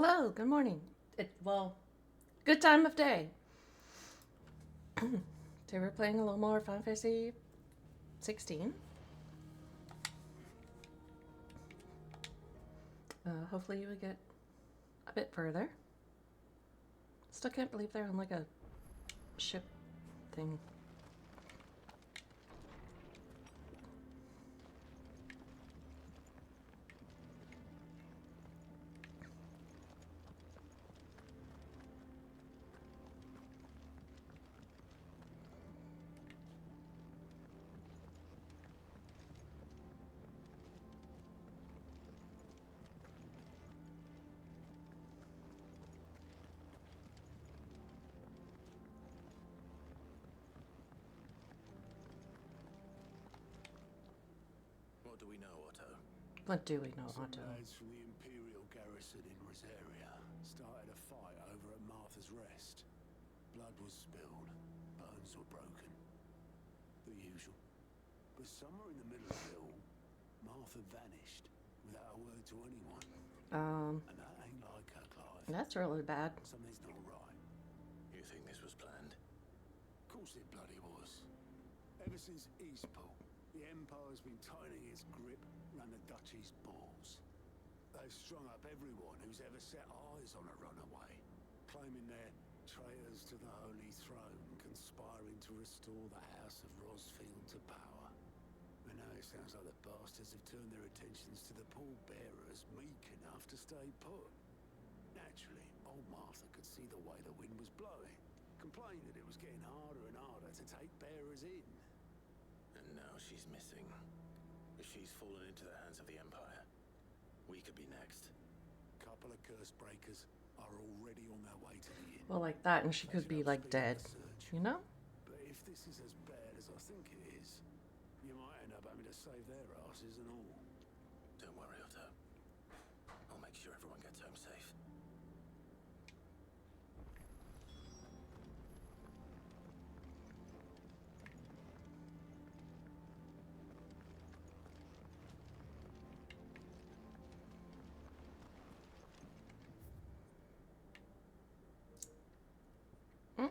Hello, good morning. Well, good time of day. Today we're playing a little more Final Fantasy 16. Hopefully we get a bit further. Still can't believe they're on like a ship thing. What do we know, Otto? What do we know, Some Otto? lads from the Imperial garrison in Rosaria started a fight over at Martha's Rest. Blood was spilled, bones were broken. The usual. But somewhere in the middle of it all, Martha vanished without a word to anyone. And that ain't like her, Clive. That's really bad. Something's not right. You think this was planned? Of course it bloody was. Ever since Eastport, the Empire's been tightening its grip around the Duchy's balls. They've strung up everyone who's ever set eyes on a runaway, claiming they're traitors to the Holy Throne, conspiring to restore the House of Rosfield to power. And now it sounds like the bastards have turned their attentions to the pallbearers meek enough to stay put. Naturally, old Martha could see the way the wind was blowing, complained that it was getting harder and harder to take bearers in. And now she's missing. If she's fallen into the hands of the Empire, we could be next. Couple of curse breakers are already on their way to the inn. Well, like that, and she could be like dead. You know? But if this is as bad as I think it is, you might end up having to save their asses and all. Don't worry, Otto. I'll make sure everyone gets home safe. Hmm?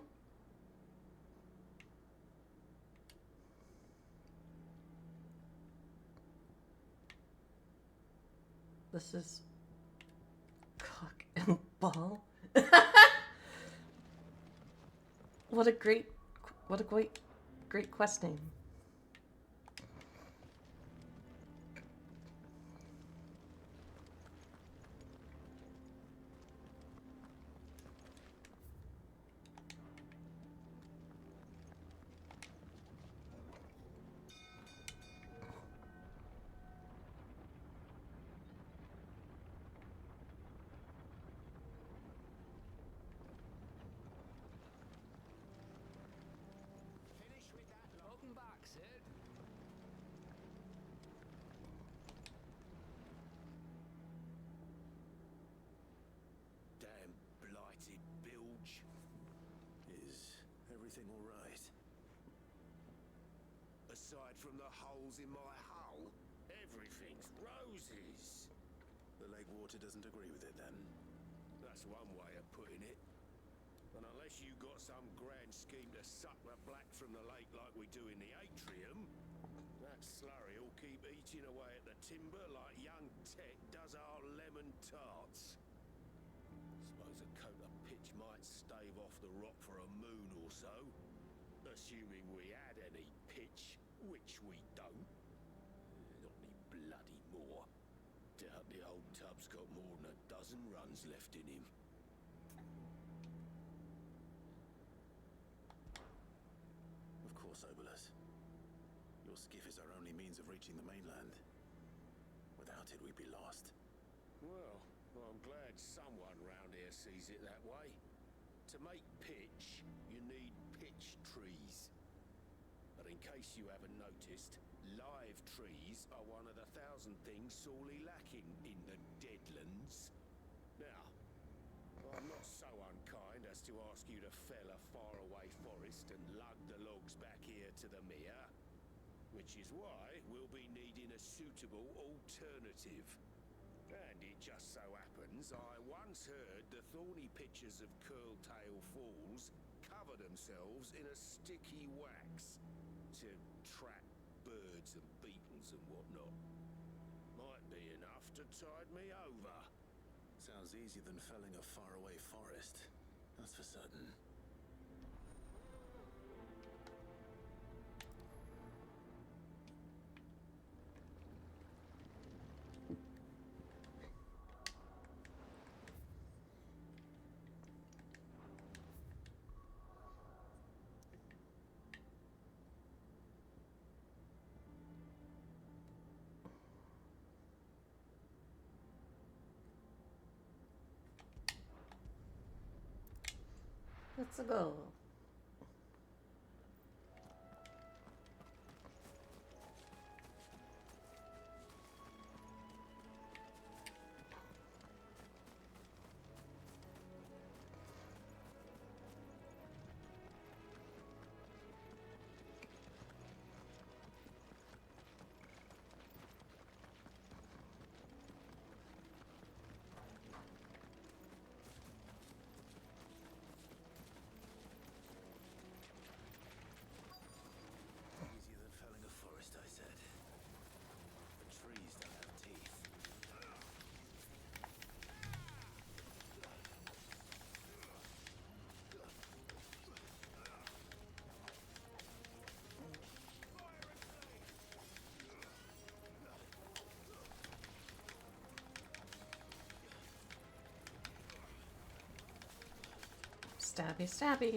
This is cock and ball. What a great quest name. Finish with that long back, sir. Damn blighted bilge. Is everything all right? Aside from the holes in my hull, everything's roses. The lake water doesn't agree with it, then? That's one way of putting it. And unless you got some grand scheme to suck the black from the lake like we do in the atrium, that slurry will keep eating away at the timber like young Tech does our lemon tarts. Suppose a coat of pitch might stave off the rock for a moon or so, assuming we had any pitch, which we don't. Not any bloody more. Doubt the old tub's got more than a dozen runs left in him. Of course, Obolus. Your skiff is our only means of reaching the mainland. Without it, we'd be lost. Well, I'm glad someone round here sees it that way. To make pitch, you need pitch trees. But in case you haven't noticed, live trees are one of the 1,000 things sorely lacking in the Deadlands. Now, I'm not so unkind as to ask you to fell a faraway forest and lug the logs back here to the mere, which is why we'll be needing a suitable alternative. And it just so happens legends, I once heard the thorny pitchers of Curltail Falls cover themselves in a sticky wax to trap birds and beetles and whatnot. Might be enough to tide me over. Sounds easier than felling a faraway forest. That's for certain. Let's go. Easier than felling a forest, I said. The trees don't have teeth. Stabby, stabby.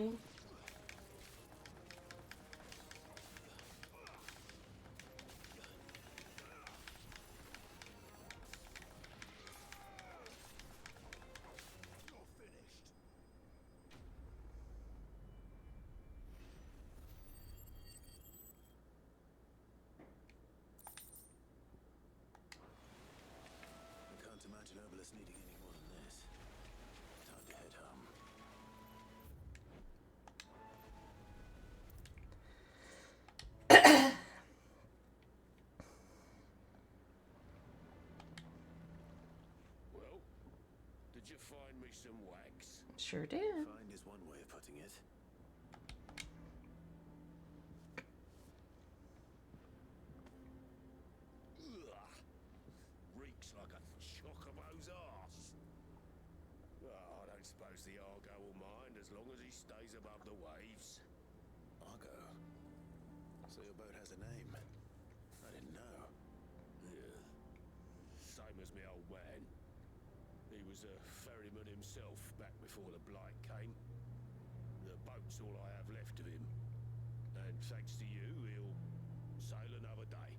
You're finished. I can't imagine Obelisk needing any more than this. Time to head home. Well, did you find me some wax? Sure did. Find is one way of putting it. Ugh. Reeks like a chocobo's arse. Oh, I don't suppose the Argo will mind as long as he stays above the waves. Argo. So your boat has a name. I didn't know. Yeah. Same as me old man. He was a ferryman himself back before the blight came. The boat's all I have left of him. And thanks to you, he'll sail another day.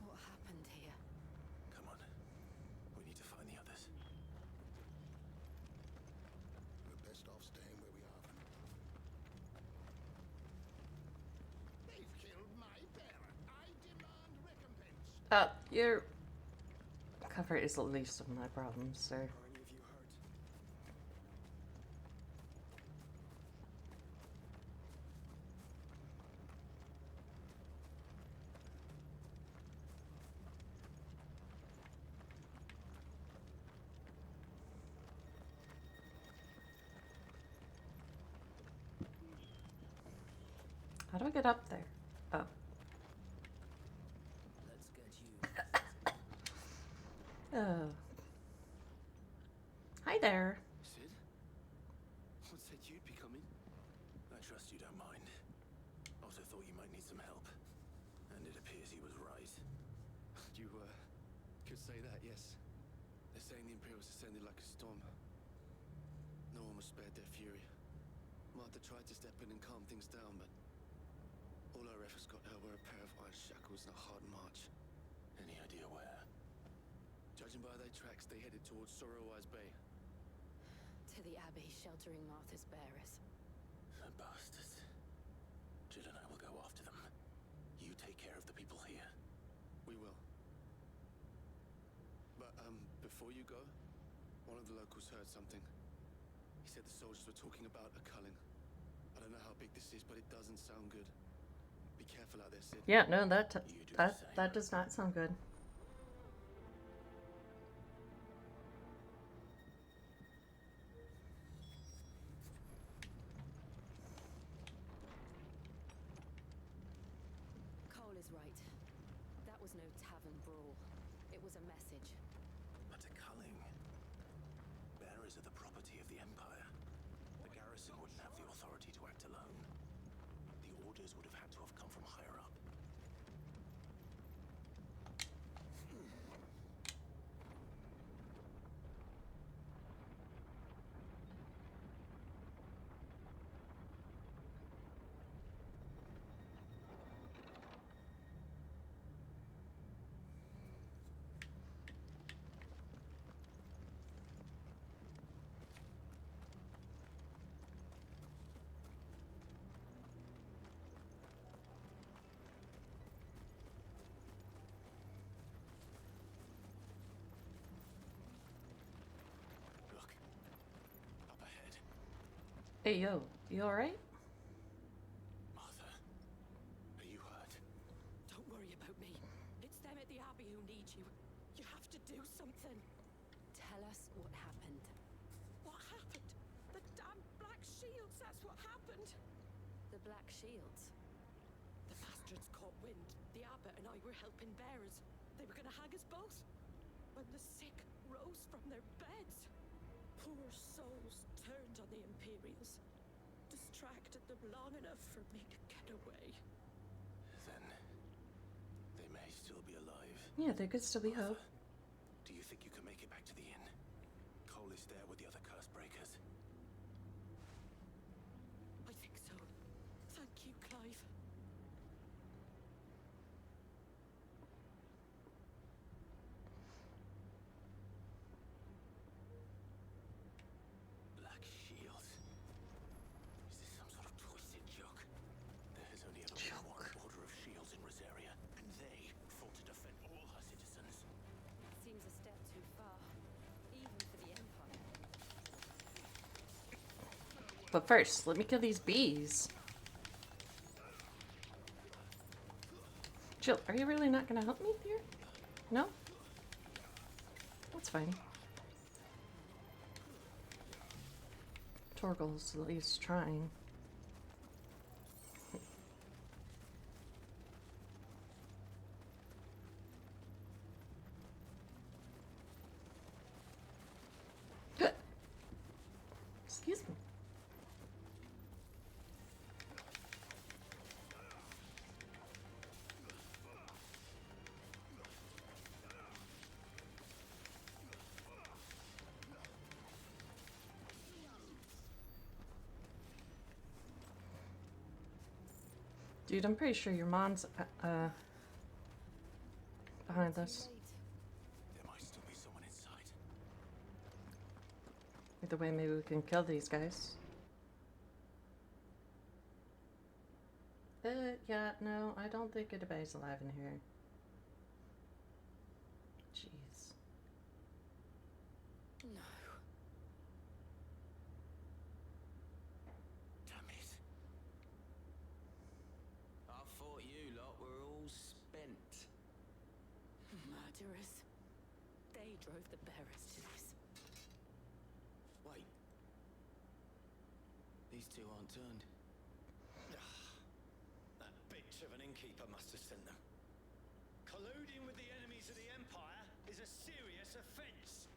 What happened here? Come on. We need to find the others. We're best off staying where we are. They've killed my parent. I demand recompense. Your cover is the least of my problems, sir. Are any of you hurt? How do I get up there? Oh. Let's get you. Oh. Hi there. Sid? What said you'd be coming? I trust you don't mind. Also thought you might need some help. And it appears he was right. You, could say that, yes. They're saying the Imperials descended like a storm. No one was spared their fury. Martha tried to step in and calm things down, but all our efforts got her were a pair of iron shackles and a hard march. Any idea where? Judging by their tracks, they headed towards Sorrowwise Bay. To the Abbey sheltering Martha's bearers. The bastards. Jill and I will go after them. You take care of the people here. We will. But, before you go, one of the locals heard something. He said the soldiers were talking about a culling. I don't know how big this is, but it doesn't sound good. Be careful out there, Sid. Yeah, no, that You do the same. that does not sound good. Cole is right. That was no tavern brawl. It was a message. But a culling. Bearers are the property of the Empire. The garrison wouldn't have the authority to act alone. The orders would have had to have come from higher up. Look. Up ahead. Hey, yo, you alright? Martha. Are you hurt? Don't worry about me. It's them at the Abbey who need you. You have to do something. Tell us what happened. What happened? The damn Black Shields, that's what happened. The Black Shields. The bastards caught wind. The abbot and I were helping bearers. They were gonna hang us both. When the sick rose from their beds. Poor souls turned on the Imperials. Distracted them long enough for me to get away. Then they may still be alive. Yeah, there could still be hope. Do you think you can make it back to the inn? Cole is there with the other curse breakers. I think so. Thank you, Clive. Black Shields. Is this some sort of twisted joke? There has only ever been one order of shields in Rosaria, and they fought to defend all her citizens. Seems a step too far. Even for the Empire. But first, let me kill these bees. Jill, are you really not gonna help me here? No? That's fine. Torgal's at least trying. Excuse me. Dude, I'm pretty sure your mom's behind this. There might still be someone inside. Either way, maybe we can kill these guys. Yeah, no, I don't think anybody's alive in here. Jeez. No. Damn it. I thought you lot were all spent. Murderers. They drove the bearers to this. Wait. These two aren't turned. That bitch of an innkeeper must have sent them. Colluding with the enemies of the Empire is a serious offense.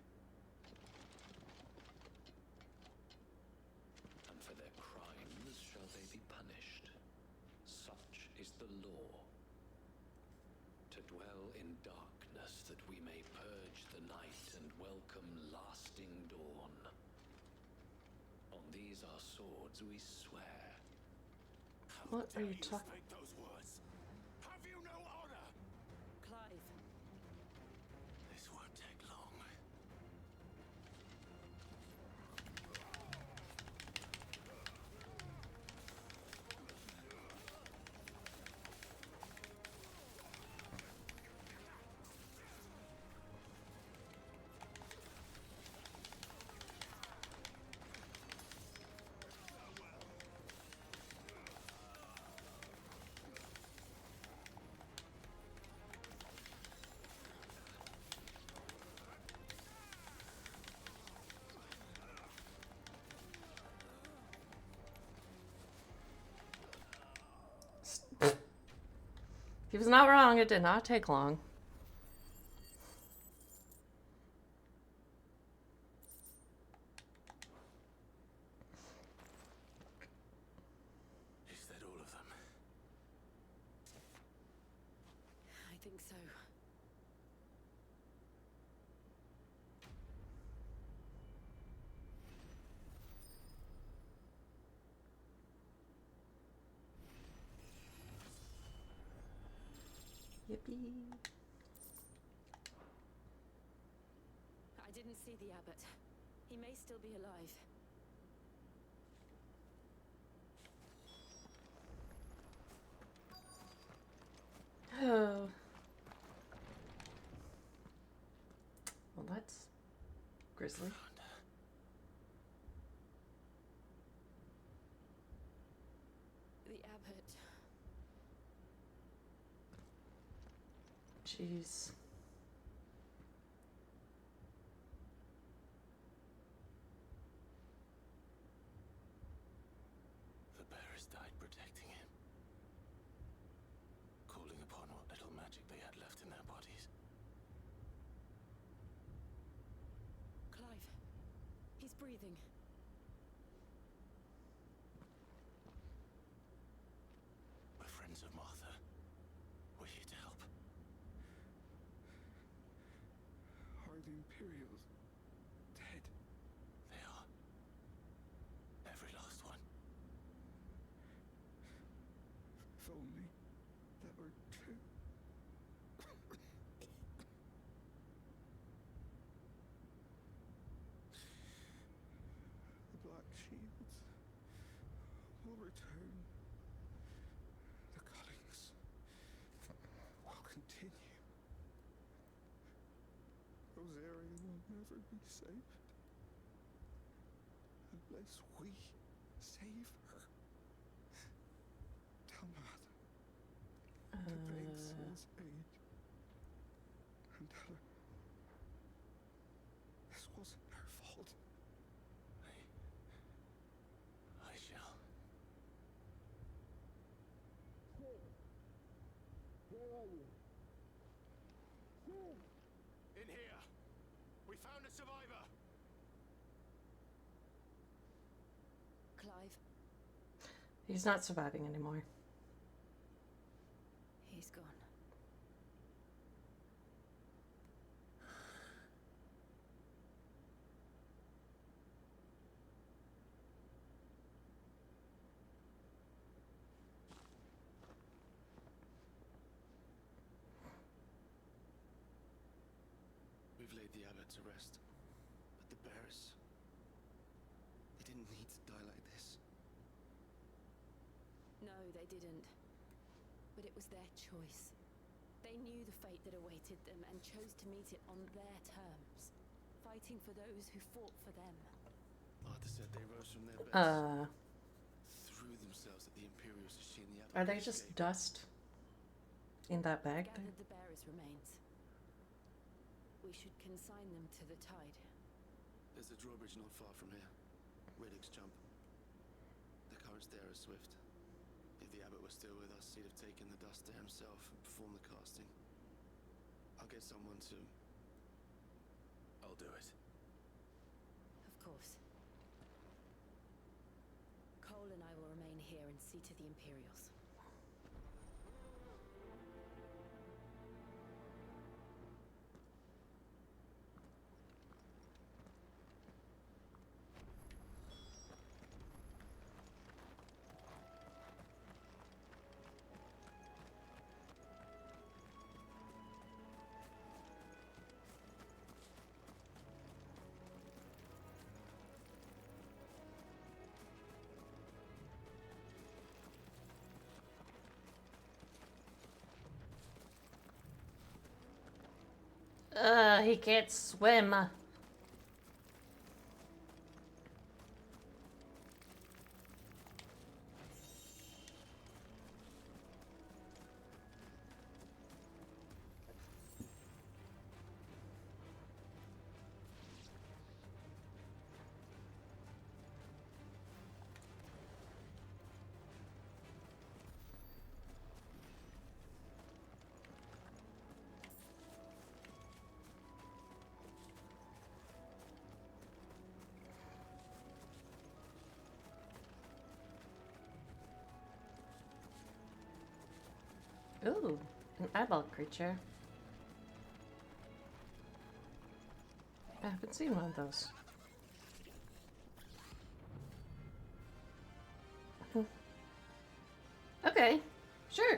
And for their crimes shall they be punished. Such is the law. To dwell in darkness that we may purge the night and welcome lasting dawn. On these our swords we swear. What are you talking? Speak those words. Have you no honor? Clive. This won't take long. He was not wrong. It did not take long. Is that all of them? I think so. Yippee. I didn't see the abbot. He may still be alive. Oh. Well, that's grisly. The abbot. Jeez. The bearers died protecting him, calling upon what little magic they had left in their bodies. Clive. He's breathing. We're friends of Martha. We're here to help. Are the Imperials dead? They are. Every last one. If only there were two. The Black Shields will return. The cuttings will continue. Rosaria will never be saved unless we save her. Tell Mother to beg Saul's aid. And tell her this wasn't her fault. I shall. In here! We found a survivor! Clive. He's not surviving anymore. He's gone. We've laid the abbot to rest. But the bearers... they didn't need to die like this. No, they didn't. But it was their choice. They knew the fate that awaited them and chose to meet it on their terms, fighting for those who fought for them. Martha said they rose from their beds, Uh, threw themselves at the Imperials as she and the abbot are they just escaped. dust in that bag there? Gathered the bearers' remains. We should consign them to the tide. There's a drawbridge not far from here. Riddick's jump. The currents there are swift. If the abbot was still with us, he'd have taken the dust there himself and performed the casting. I'll get someone to... I'll do it. Of course. Cole and I will remain here and see to the Imperials. He can't swim. Ooh, an eyeball creature. I haven't seen one of those. Okay, sure.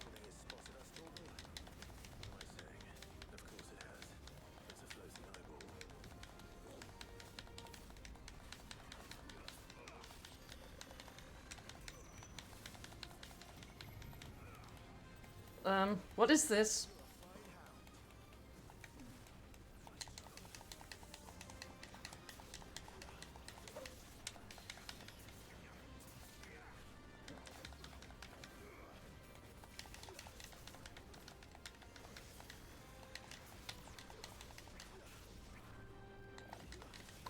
Spotted us, Torgal? What am I saying? Of course it has. It's a floating eyeball. What is this?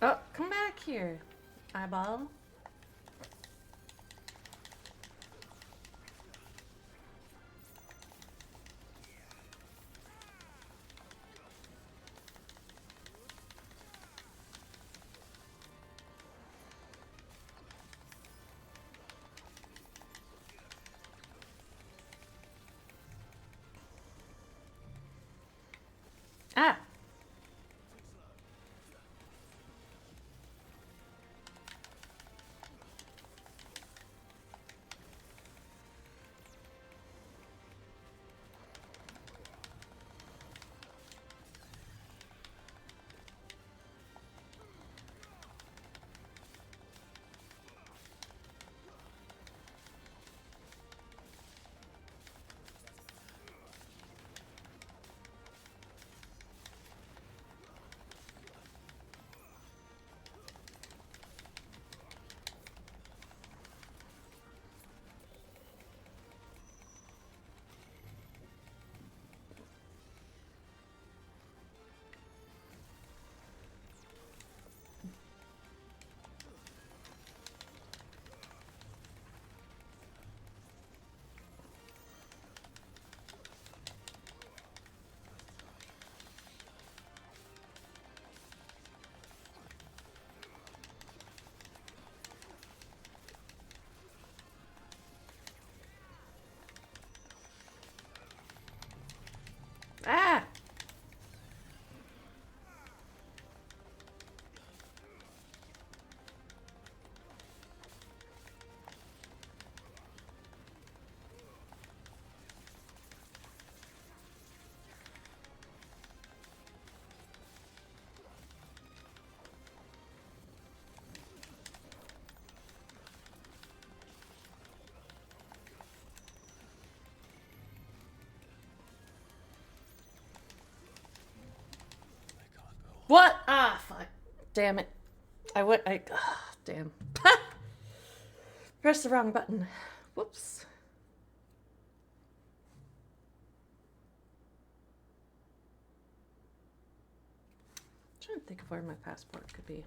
Oh, come back here, eyeball. Ah! Ah! What? Ah, fuck. Damn it. Damn. Pressed the wrong button. Whoops. I'm trying to think of where my passport could be.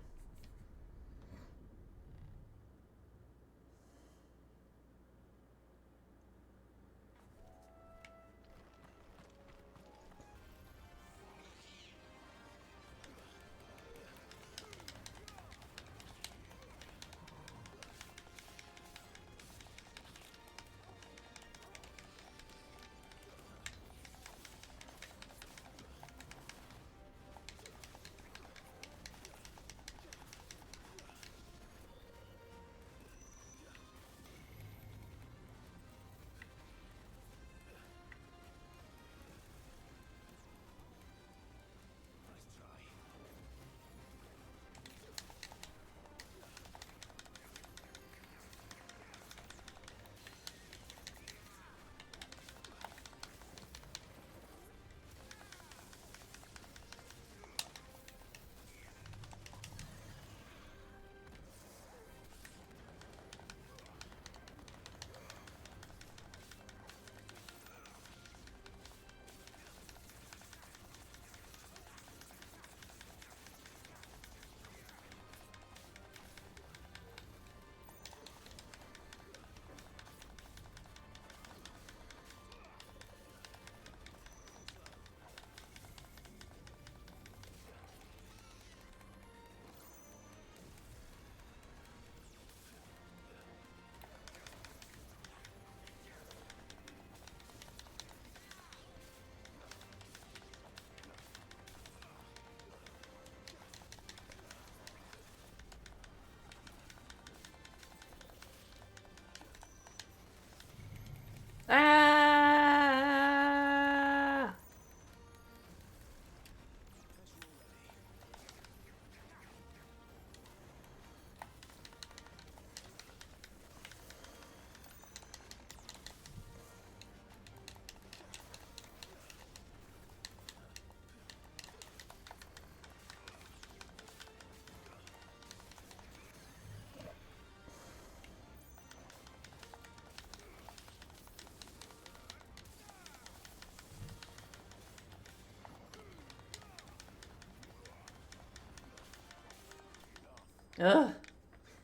Ugh.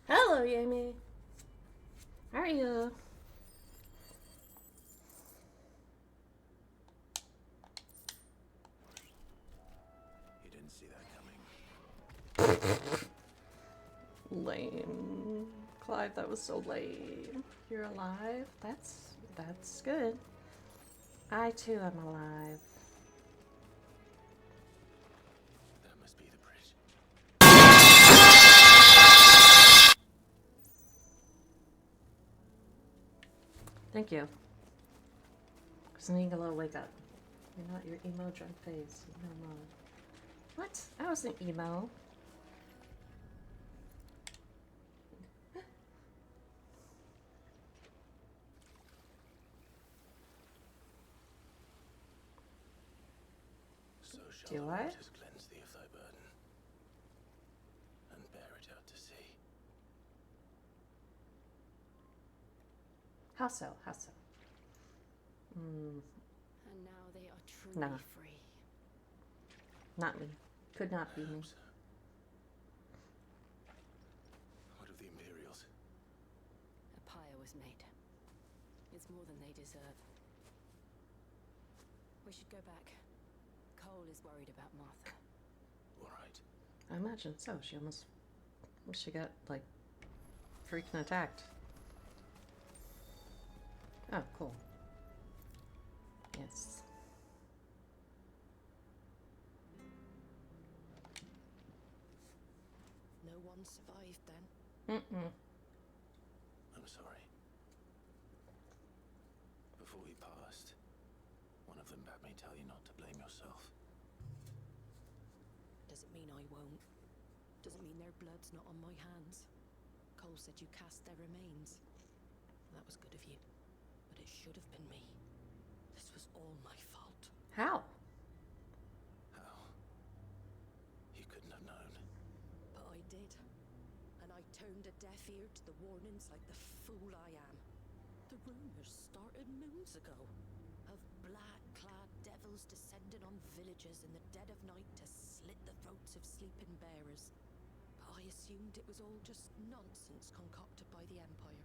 Hello, Amy. How are you? You didn't see that coming. Lame. Clive, that was so lame. You're alive? That's good. I too am alive. That must be the bridge. Thank you. Sneagalo, wake up. You're not your emo drunk face. Emo mode. What? I wasn't emo. So shall Do the I? waters cleanse thee of thy burden, and bear it out to sea. How so? How so? And now they are truly Nah. free. Not me. Could not be me. So, what of the Imperials? A pyre was made. It's more than they deserve. We should go back. Cole is worried about Martha. All right. I imagine so. She got, like, freaking attacked. Oh, cool. Yes. No one survived then. Mm-mm. I'm sorry. Before he passed, one of them bade me tell you not to blame yourself. Doesn't mean I won't. Doesn't mean their blood's not on my hands. Cole said you cast their remains. That was good of you. But it should have been me. This was all my fault. How? How? You couldn't have known. But I did. And I turned a deaf ear to the warnings like the fool I am. The rumors started moons ago. Of black-clad devils descending on villages in the dead of night to slit the throats of sleeping bearers. But I assumed it was all just nonsense concocted by the Empire.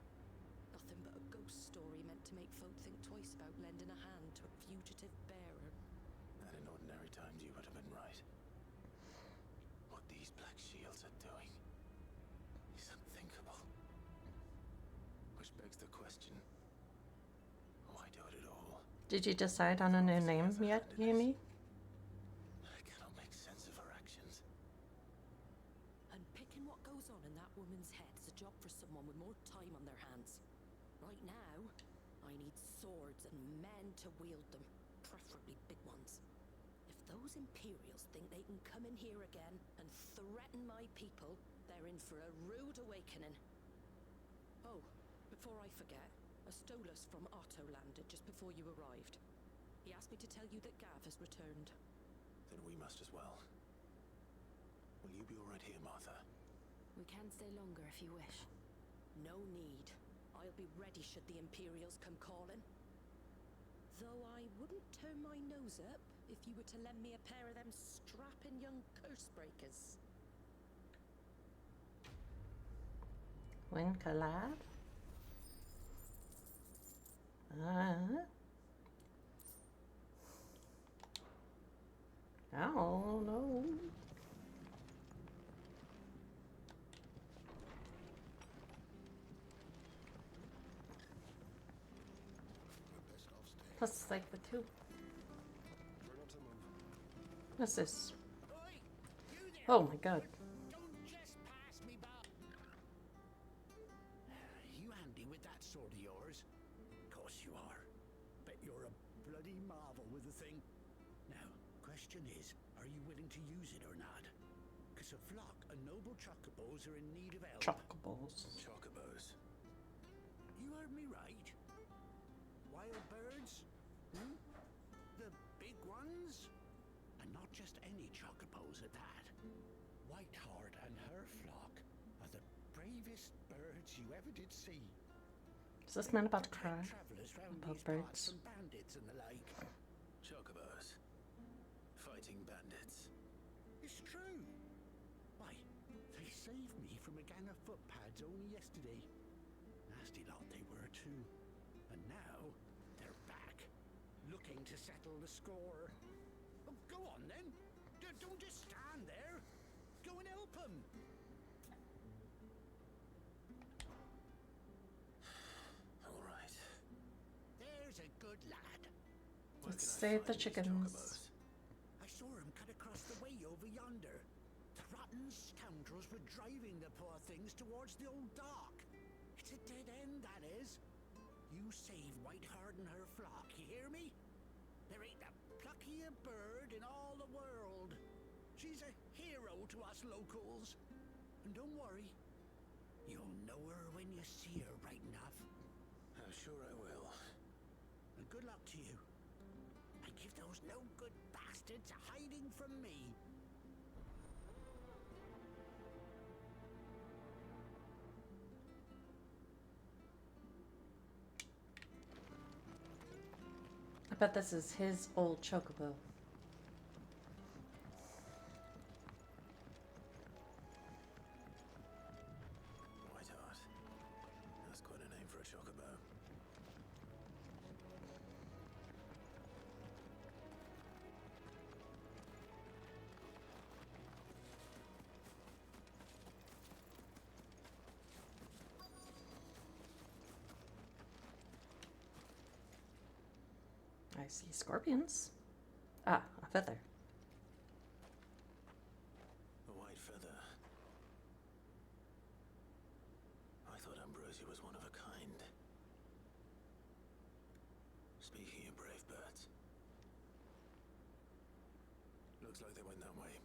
Nothing but a ghost story meant to make folk think twice about lending a hand to a fugitive bearer. And in ordinary times you would have been right. What these black shields are doing is unthinkable. Which begs the question, why do it at all? Did you decide on a new name yet, Amy? I cannot make sense of her actions. And picking what goes on in that woman's head is a job for someone with more time on their hands. Right now, I need swords and men to wield them, preferably big ones. If those Imperials think they can come in here again and threaten my people, they're in for a rude awakening. Oh, before I forget, a Stolas from Otto landed just before you arrived. He asked me to tell you that Gav has returned. Then we must as well. Will you be all right here, Martha? We can stay longer if you wish. No need. I'll be ready should the Imperials come calling. Though I wouldn't turn my nose up if you were to lend me a pair of them strapping young curse breakers. When collab? Oh no. Plus, like the two. What's this? Oh my god. Don't just pass me by. You handy with that sword of yours? Course you are. Bet you're a bloody marvel with the thing. Now, question is, are you willing to use it or not? Because a flock of noble chocobos are in need of help. Chocobos. Chocobos. You heard me right. Wild birds? Hmm? The big ones? And not just any chocobos at that. Whiteheart and her flock are the bravest birds you ever did see. Is this man about to cry? Travelers round About these parts birds? from bandits and the like. Chocobos. Fighting bandits. It's true. Why, they saved me from a gang of footpads only yesterday. Nasty lot they were too. And now they're back, looking to settle the score. Oh, go on then. Don't just stand there. Go and help them. All right. There's a good lad. Let's save the chickens. I saw him cut across the way over yonder. The rotten scoundrels were driving the poor things towards the old dock. It's a dead end, that is. You save Whiteheart and her flock, you hear me? There ain't a pluckier bird in all the world. She's a hero to us locals. And don't worry, you'll know her when you see her right enough. I'm sure I will. And good luck to you. And give those no-good bastards a hiding from me. I bet this is his old chocobo. Whiteheart. That's quite a name for a chocobo. I see scorpions. Ah, a feather. A white feather. I thought Ambrosia was one of a kind. Speaking of brave birds. Looks like they went that way.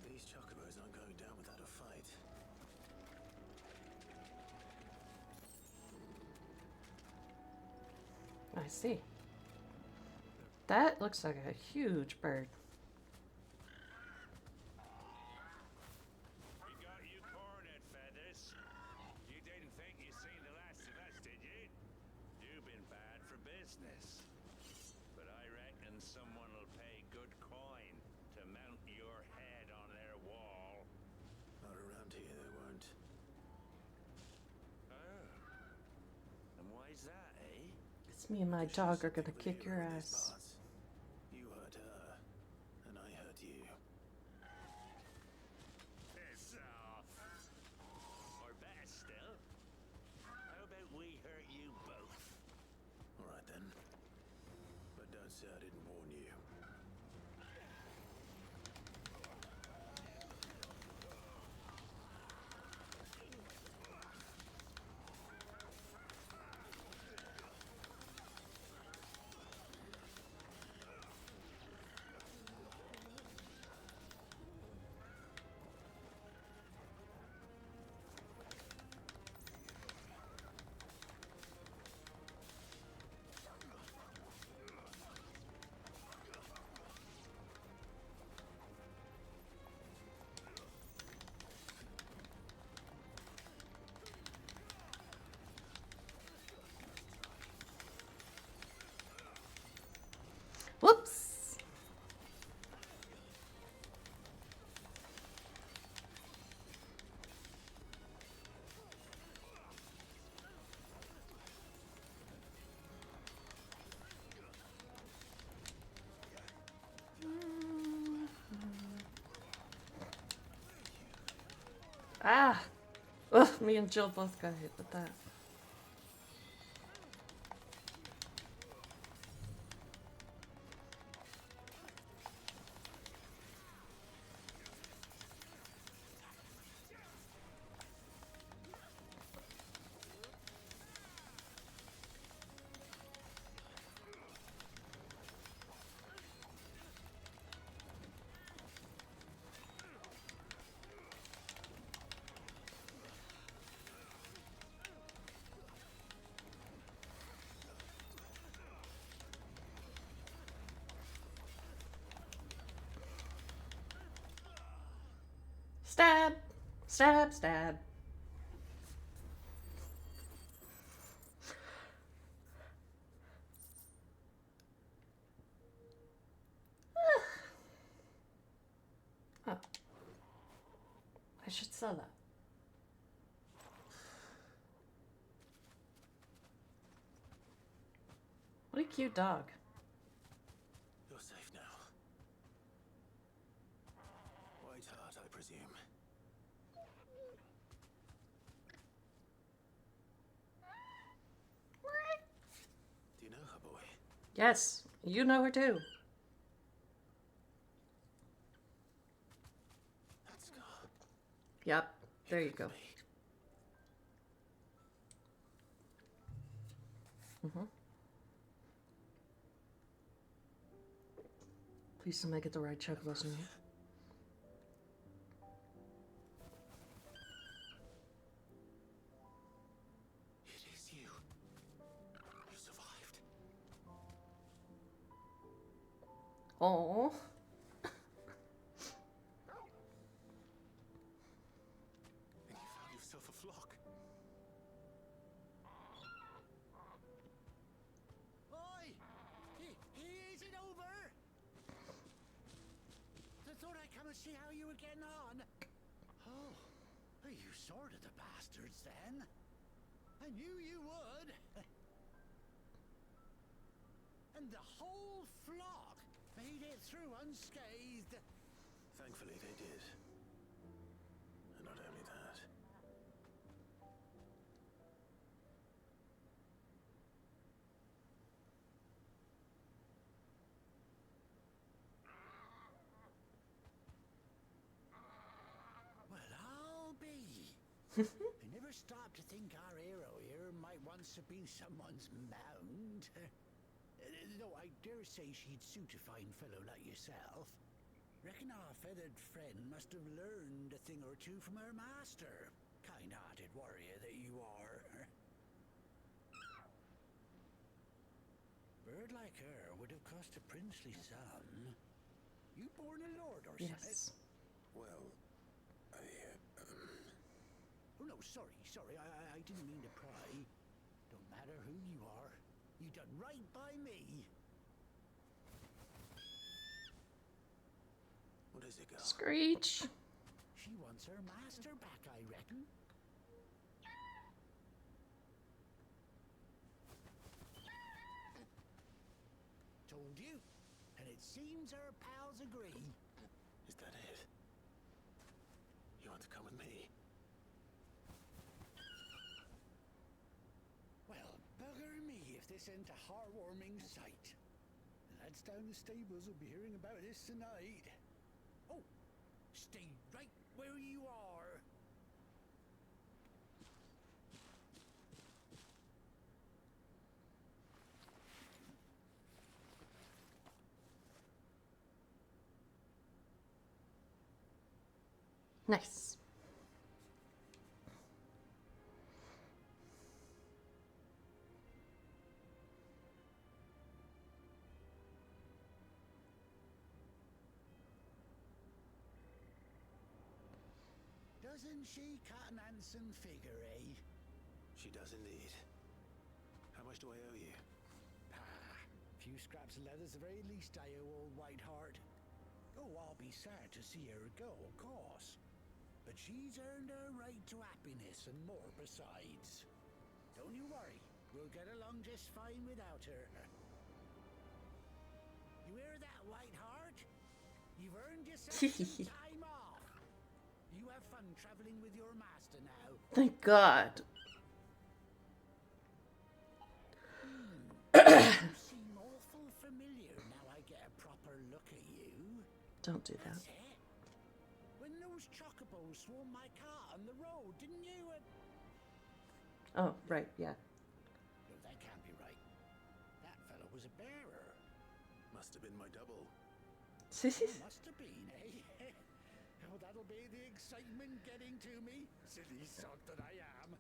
These chocobos aren't going down without a fight. I see. That looks like a huge bird. We got you cornered, Feathers. You didn't think you seen the last of us, did you? You've been bad for business. But I reckon someone will pay good coin to mount your head on their wall. Not around here, they won't. Oh. And why's that, eh? It's me and my dog are gonna kick your ass. You hurt her, and I hurt you. Piss off. Or better still, how about we hurt you both? All right then. But don't say I didn't warn you. Whoops! Ah! Ugh, me and Jill both got hit with that. Stab! Stab, stab. Oh. I should sell that. What a cute dog. You're safe now. White Hart, I presume. Do you know her, boy? Yes, you know her too. That scar. Yep, there you go. Please don't make it the right chocobos in you. It is you. You survived. Oh. And you found yourself a flock. Oi! Is it over? I thought I'd come and see how you were getting on. Oh, you sorted the bastards then. I knew you would. And the whole flock made it through unscathed. Thankfully they did. And not only that. Well, I'll be. I never stopped to think our hero here might once have been someone's mound. Though I dare say she'd suit a fine fellow like yourself. Reckon our feathered friend must have learned a thing or two from her master. Kind-hearted warrior that you are. Bird like her would have cost a princely sum. You born a lord or something? Yes. Well, Oh no, sorry, I didn't mean to pry. Don't matter who you are. You done right by me. what is it, girl? Screech. She wants her master back, I reckon. Told you. And it seems her pals agree. Is that it? You want to come with me? Well, bugger me if this ain't a heartwarming sight. The lads down the stables will be hearing about this tonight. Oh, stay right where you are. Nice. Doesn't she cut an handsome figure, eh? She does indeed. How much do I owe you? Few scraps of leather's the very least I owe old Whiteheart. Oh, I'll be sad to see her go, of course. But she's earned her right to happiness and more besides. Don't you worry, we'll get along just fine without her. You hear that, Whiteheart? You've earned yourself some time off. You have fun traveling with your master now. Thank God. You seem awful familiar now I get a proper look at you. Don't do that. That's it. When those chocobos swarmed my car on the road, didn't you? Oh, right, yeah. No, that can't be right. That fellow was a bearer. Must have been my double. Must have been, eh? Oh, that'll be the excitement getting to me. Silly sod that I am.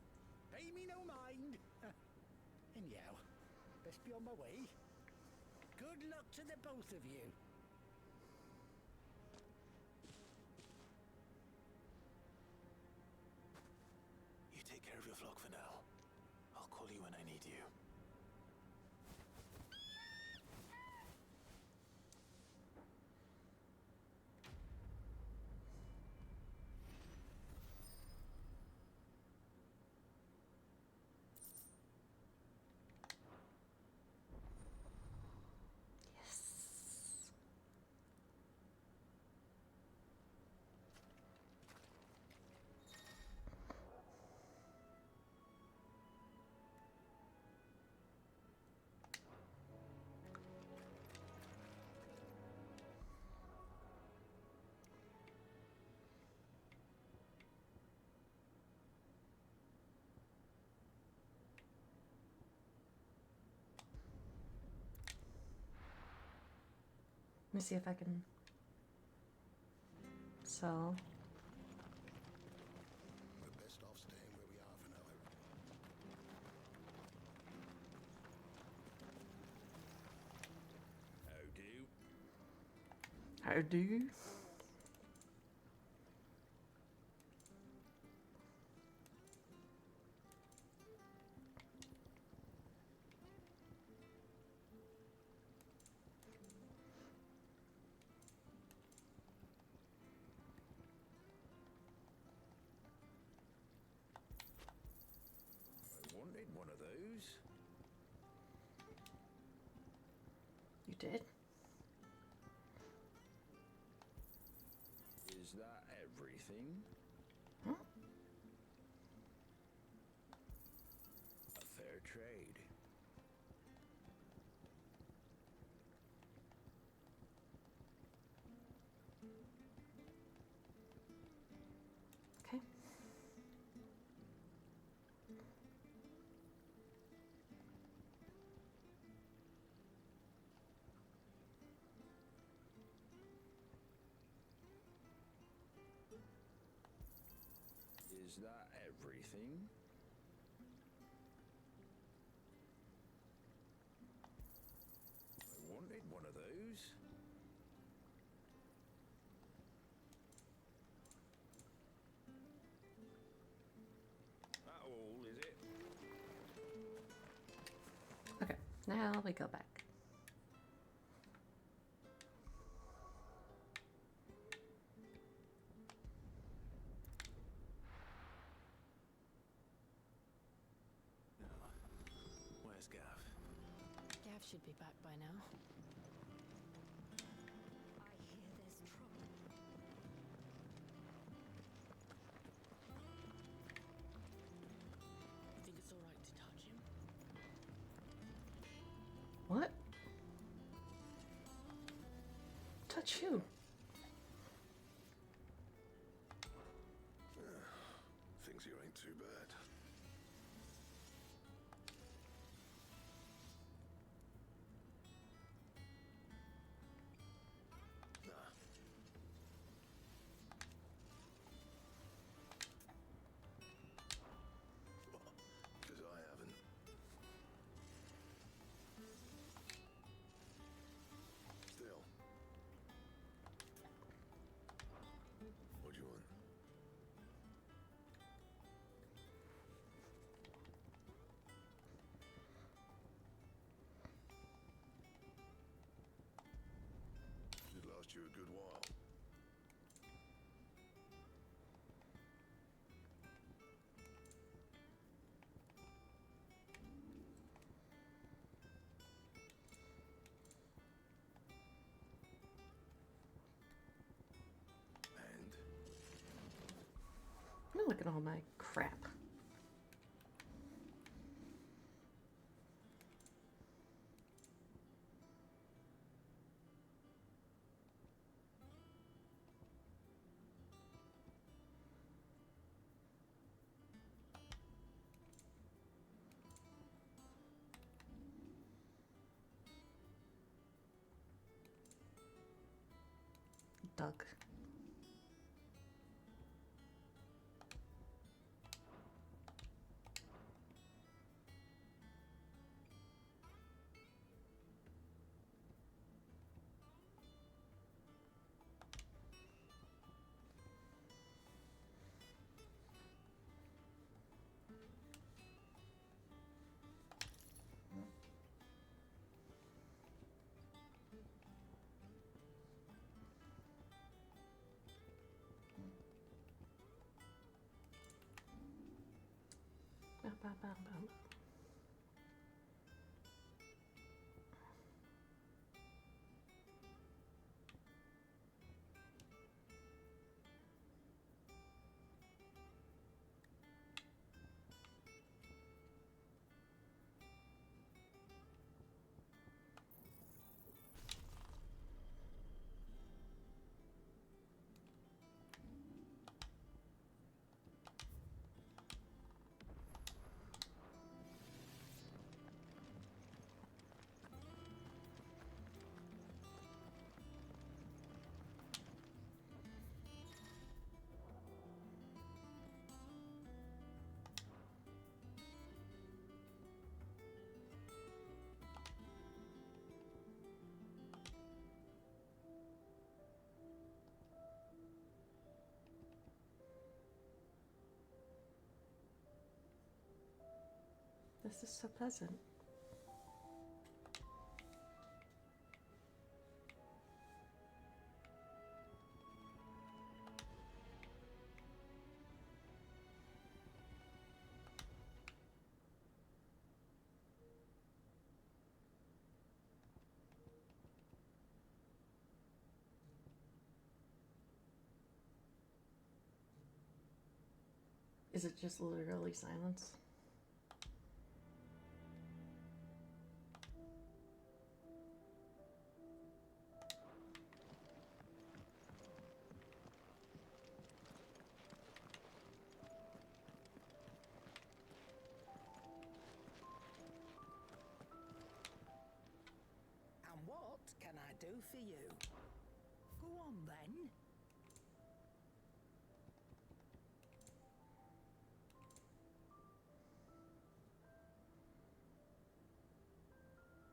Pay me no mind. Anyhow, best be on my way. Good luck to the both of you. flock for now. I'll call you when I need you. Yes. Let me see if I can sell. We're best off staying where we are for now. How do? How do you? I wanted one of those. You did? Is that everything? Huh? A fair trade. Okay. Is that everything? I wanted one of those. That all, is it? Okay. Now we go back. Where's Gav? Gav should be back by now. I hear there's trouble. You think it's alright to touch him? What? Touch you. Things here ain't too bad. Nah. Because I haven't. Still. What do you want? Should last you a good while. And Look at all my crap. Doug. Ba, ba, ba. This is so pleasant. Is it just literally silence? And what can I do for you? Go on then.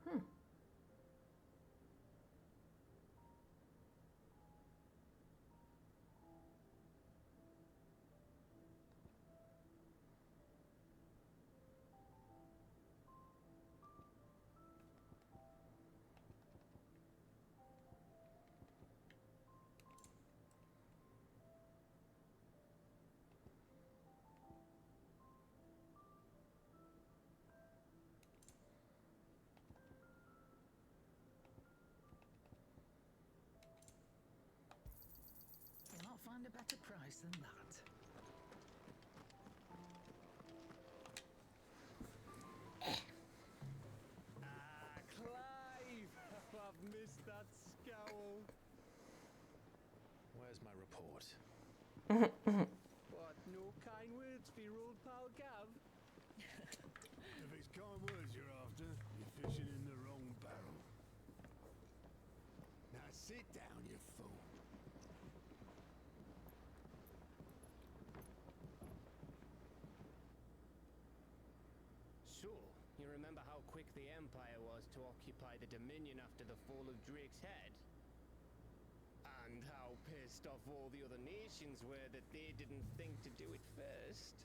Hmm. Cannot find a better price than that. Clive! I've missed that scowl. Where's my report? What, no kind words for your old pal Gav? If it's kind words you're after, you're fishing in the wrong barrel. Now sit down, you fool. So, you remember how quick the Empire was to occupy the Dominion after the fall of Drake's Head? And how pissed off all the other nations were that they didn't think to do it first?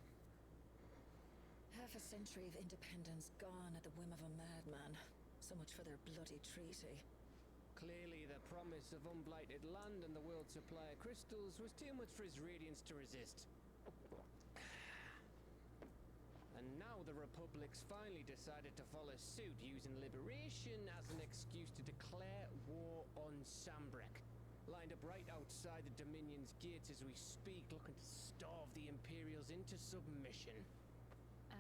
Half a century of independence gone at the whim of a madman. So much for their bloody treaty. Clearly, the promise of unblighted land and the world's supply of crystals was too much for his radiance to resist. And now the Republic's finally decided to follow suit, using liberation as an excuse to declare war on Sambrek. Lined up right outside the Dominion's gates as we speak, looking to starve the Imperials into submission.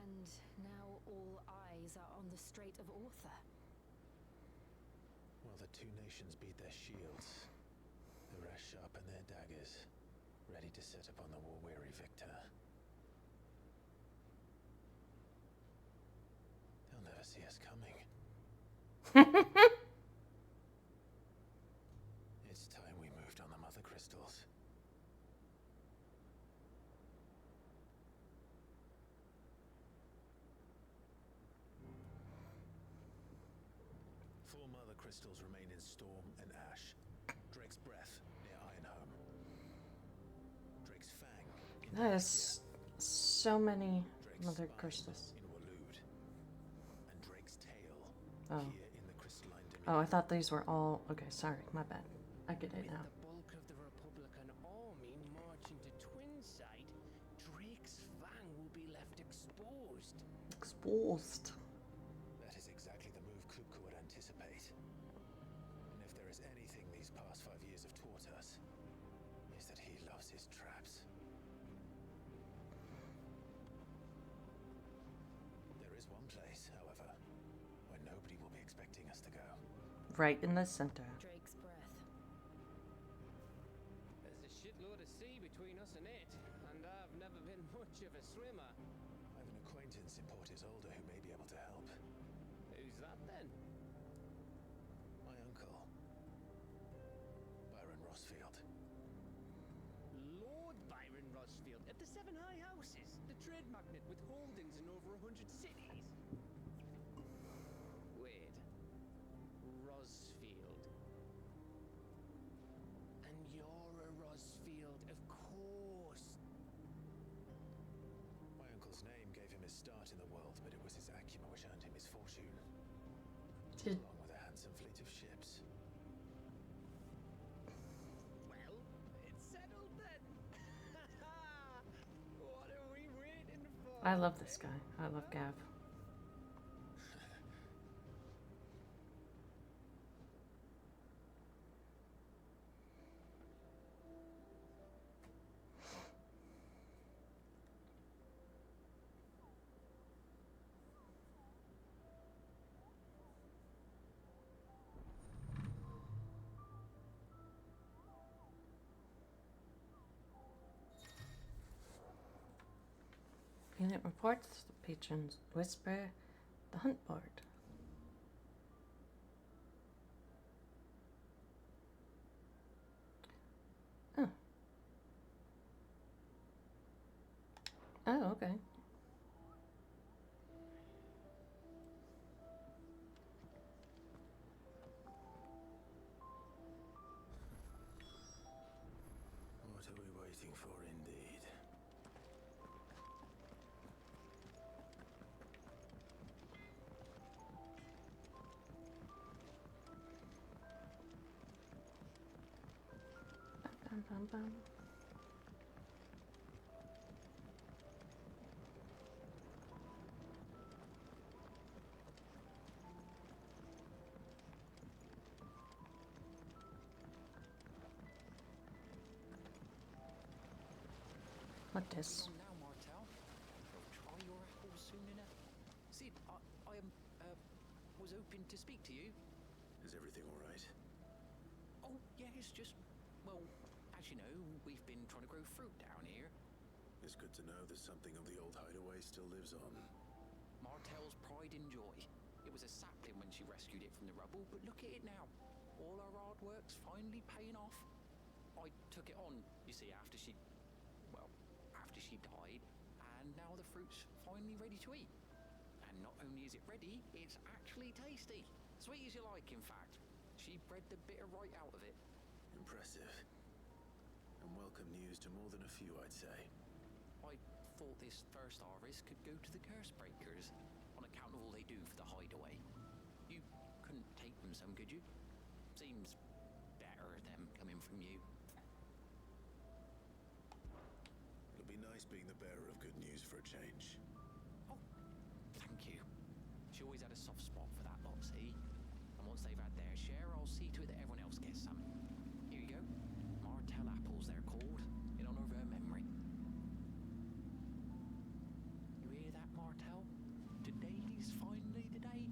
And now all eyes are on the Strait of Author. Well, the two nations beat their shields. The rest sharpen their daggers, ready to set upon the war-weary victor. They'll never see us coming. It's time we moved on the mother crystals. Four mother crystals remain in Storm and Ash. Drake's Breath near Ironhome. Drake's Fang in That is so many Drake's mother Spine crystals. in Waloed. And Drake's Tail Oh. here in the Crystalline Dominion. Oh, I thought these were all. Okay, sorry, my bad. I get it With now. the bulk of the Republican army marching to Twinside, Drake's Fang will be left left exposed. Exposed. That is exactly the move Kupka would anticipate. And if there is anything these past 5 years have taught us, is that he loves his traps. There is one place, however, where nobody will be expecting us to go. Right in the center. Drake's breath. There's a shitload of sea between us and it, and I've never been much of a swimmer. I have an acquaintance in Port Isolde who may be able to help. Who's that then? My uncle, Byron Rossfield. Lord Byron Rossfield at the Seven High Houses, the trade magnate with holdings in over 100 cities. Wait, Rossfield. And you're a Rossfield, of course. My uncle's name gave him his start in the world, but it was his acumen which earned him his fortune, along with a handsome fleet of ships. Well, it's settled then. What are we waiting for? I love this guy. I love Gav. Unit reports, the patrons whisper, the hunt board. Oh. Oh, okay. What are we waiting for, indeed? Bum, bum, bum. What this? Now, Martel. Try your apples soon enough. Sid, I was hoping to speak to you. Is everything all right? Oh, yeah, it's just, well, as you know, we've been trying to grow fruit down here. It's good to know that something of the old hideaway still lives on. Martel's pride and joy. It was a sapling when she rescued it from the rubble, but look at it now. All our hard work's finally paying off. I took it on, you see, after she died, and now the fruit's finally ready to eat. And not only is it ready, it's actually tasty. Sweet as you like, in fact. She bred the bitter right out of it. Impressive. And welcome news to more than a few, I'd say. I thought this first harvest could go to the curse breakers, on account of all they do for the hideaway. You couldn't take them some, could you? Seems better them coming from you. It'll be nice being the bearer of good news for a change. Oh, thank you. She always had a soft spot for that lot, see? And once they've had their share, I'll see to it that everyone else gets some. Here you go. Martel apples, they're called, in honor of her memory. You hear that, Martel? Today's finally the day.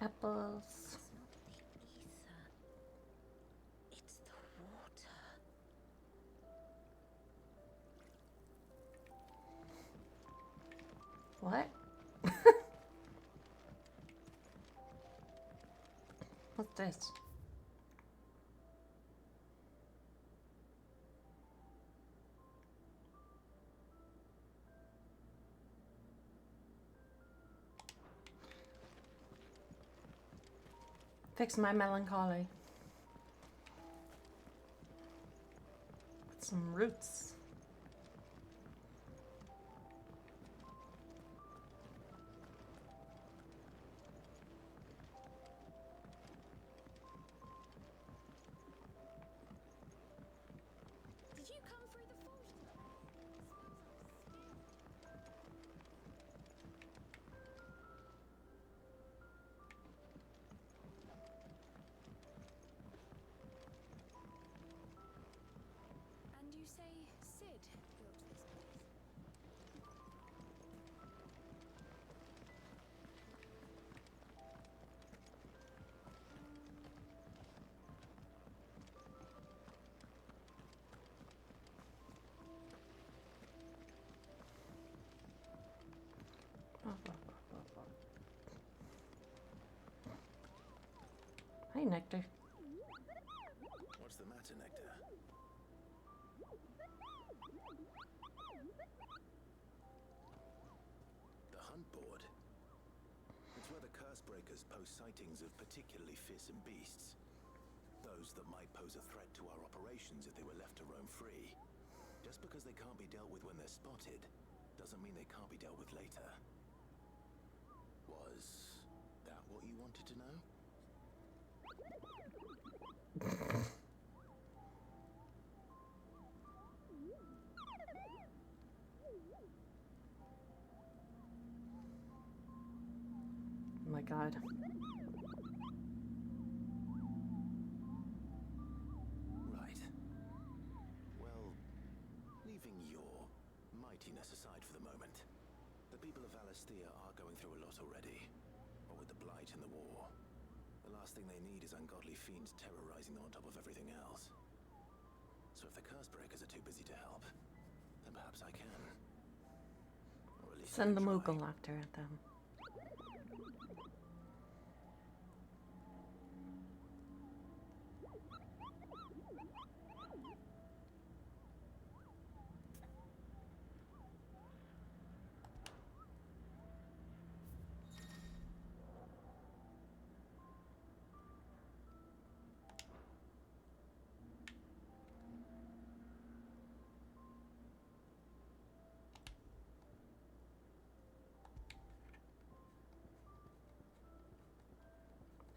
Apples. It's not the ether. It's the water. What? What's this? Fix my melancholy. With some roots. Hi, Nectar. What's the matter, Nectar? The hunt board. It's where the curse breakers post sightings of particularly fearsome beasts. Those that might pose a threat to our operations if they were left to roam free. Just because they can't be dealt with when they're spotted, doesn't mean they can't be dealt with later. Was that what you wanted to know? Oh my god. Right. Well, leaving your mightiness aside for the moment, the people of Valisthea are going through a lot already. What with the Blight and the war, the last thing they need is ungodly fiends terrorizing them on top of everything else. So if the curse breakers are too busy to help, then perhaps I can. Or at least Send the I can Moogle try. actor at them.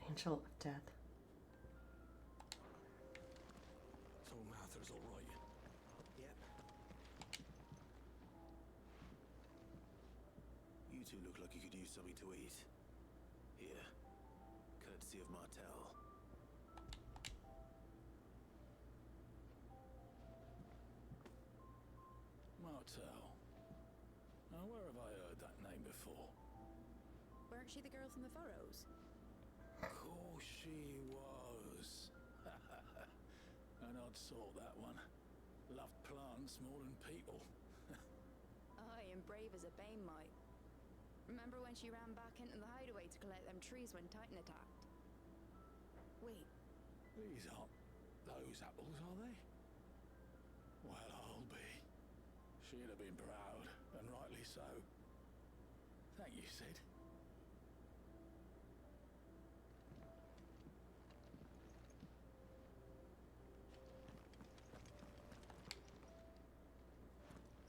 Angel of Death. So Mather's all right. Yep. You two look like you could use something to eat. Here. Courtesy of Martel. Martel. Now, where have I heard that name before? Weren't she the girl from the Furrows? Of course she was. An odd sort, that one. Loved plants more than people. Aye, and brave as a bane might. Remember when she ran back into the hideaway to collect them trees when Titan attacked? Wait, These aren't those apples, are they? Well, I'll be. She'd have been proud, and rightly so. Thank you, Sid.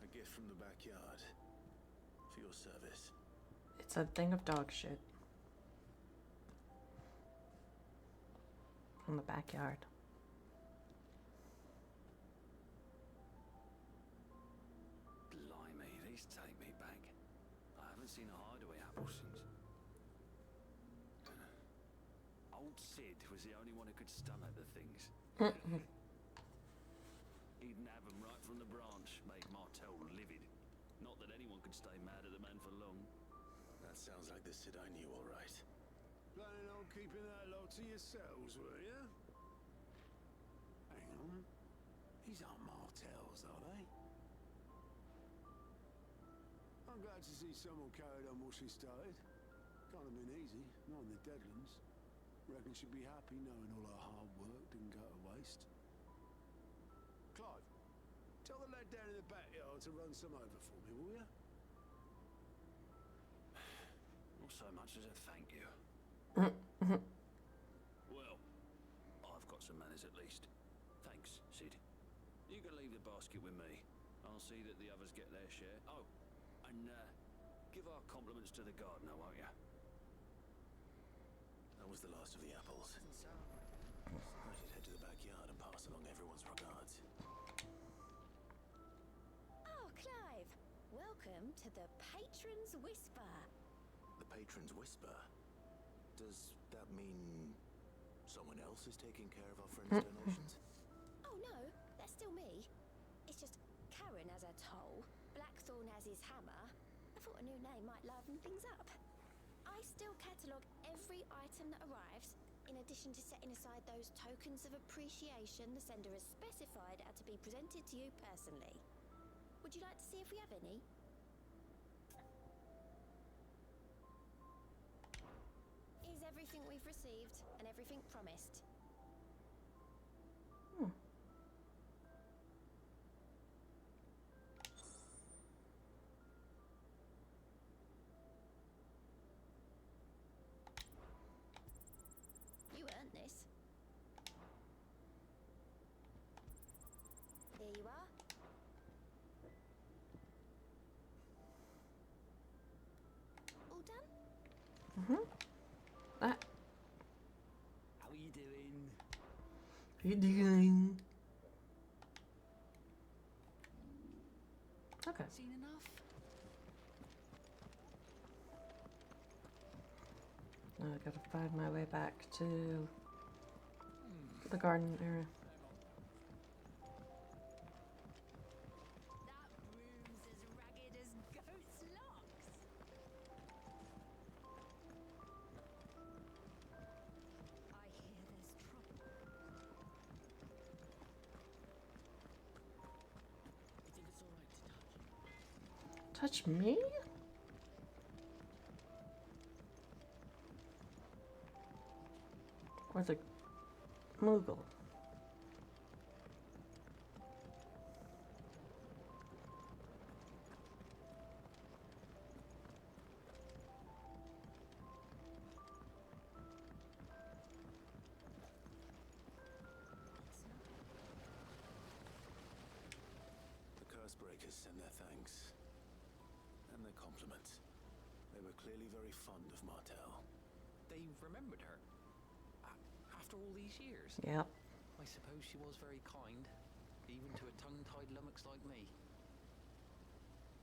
A gift from the backyard. For your service. It's a thing of dog shit. From the backyard. Blimey, these take me back. I haven't seen a hideaway apple since. Old Sid was the only one who could stomach the things. He'd nab them right from the branch, made Martel livid. Not that anyone could stay mad at the man for long. That sounds like the Sid I knew, all right. Planning on keeping that lot to yourselves, were you? Hang on. These aren't Martels, are they? I'm glad to see someone carried on what she started. Can't have been easy, not in the Deadlands. Reckon she'd be happy knowing all her hard work didn't go to waste. Clive, tell the lad down in the backyard to run some over for me, will you? Not so much as a thank you. Well, I've got some manners at least. Thanks, Sid. You can leave the basket with me. I'll see that the others get their share. Oh, and give our compliments to the gardener, won't you? That was the last of the apples. I should head to the backyard and pass along everyone's regards. oh, Clive! Welcome to the Patron's Whisper. The Patron's Whisper? Does that mean someone else is taking care of our friend's donations? Oh no, that's still me. It's just Karen has her toll, Blackthorn has his hammer. I thought a new name might liven things up. I still catalogue every item that arrives, in addition to setting aside those tokens of appreciation the sender has specified are to be presented to you personally. Would you like to see if we have any? you've received and everything promised. You earned this. Here you are. All done? That. How are you doing? How you doing? Okay. Seen enough? Now I gotta find my way back to the garden area. That room's as ragged as goat's locks. I hear there's trouble. You think it's alright to touch? Touch me? Or the Moogle? The Cursebreakers send their thanks. And their compliments. They were clearly very fond of Martel. They remembered her. After all these years. Yep. I suppose she was very kind, even to a tongue-tied lummox like me.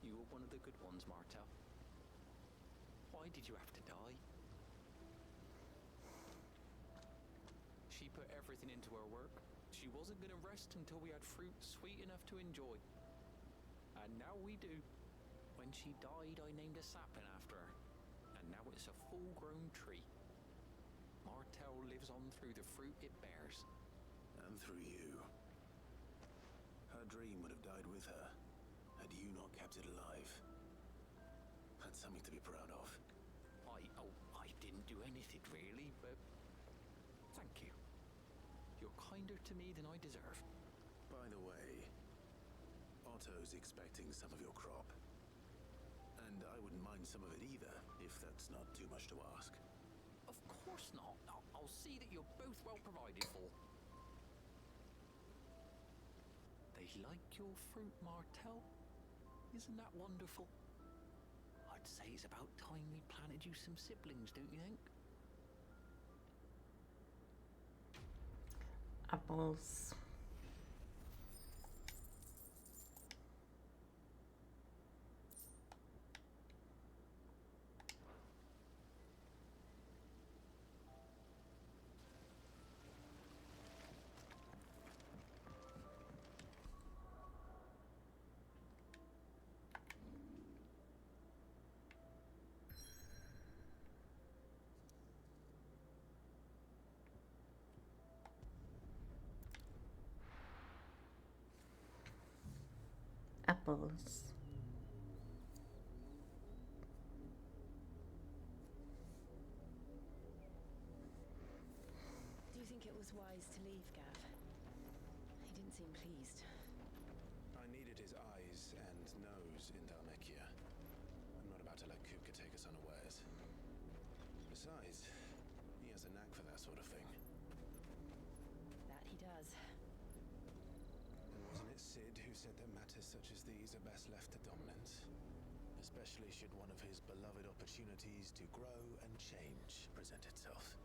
You were one of the good ones, Martel. Why did you have to die? She put everything into her work. She wasn't going to rest until we had fruit sweet enough to enjoy. And now we do. When she died, I named a sapling after her. And now it's a full-grown tree. Martel lives on through the fruit it bears. And through you. Her dream would have died with her, had you not kept it alive. That's something to be proud of. I didn't do anything really, but thank you. You're kinder to me than I deserve. By the way, Otto's expecting some of your crop. And I wouldn't mind some of it either, if that's not too much to ask. Of course not. I'll see that you're both well provided for. They like your fruit, Martel. Isn't that wonderful? I'd say it's about time we planted you some siblings, don't you think? Apples. Apples. Do you think it was wise to leave, Gav? He didn't seem pleased. I needed his eyes and nose in Dhalmekia. I'm not about to let Kupka take us unawares. Besides, he has a knack for that sort of thing. That he does. And wasn't it Sid who said that matters such as these are best left to dominance? Especially should one of his beloved opportunities to grow and change present itself.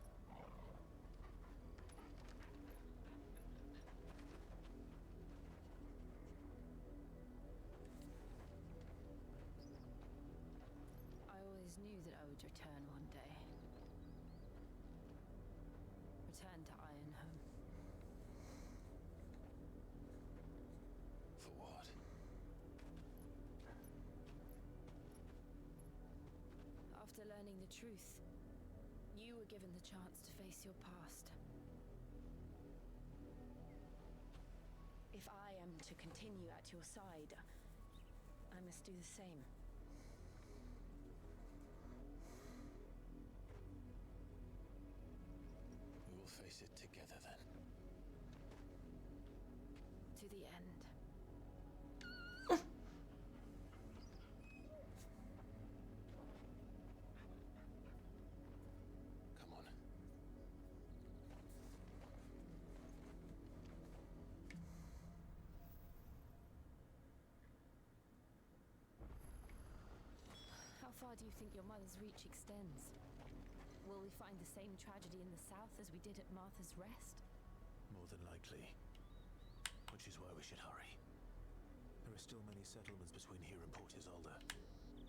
I always knew that I would return one day. Return to Ironhome. For what? After learning the truth, you were given the chance to face your past. If I am to continue at your side, I must do the same. face it together then. To the end. Come on. How far do you think your mother's reach extends? Will we find the same tragedy in the south as we did at Martha's Rest? More than likely. Which is why we should hurry. There are still many settlements between here and Port Isolde.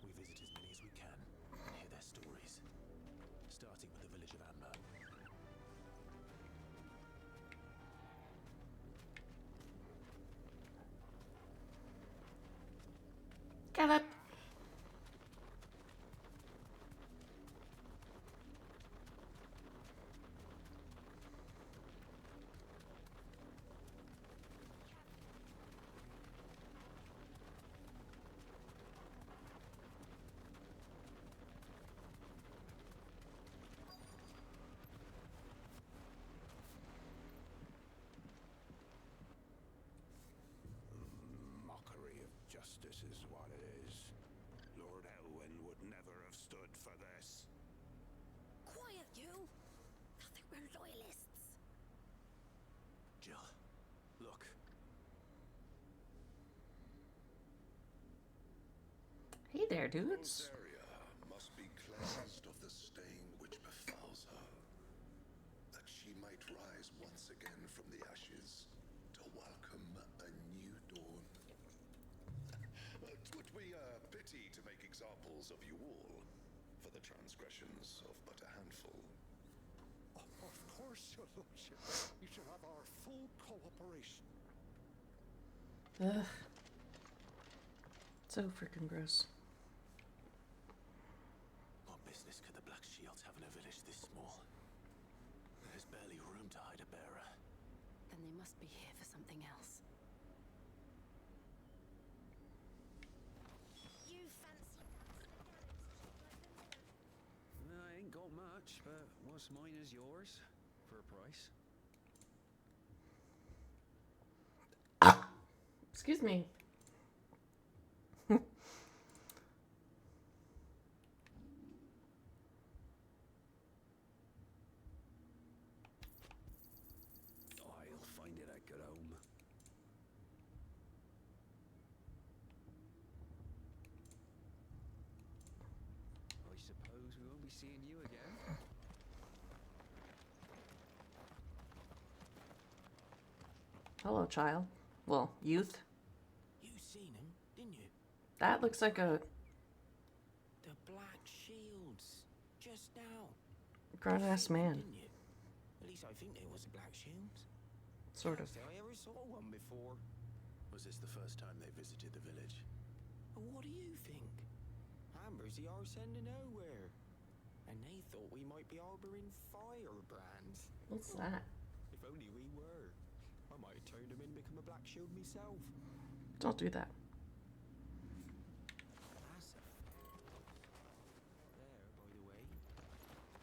We visit as many as we can and hear their stories. Starting with the village of Amber. Get up. Mockery of justice is what it is. Lord Elwyn would never have stood for this. Quiet, you! Nothing, we're loyalists. Jill, look. Hey there, dudes. Rosaria must be cleansed of the stain which befalls her, that she might rise once again from the ashes to welcome a new dawn. It would be a pity to make examples of you all for the transgressions of but a handful. Of course, your lordship. You shall have our full cooperation. Ugh. So freaking gross. What business could the Black Shields have in a village this small? There's barely room to hide a bearer. Then they must be here for something else. You fancy dancing a gallows cheap like the I ain't got much, but what's mine is yours for a price. Excuse me. I'll find it at good home. I suppose we won't be seeing you again. Hello, child. Well, youth. You seen him, didn't you? That looks like a The Black Shields. Just now. grown-ass man. Didn't you? At least I think there was a Black Shields. Sort of. Can't say I ever saw one before. Was this the first time they visited the village? Well, what do you think? Amber's the arse end of nowhere. And they thought we might be harboring firebrands. What's that? If only we were. I might have turned them in and become a Black Shield myself. Don't do that. That's a... There, by the way.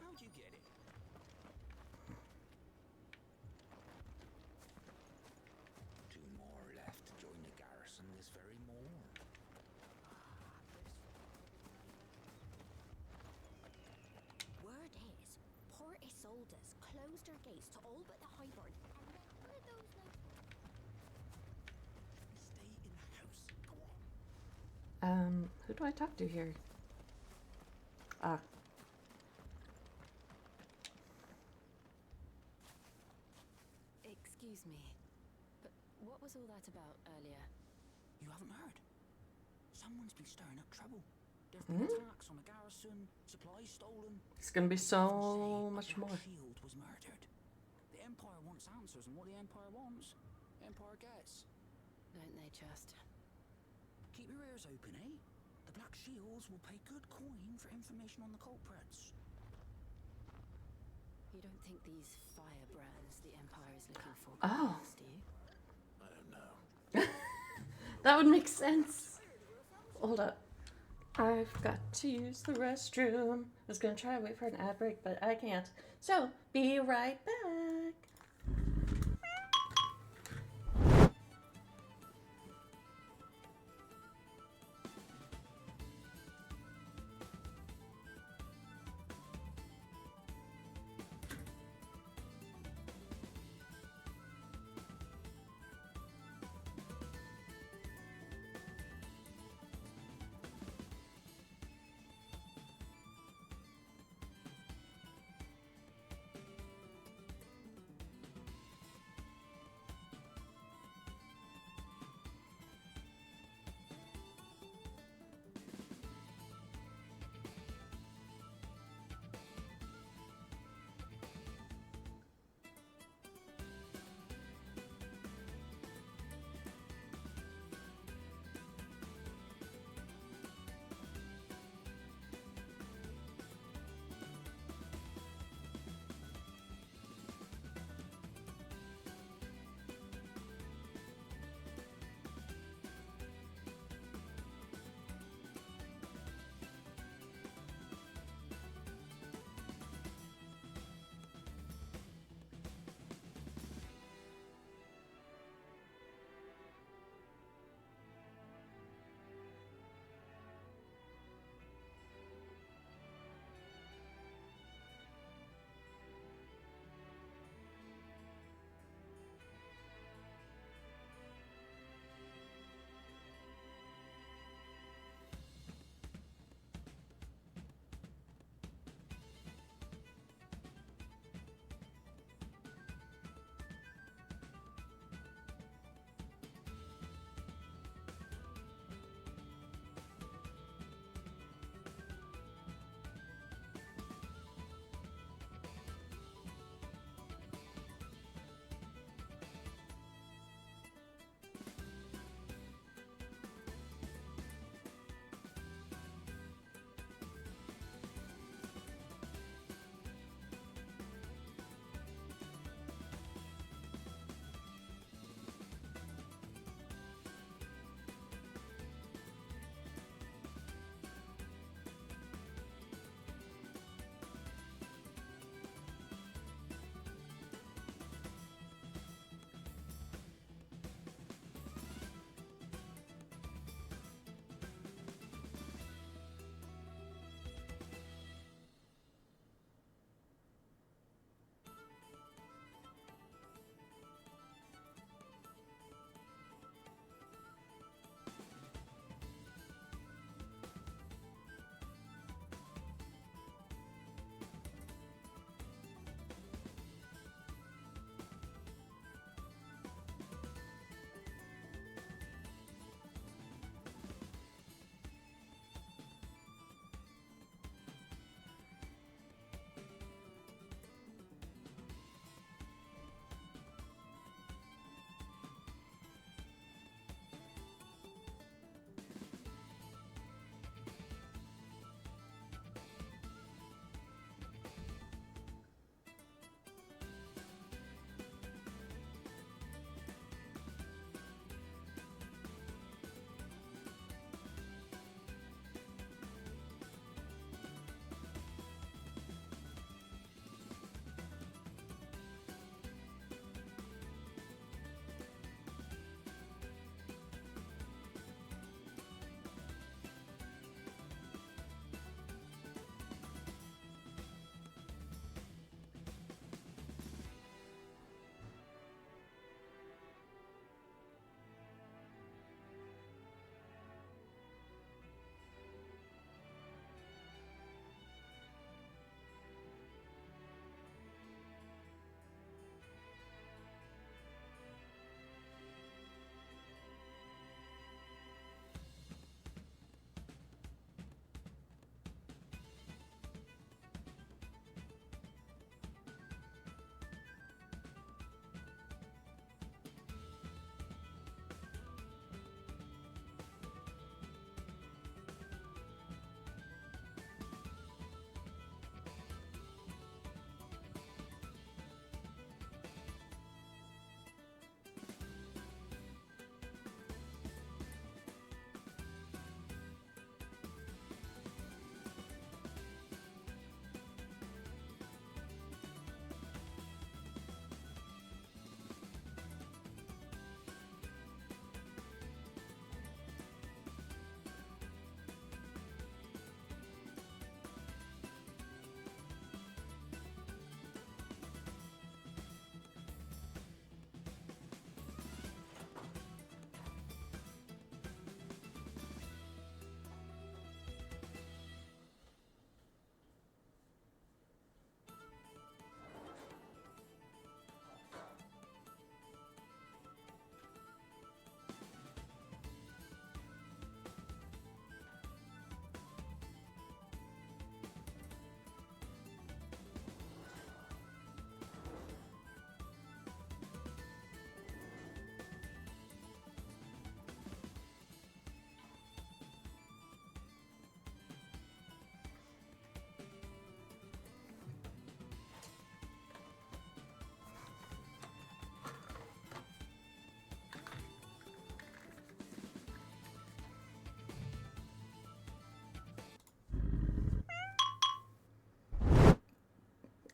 How'd you get it? Two more left to join the garrison this very morn. Word is, Port Isolde's closed her gates to all but the highborn. And none of those nice... Stay in the house. Go on. Who do I talk to here? Ah. Excuse me, but what was all that about earlier? You haven't heard? Someone's been stirring up trouble. There've been attacks on the garrison, supplies stolen. It's gonna be so much more. Shield was murdered. The Empire wants answers, and what the Empire wants, Empire gets. Don't they just? Keep your ears open, eh? The Black Shields will pay good coin for information on the culprits. You don't think these firebrands the Empire is looking for Oh. do you? I don't know. That would make sense. Hold up. I've got to use the restroom. I was gonna try to wait for an ad break, but I can't. So, be right back.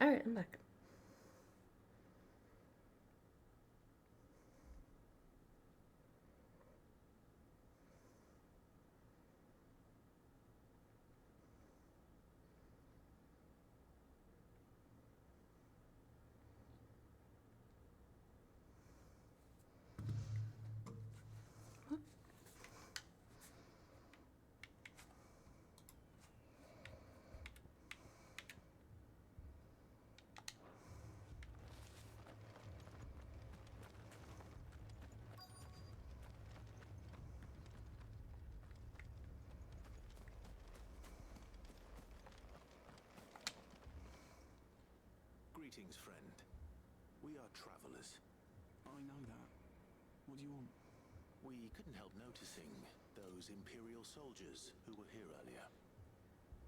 Alright, I'm back. Greetings, friend. We are travelers. I know that. What do you want? We couldn't help noticing those Imperial soldiers who were here earlier.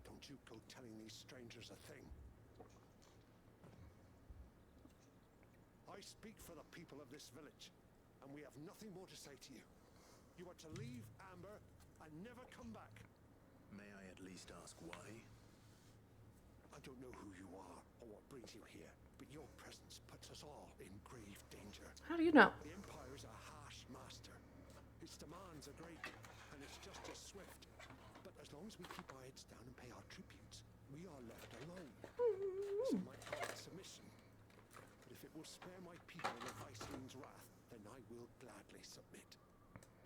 Don't you go telling these strangers a thing. I speak for the people of this village, and we have nothing more to say to you. You are to leave Amber and never come back. May I at least ask why? I don't know who you are or what brings you here, but your presence puts us all in grave danger. How do you know? The Empire is a harsh master. Its demands are great, and it's just as swift. But as long as we keep our heads down and pay our tributes, we are left alone. Some might call it submission. But if it will spare my people the Viceling's wrath, then I will gladly submit.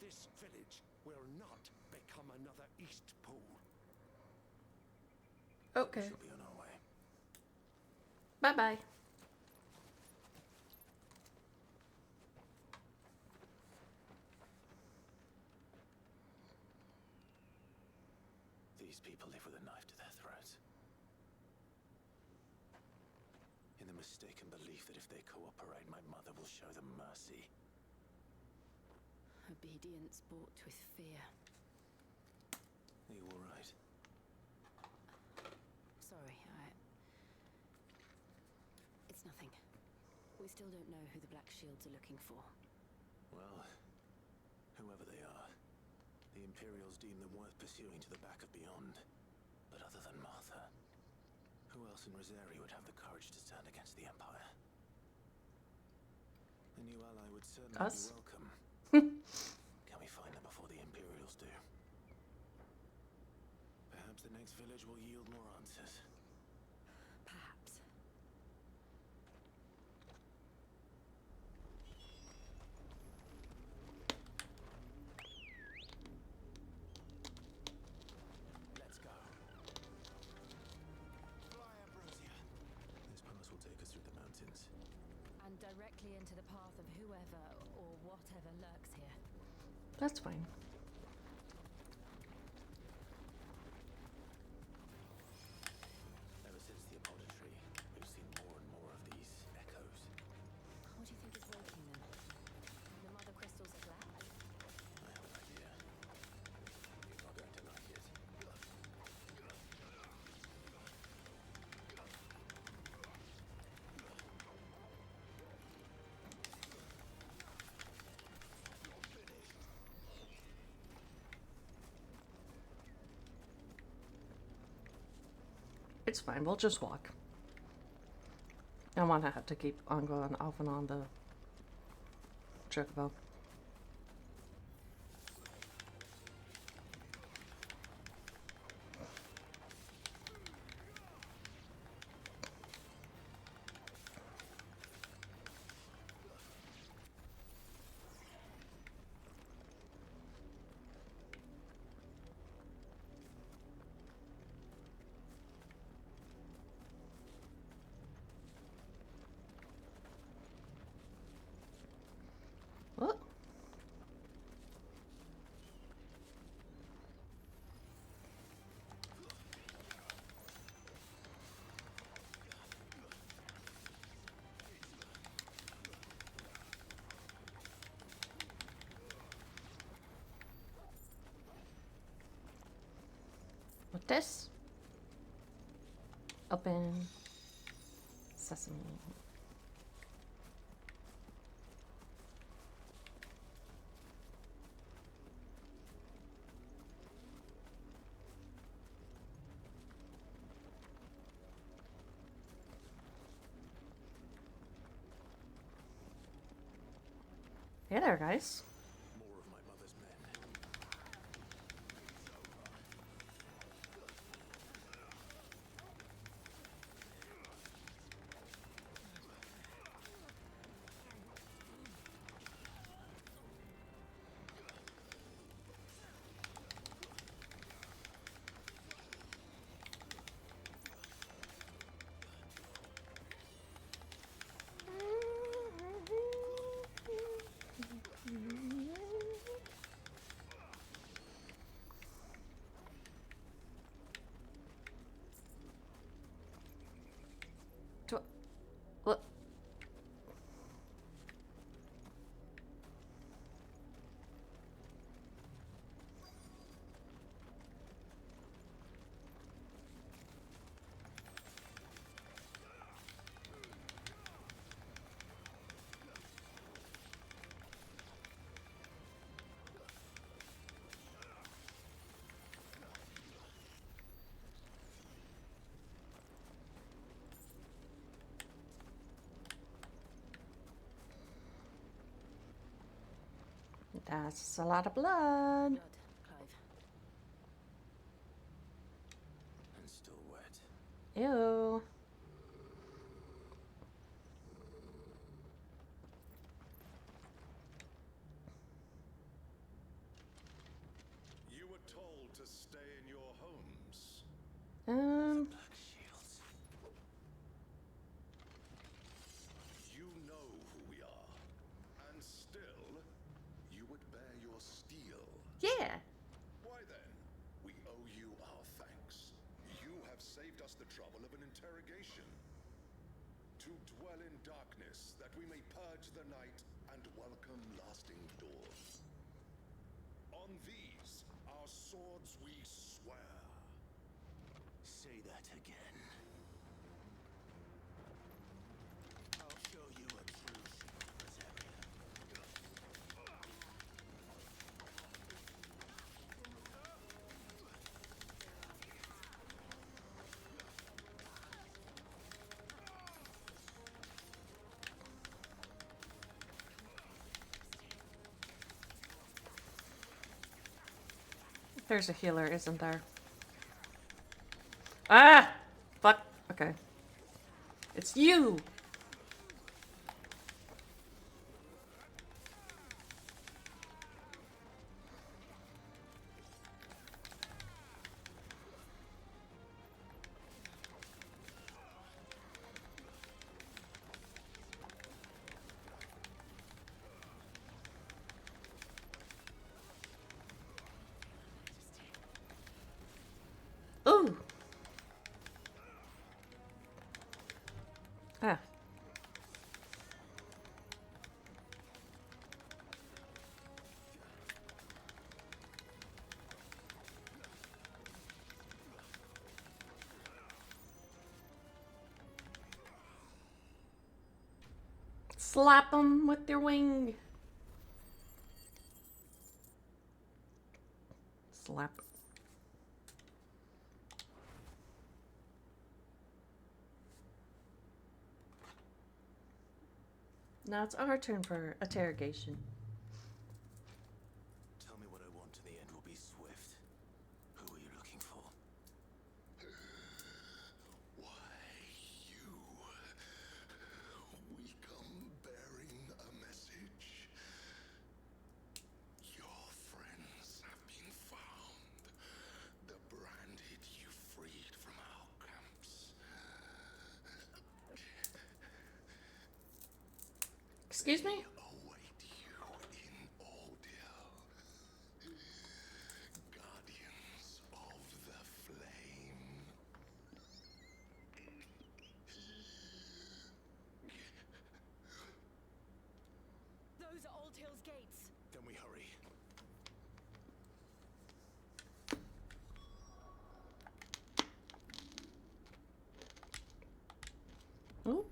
This village will not become another East Pole. Okay. She'll be on our way. Bye-bye. These people live with a knife to their throats. In the mistaken belief that if they cooperate, my mother will show them mercy. Obedience bought with fear. Are you all right? Sorry, It's nothing. We still don't know who the Black Shields are looking for. Well, whoever they are, the Imperials deem them worth pursuing to the back of beyond. But other than Martha, who else in Rosari would have the courage to stand against the Empire? A new ally would certainly Us? be welcome. Can we find them before the Imperials do? Perhaps the next village will yield more answers. Perhaps. Let's go. Fly, Ambrosia. This pass will take us through the mountains. And directly into the path of whoever or whatever lurks here. That's fine. Ever since the Apodatory, we've seen more and more of these echoes. What do you think is waking them? The mother crystals are black? I have an idea. You're not going to like it. It's fine, we'll just walk. I want to have to keep on going off and on the chocobo. What? What this? Open sesame. Hey there, guys. More of my mother's men. What? That's a lot of blood. Blood, Clive. And still wet. Ew. You were told to stay in your homes. Black shields. You know who we are. And still, you would bear your steel. Yeah. Why then? We owe you our thanks. You have saved us the trouble of an interrogation. To dwell in darkness, that we may purge the night and welcome lasting dawn. On these, our swords we swear. Say that again. I'll show you a true Secretariat. There's a healer, isn't there? Ah! Fuck. Okay. It's you! Ooh! Ah. Slap him with your wing. Slap. Now it's our turn for interrogation. Tell me what I want, and the end will be swift. Who are you looking for? Why, you. We come bearing a message. Your friends have been found. The branded you freed from our camps. Excuse me? Await you in Ordeal. Guardians of the Flame. Those are Old Hill's gates. Then we hurry. Ooh.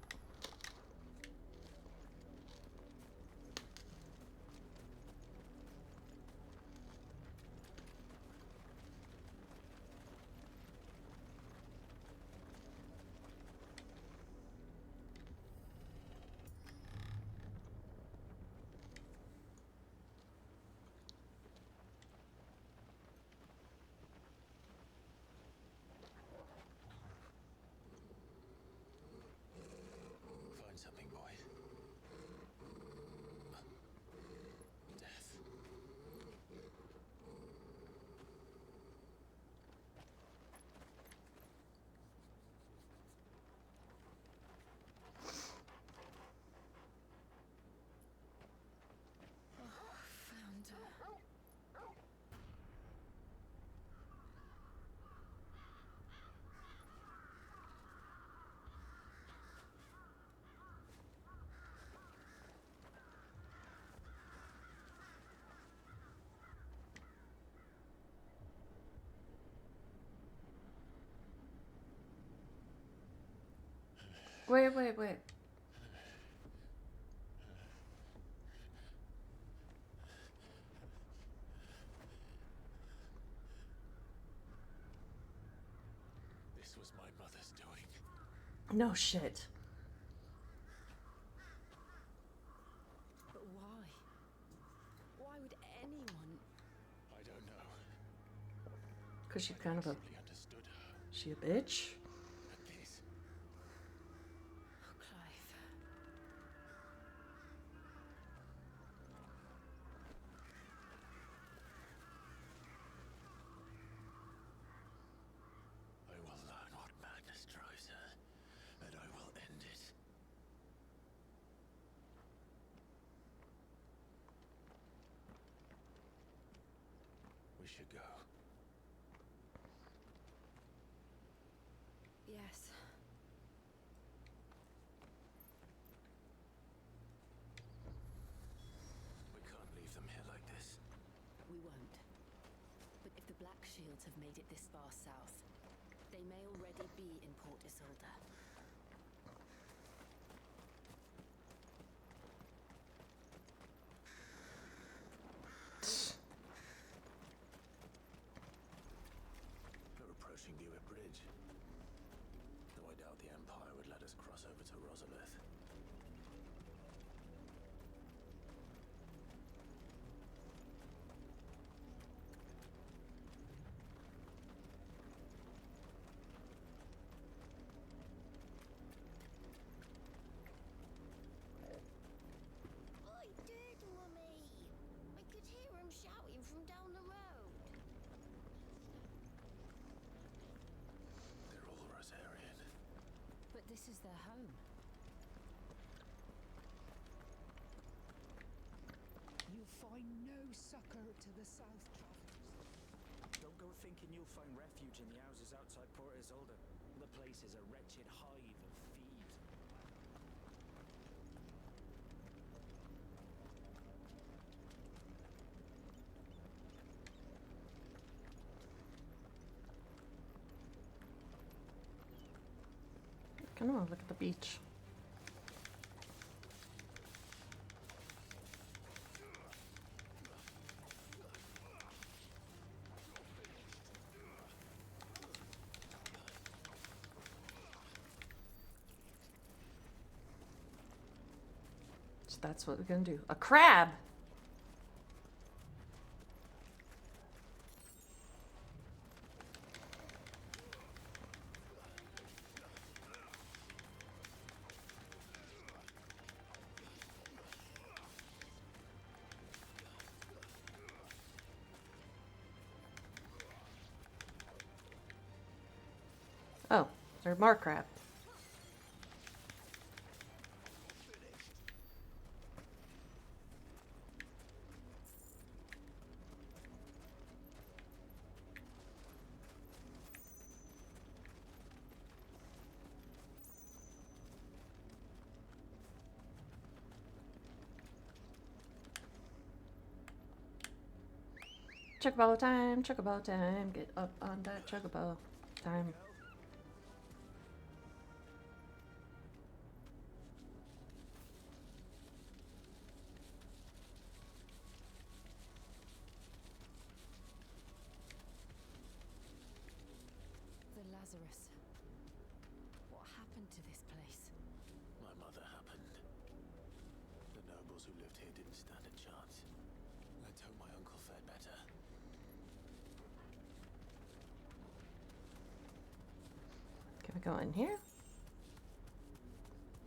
Wait, wait, wait. This was my mother's doing. No shit. But why? Why would anyone? I don't know. Because she's kind of a... Simply understood her. She a bitch? But this... Oh, Clive. I will learn what madness drives her, and I will end it. We should go. Yes. We can't leave them here like this. We won't. But if the Black Shields have made it this far south, they may already be in Port Isolde. We're approaching Buick Bridge. Though I doubt the Empire would let us cross over to Rosalith. Oi, Doodle me! I could hear him shouting from down the road. They're all Rosarian. But this is their home. You find no succor to the south travelers. Don't go thinking you'll find refuge in the houses outside Port Isolde. The place is a wretched hive of thieves. Come on, look at the beach. So that's what we're gonna do. A crab! Oh, there's more crab. Chocobo time, chocobo time. Get up on that chocobo time. The Lazarus. What happened to this place? My mother happened. The nobles who lived here didn't stand a chance. Let's hope my uncle fared better. Can we go in here?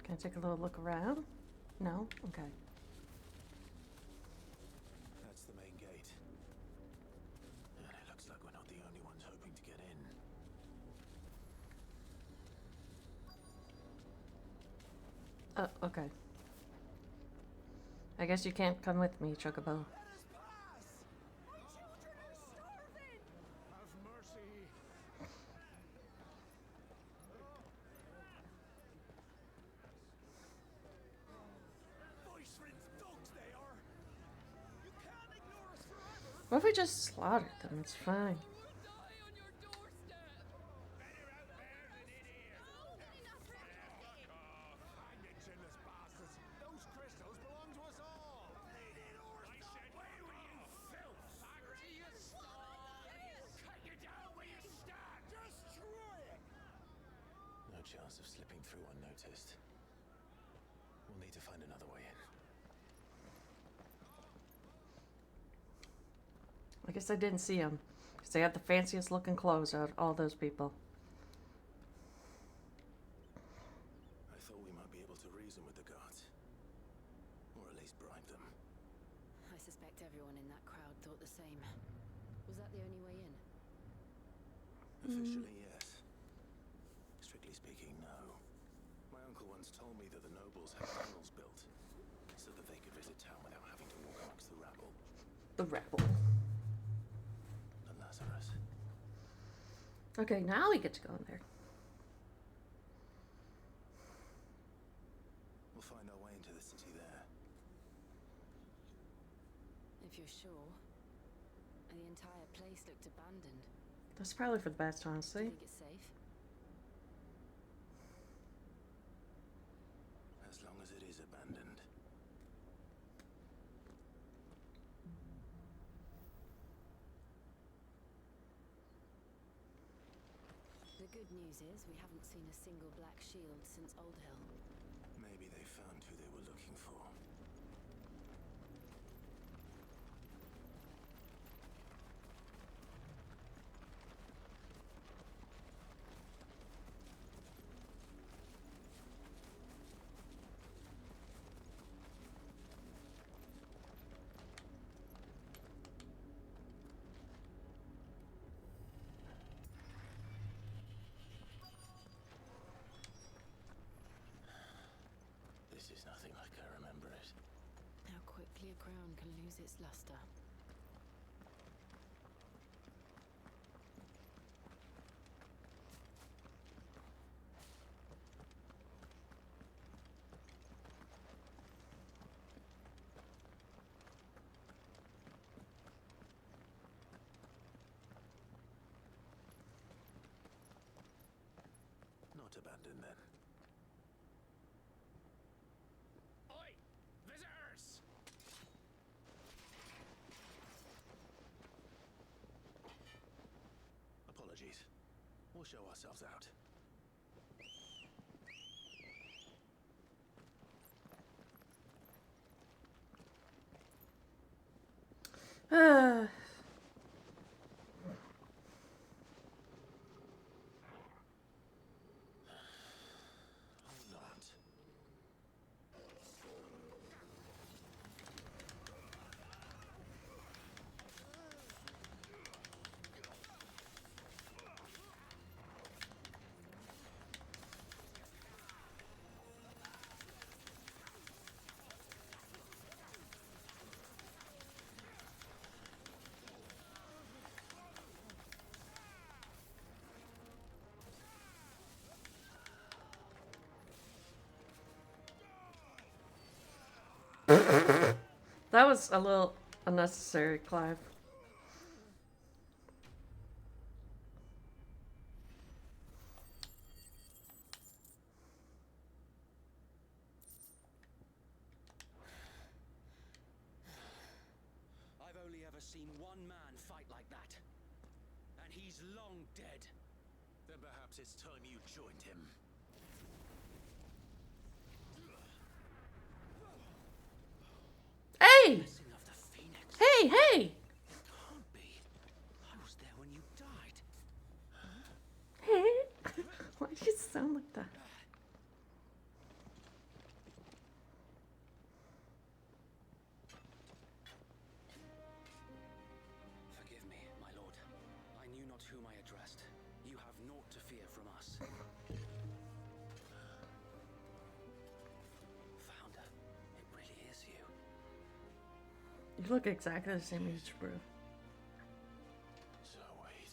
Can I take a little look around? No? Okay. That's the main gate. And it looks like we're not the only ones hoping to get in. Oh, okay. I guess you can't come with me, Chocobo. Have mercy. What if we just slaughtered them? It's fine. chance of slipping through unnoticed. We'll need to find another way in. I guess I didn't see them, because they had the fanciest looking clothes out of all those people. I thought we might be able to reason with the guards. Or at least bribe them. I suspect everyone in that crowd thought the same. Was that the only way in? Officially, yes. Strictly speaking, no. My uncle once told me that the nobles had tunnels built so that they could visit town without having to walk amongst the rabble. The rabble. The Lazarus. Okay, now we get to go in there. We'll find our way into the city there. If you're sure. The entire place looked abandoned. That's probably for the best, Do honestly. you think it's safe? As long as it is abandoned. The good news is we haven't seen a single black shield since Old Hill. Maybe they found who they were looking for. This is nothing like I remember it. How quickly a crown can lose its luster. Not abandoned then. Oi! Visitors! Apologies. We'll show ourselves out. Or not. That was a little unnecessary, Clive. I've only ever seen one man fight like that. And he's long dead. Then perhaps it's time you joined him. Hey! Blessing of the Phoenix. Hey, hey! Can't be. I was there when you died. Hey! Why do you sound like that? Forgive me, my lord. I knew not whom I addressed. You have naught to fear from us. Founder, it really is you. You look exactly the same age, bro. So wait.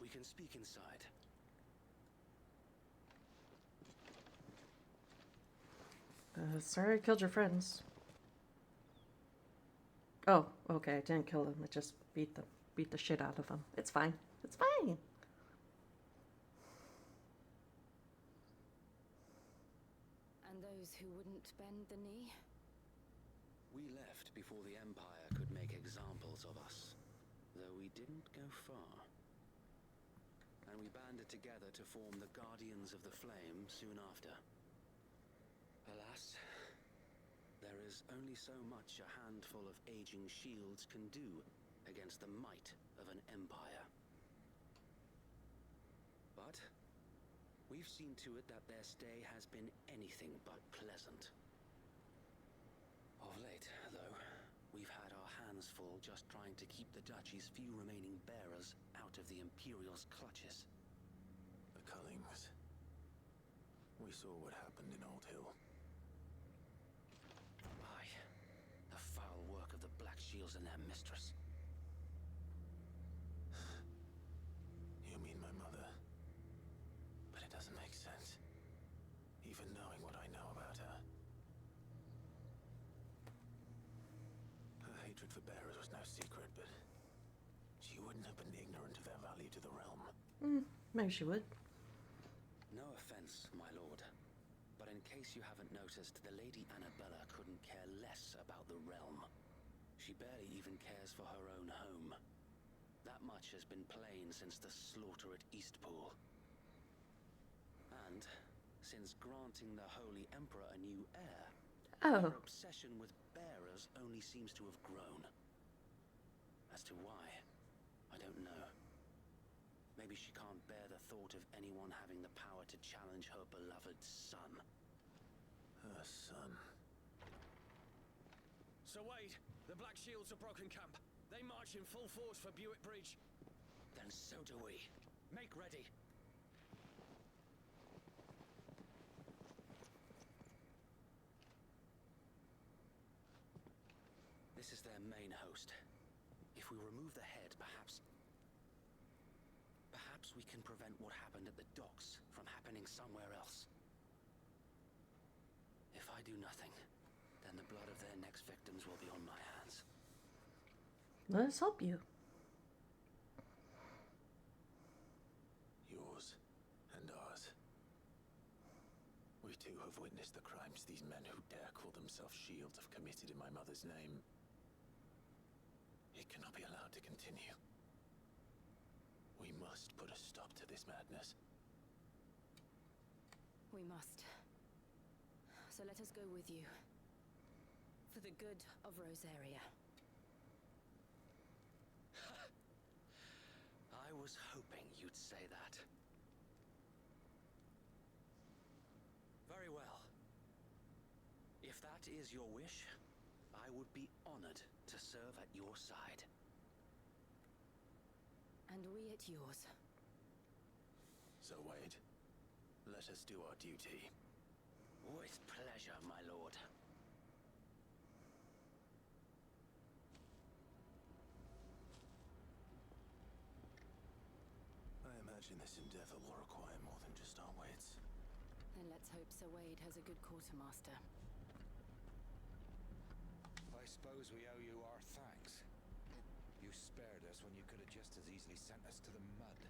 We can speak inside. Sorry I killed your friends. Oh, okay, I didn't kill them. I just beat the shit out of them. It's fine. It's fine. those who wouldn't bend the knee? We left before the Empire could make examples of us, though we didn't go far. And we banded together to form the Guardians of the Flame soon after. Alas, there is only so much a handful of aging shields can do against the might of an empire. But we've seen to it that their stay has been anything but pleasant. Of late, though, we've had our hands full just trying to keep the Duchy's few remaining bearers out of the Imperial's clutches. The Cullings. We saw what happened in Old Hill. Aye, the foul work of the Black Shields and their mistress. You mean my mother? But it doesn't make sense. Even knowing what I know about her. Her hatred for bearers was no secret, but she wouldn't have been ignorant of their value to the realm. Maybe she would. No offense, my lord, but in case you haven't noticed, the Lady Annabella couldn't care less about the realm. She barely even cares for her own home. That much has been plain since the slaughter at Eastpool. And since granting the Holy Emperor a new heir, her obsession with bearers only seems to have grown. As to why, I don't know. Maybe she can't bear the thought of anyone having the power to challenge her beloved son. Her son. Sir Wade, the Black Shields have broken camp. They march in full force for Buick Bridge. Then so do we. Make ready. This is their main host. If we remove the head, perhaps we can prevent what happened at the docks from happening somewhere else. If I do nothing, then the blood of their next victims will be on my hands. Let us help you. Yours and ours. We too have witnessed the crimes these men who dare call themselves shields have committed in my mother's name. It cannot be allowed to continue. We must put a stop to this madness. We must. So let us go with you. For the good of Rosaria. I was hoping you'd say that. Very well. If that is your wish, I would be honored to serve at your side. And we at yours. So, Wade, let us do our duty. With pleasure, my lord. I imagine this endeavor will require more than just our wits. Then let's hope Sir Wade has a good quartermaster. I suppose we owe you our thanks. You spared us when you could have just as easily sent us to the mud.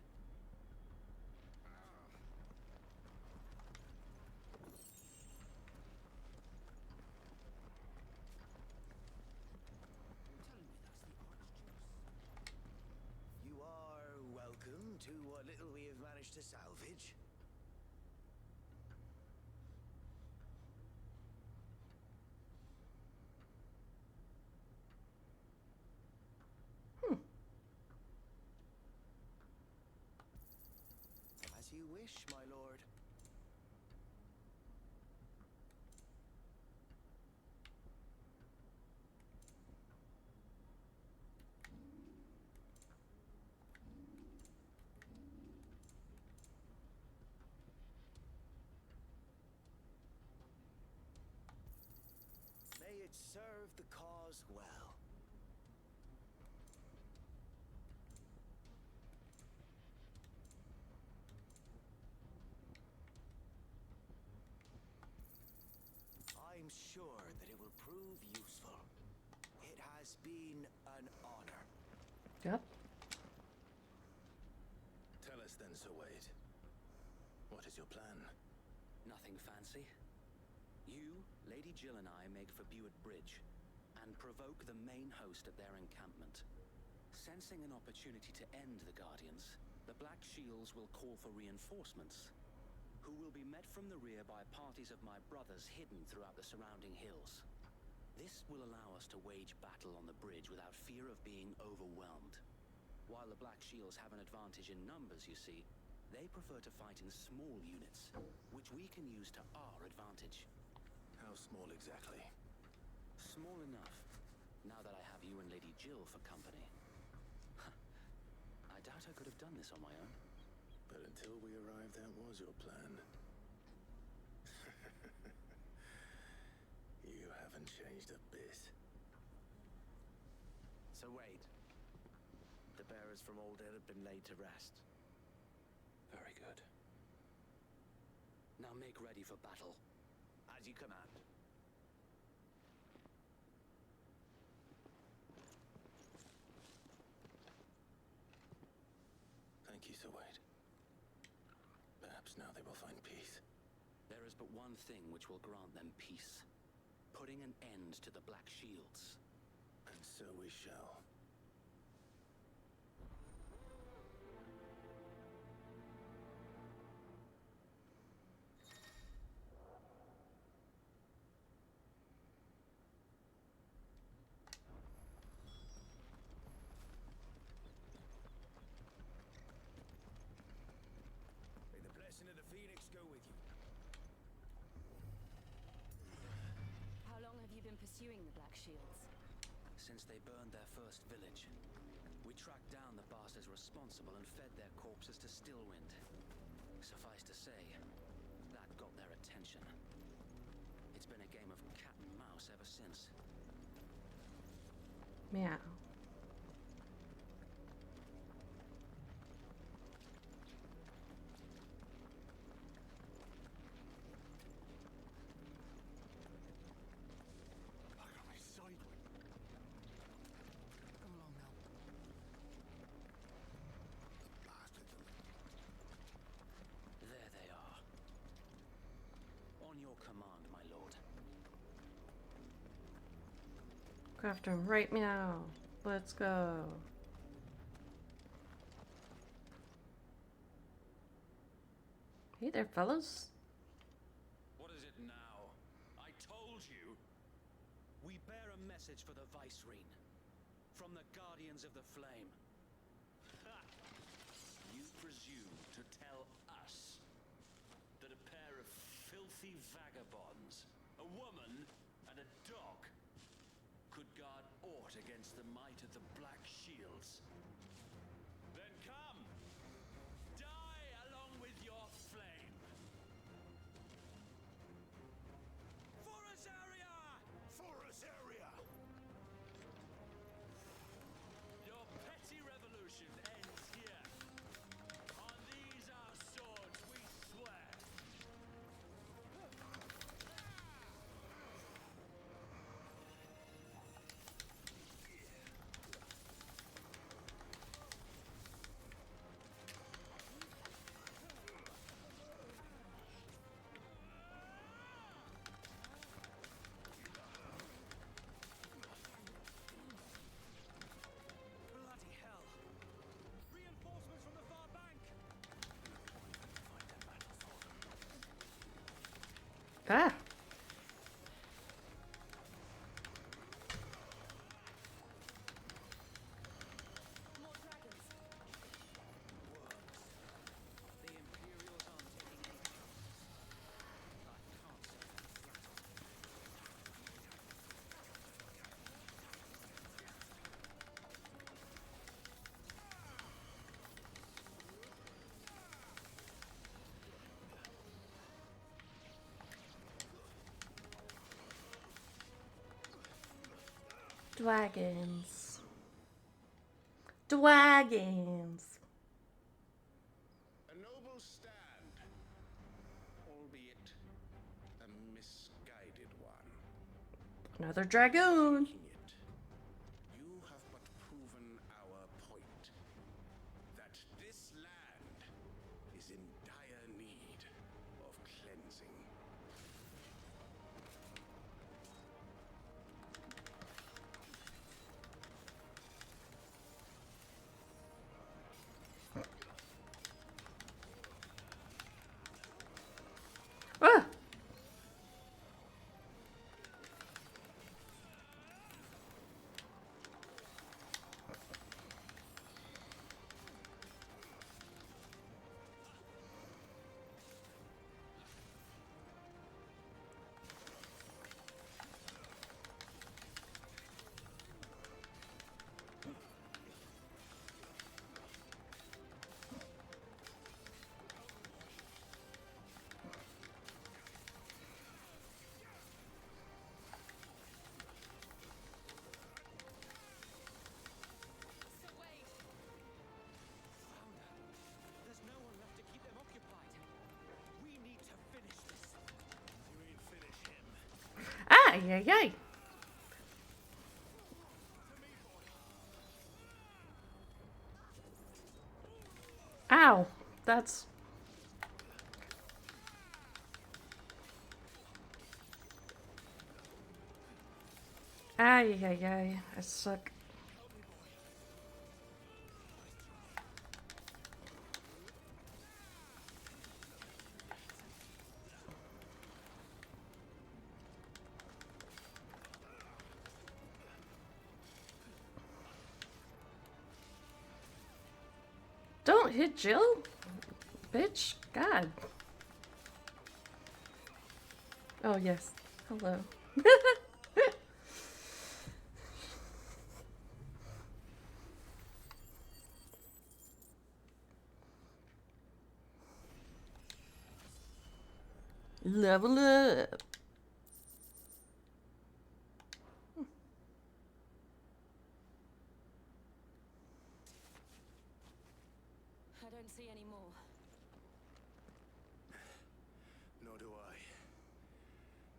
You are welcome to what little we have managed to salvage. As you wish, my lord. May it serve the cause well. I'm sure that it will prove useful. It has been an honor. Yep. Tell us then, Sir Wade. What is your plan? Nothing fancy. You, Lady Jill and I make for Buett Bridge and provoke the main host at their encampment. Sensing an opportunity to end the Guardians, the Black Shields will call for reinforcements, who will be met from the rear by parties of my brothers hidden throughout the surrounding hills. This will allow us to wage battle on the bridge without fear of being overwhelmed. While the Black Shields have an advantage in numbers, you see, they prefer to fight in small units, which we can use to our advantage. How small exactly? Small enough, now that I have you and Lady Jill for company. I doubt I could have done this on my own. But until we arrived, that was your plan. You haven't changed a bit. So Wade, the bearers from Old Hill have been laid to rest. Very good. Now make ready for battle. As you command. Thank you, Sir Wade. Perhaps now they will find peace. There is but one thing which will grant them peace. Putting an end to the Black Shields. And so we shall. May the blessing of the Phoenix go with you. How long have you been pursuing the Black Shields? Since they burned their first village, we tracked down the bastards responsible and fed their corpses to Stillwind. Suffice to say, that got their attention. It's been a game of cat and mouse ever since. Meow. Look at me sideways. Come along now. The bastards are... There they are. On your command, my lord. Craft room right meow. Let's go. Hey there, fellas. What is it now? I told you! We bear a message for the Vicereine. From the Guardians of the Flame. Ha! You presume to tell us that a pair of filthy vagabonds, a woman and a dog, could guard aught against the might of the Black Shields? Then come! Die along with your flame! Forest area! Forest area! Your petty revolution ends here. On these our swords we swear. Bloody hell! Reinforcements from the far bank! Ah. More dragons. The Imperials aren't taking any chances. I can't say I'm flattered. Dragons. Dragons. A noble stand, albeit a misguided one. Another dragoon. Taking it, you have but proven our point that this land is in dire need of cleansing. Ay, ay, ay. Ow. That's... Ay, ay, ay. I suck. Don't hit Jill, bitch. God. Oh, yes. Hello. Level up. I don't see any more. Nor do I.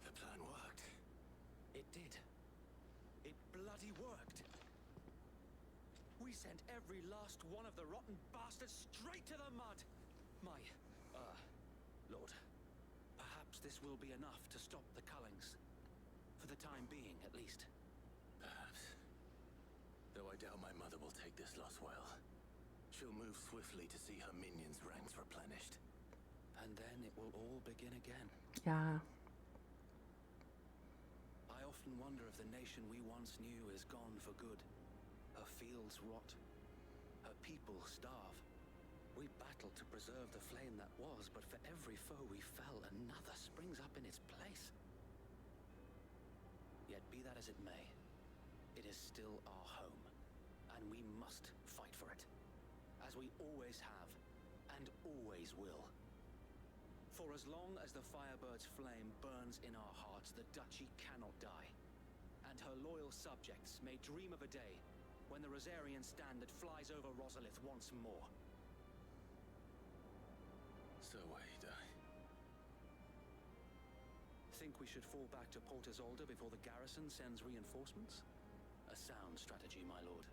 The plan worked. It did. It bloody worked. We sent every last one of the rotten bastards straight to the mud. My, Lord, perhaps this will be enough to stop the Cullings. For the time being, at least. Perhaps. Though I doubt my mother will take this loss well. She'll move swiftly to see her minions' ranks replenished. And then it will all begin again. Yeah. I often wonder if the nation we once knew is gone for good. Her fields rot. Her people starve. We battled to preserve the flame that was, but for every foe we fell, another springs up in its place. Yet be that as it may, it is still our home, and we must fight for it. As we always have, and always will. For as long as the Firebird's flame burns in our hearts, the Duchy cannot die. And her loyal subjects may dream of a day when the Rosarian standard flies over Rosalith once more. So Wade, Think we should fall back to Port Isolde before the garrison sends reinforcements? A sound strategy, my lord.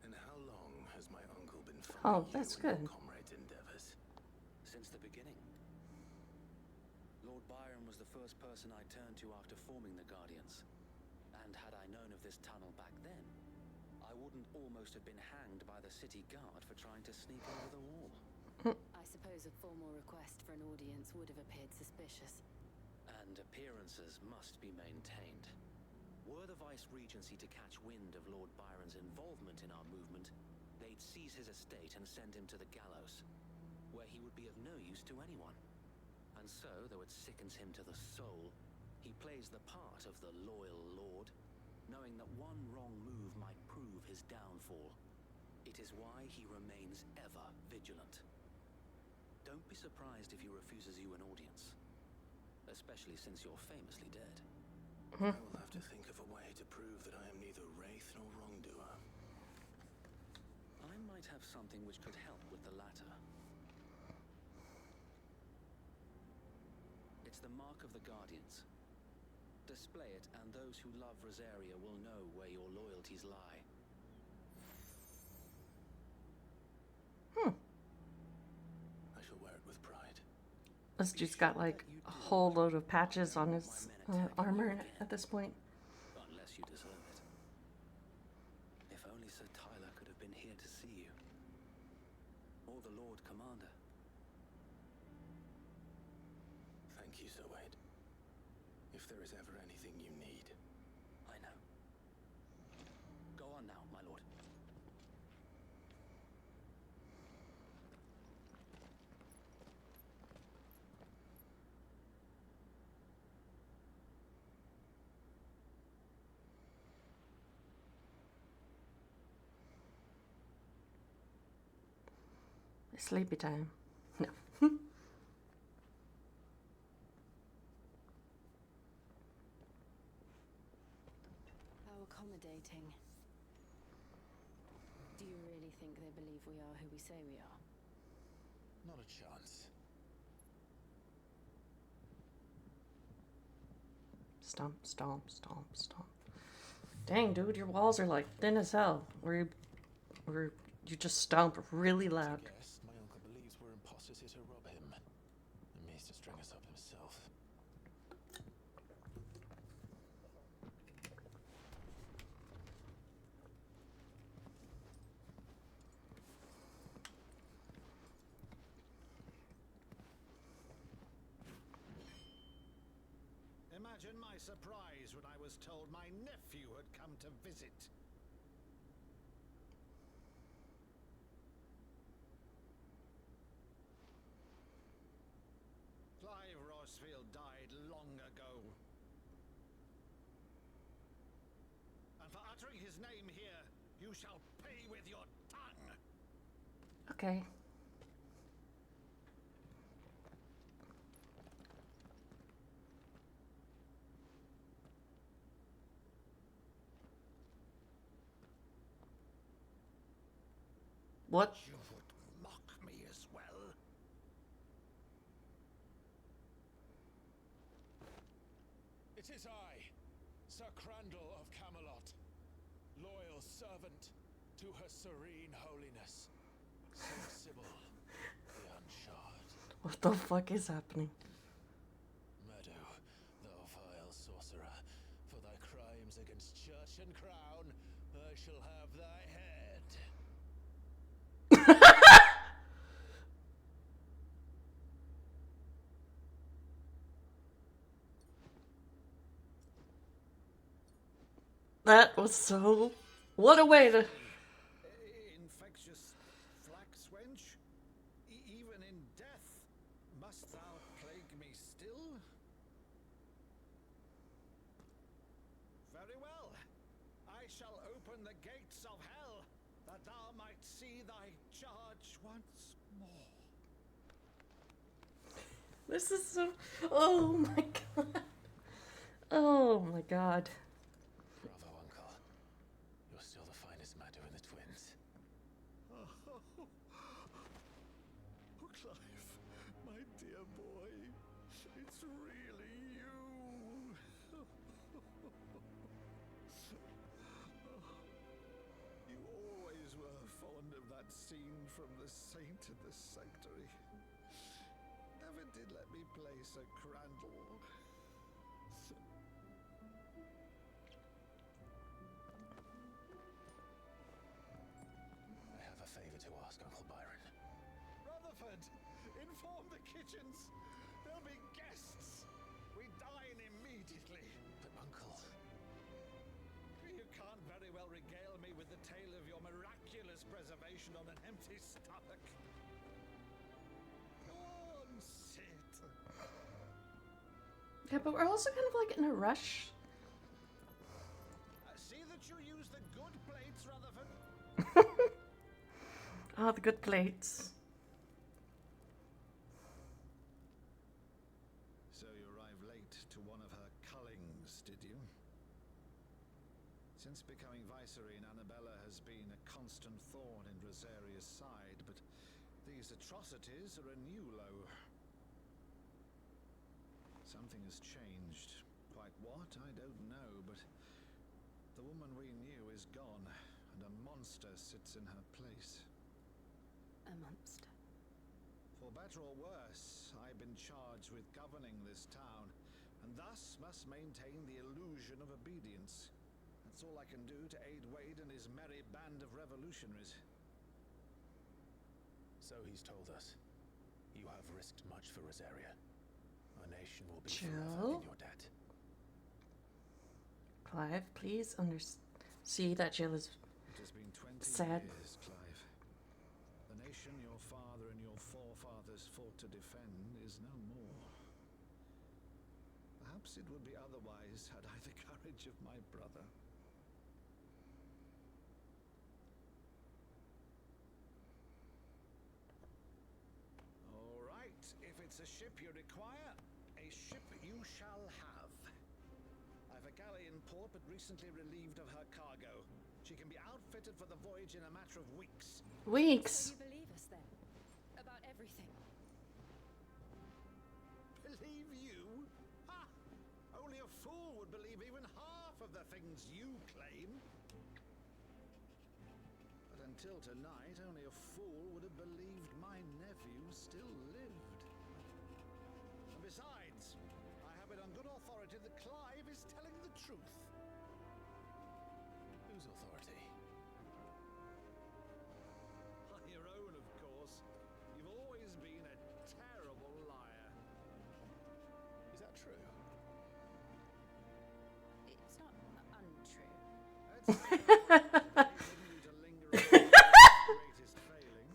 and how long has my uncle been Oh, funding that's you and good. your comrades' endeavors? Since the beginning. Lord Byron was the first person I turned to after forming the Guardians. And had I known of this tunnel back then, I wouldn't almost have been hanged by the city guard for trying to sneak over the wall. I suppose a formal request for an audience would have appeared suspicious. And appearances must be maintained. Were the Vice-Regency to catch wind of Lord Byron's involvement in our movement, they'd seize his estate and send him to the gallows, where he would be of no use to anyone. And so, though it sickens him to the soul, he plays the part of the loyal lord, knowing that one wrong move might prove his downfall. It is why he remains ever vigilant. Don't be surprised if he refuses you an audience, especially since you're famously dead. I will have to think of a way to prove that I am neither wraith nor wrongdoer. I might have something which could help with the latter. It's the mark of the Guardians. Display it, and those who love Rosaria will know where your loyalties lie. I shall wear it with pride. This dude's got like a whole load of patches on his armor at this point. Unless you deserve it. If only Sir Tyler could have been here to see you. Or the Lord Commander. Thank you, Sir Wade. If there is ever anything you need. I know. Go on now, my lord. Sleepy time. No. How accommodating. Do you really think they believe we are who we say we are? Not a chance. Stomp, stomp, stomp, stomp. Dang, dude, your walls are like thin as hell. Where you just stomp really loud. Yes, my uncle believes we're imposters here to rob him. And means to string us up himself. Imagine my surprise when I was told my nephew had come to visit. Clive Rossfield died long ago. And for uttering his name here, you shall pay with your tongue. Okay. What? You would mock me as well. It is I, Sir Crandall of Camelot, loyal servant to Her Serene Holiness, Saint Sybil, the Unshard. What the fuck is happening? Meadow, thou vile sorcerer, for thy crimes against church and crown, I shall have thy head. That was so... What a way to... Infectious flax wench, even in death, must thou plague me still? Very well. I shall open the gates of hell, that thou might see thy charge once more. This is so... Oh my god. Oh my god. Bravo, Uncle. You're still the finest Meadow in the twins. Oh, Clive, my dear boy, it's really you. You always were fond of that scene from The Saint in the Sanctuary. Never did let me play Sir Crandall. I have a favor to ask, Uncle Byron. Rutherford, inform the kitchens. There'll be guests. We dine immediately. But, Uncle... You can't very well regale me with the tale of your miraculous preservation on an empty stomach. Go on, sit. Yeah, but we're also kind of like in a rush. See that you use the good plates, Rutherford. Ah, the good plates. So you arrived late to one of her cullings, did you? Since becoming Vicereine, Annabella has been a constant thorn in Rosaria's side, but these atrocities are a new low. Something has changed. Quite what, I don't know, but the woman we knew is gone, and a monster sits in her place. A monster. For better or worse, I've been charged with governing this town, and thus must maintain the illusion of obedience. That's all I can do to aid Wade and his merry band of revolutionaries. So he's told us. You have risked much for Rosaria. Our nation will be Chill. forever in your debt. Clive, please see that Jill is It has been 20 sad. years, Clive. The nation your father and your forefathers fought to defend is no more. Perhaps it would be otherwise had I the courage of my brother. ship you require, a ship you shall have. I've a galley in port, but recently relieved of her cargo. She can be outfitted for the voyage in a matter of weeks. So you believe us then? About everything? Believe you? Ha! Only a fool would believe even half of the things you claim. But until tonight, only a fool would have believed my nephew still lived. And besides, I have it on good authority that Clive is telling the truth. Whose authority? On your own, of course. You've always been a terrible liar. Is that true? It's not untrue. Greatest failing.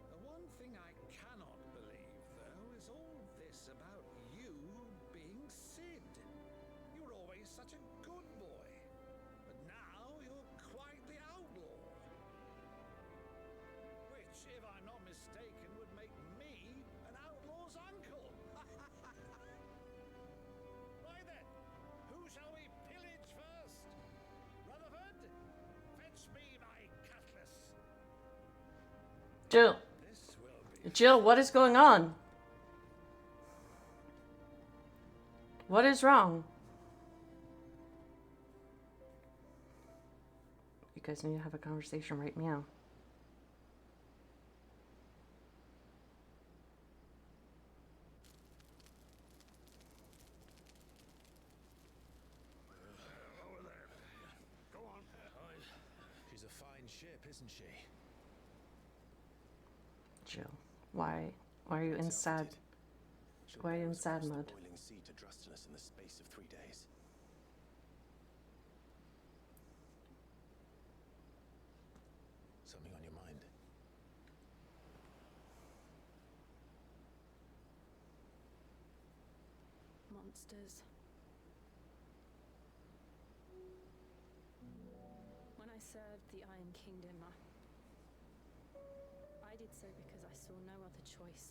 The one thing I cannot believe, though, is all this about you being Sid. You were always such a good boy, but now you're quite the outlaw. Which, if I'm not mistaken, would make me an outlaw's uncle. Right then, who shall we pillage first? Rutherford, fetch me my cutlass. Jill. Jill, what is going on? What is wrong? You guys need to have a conversation right now. Over there. Go on. She's a fine ship, isn't she? Jill, why are you in sad? Why are you in sad mode? Boiling sea to Drustinus in the space of 3 days. Something on your mind? Monsters. When I served the Iron Kingdom, I did so because I saw no other choice.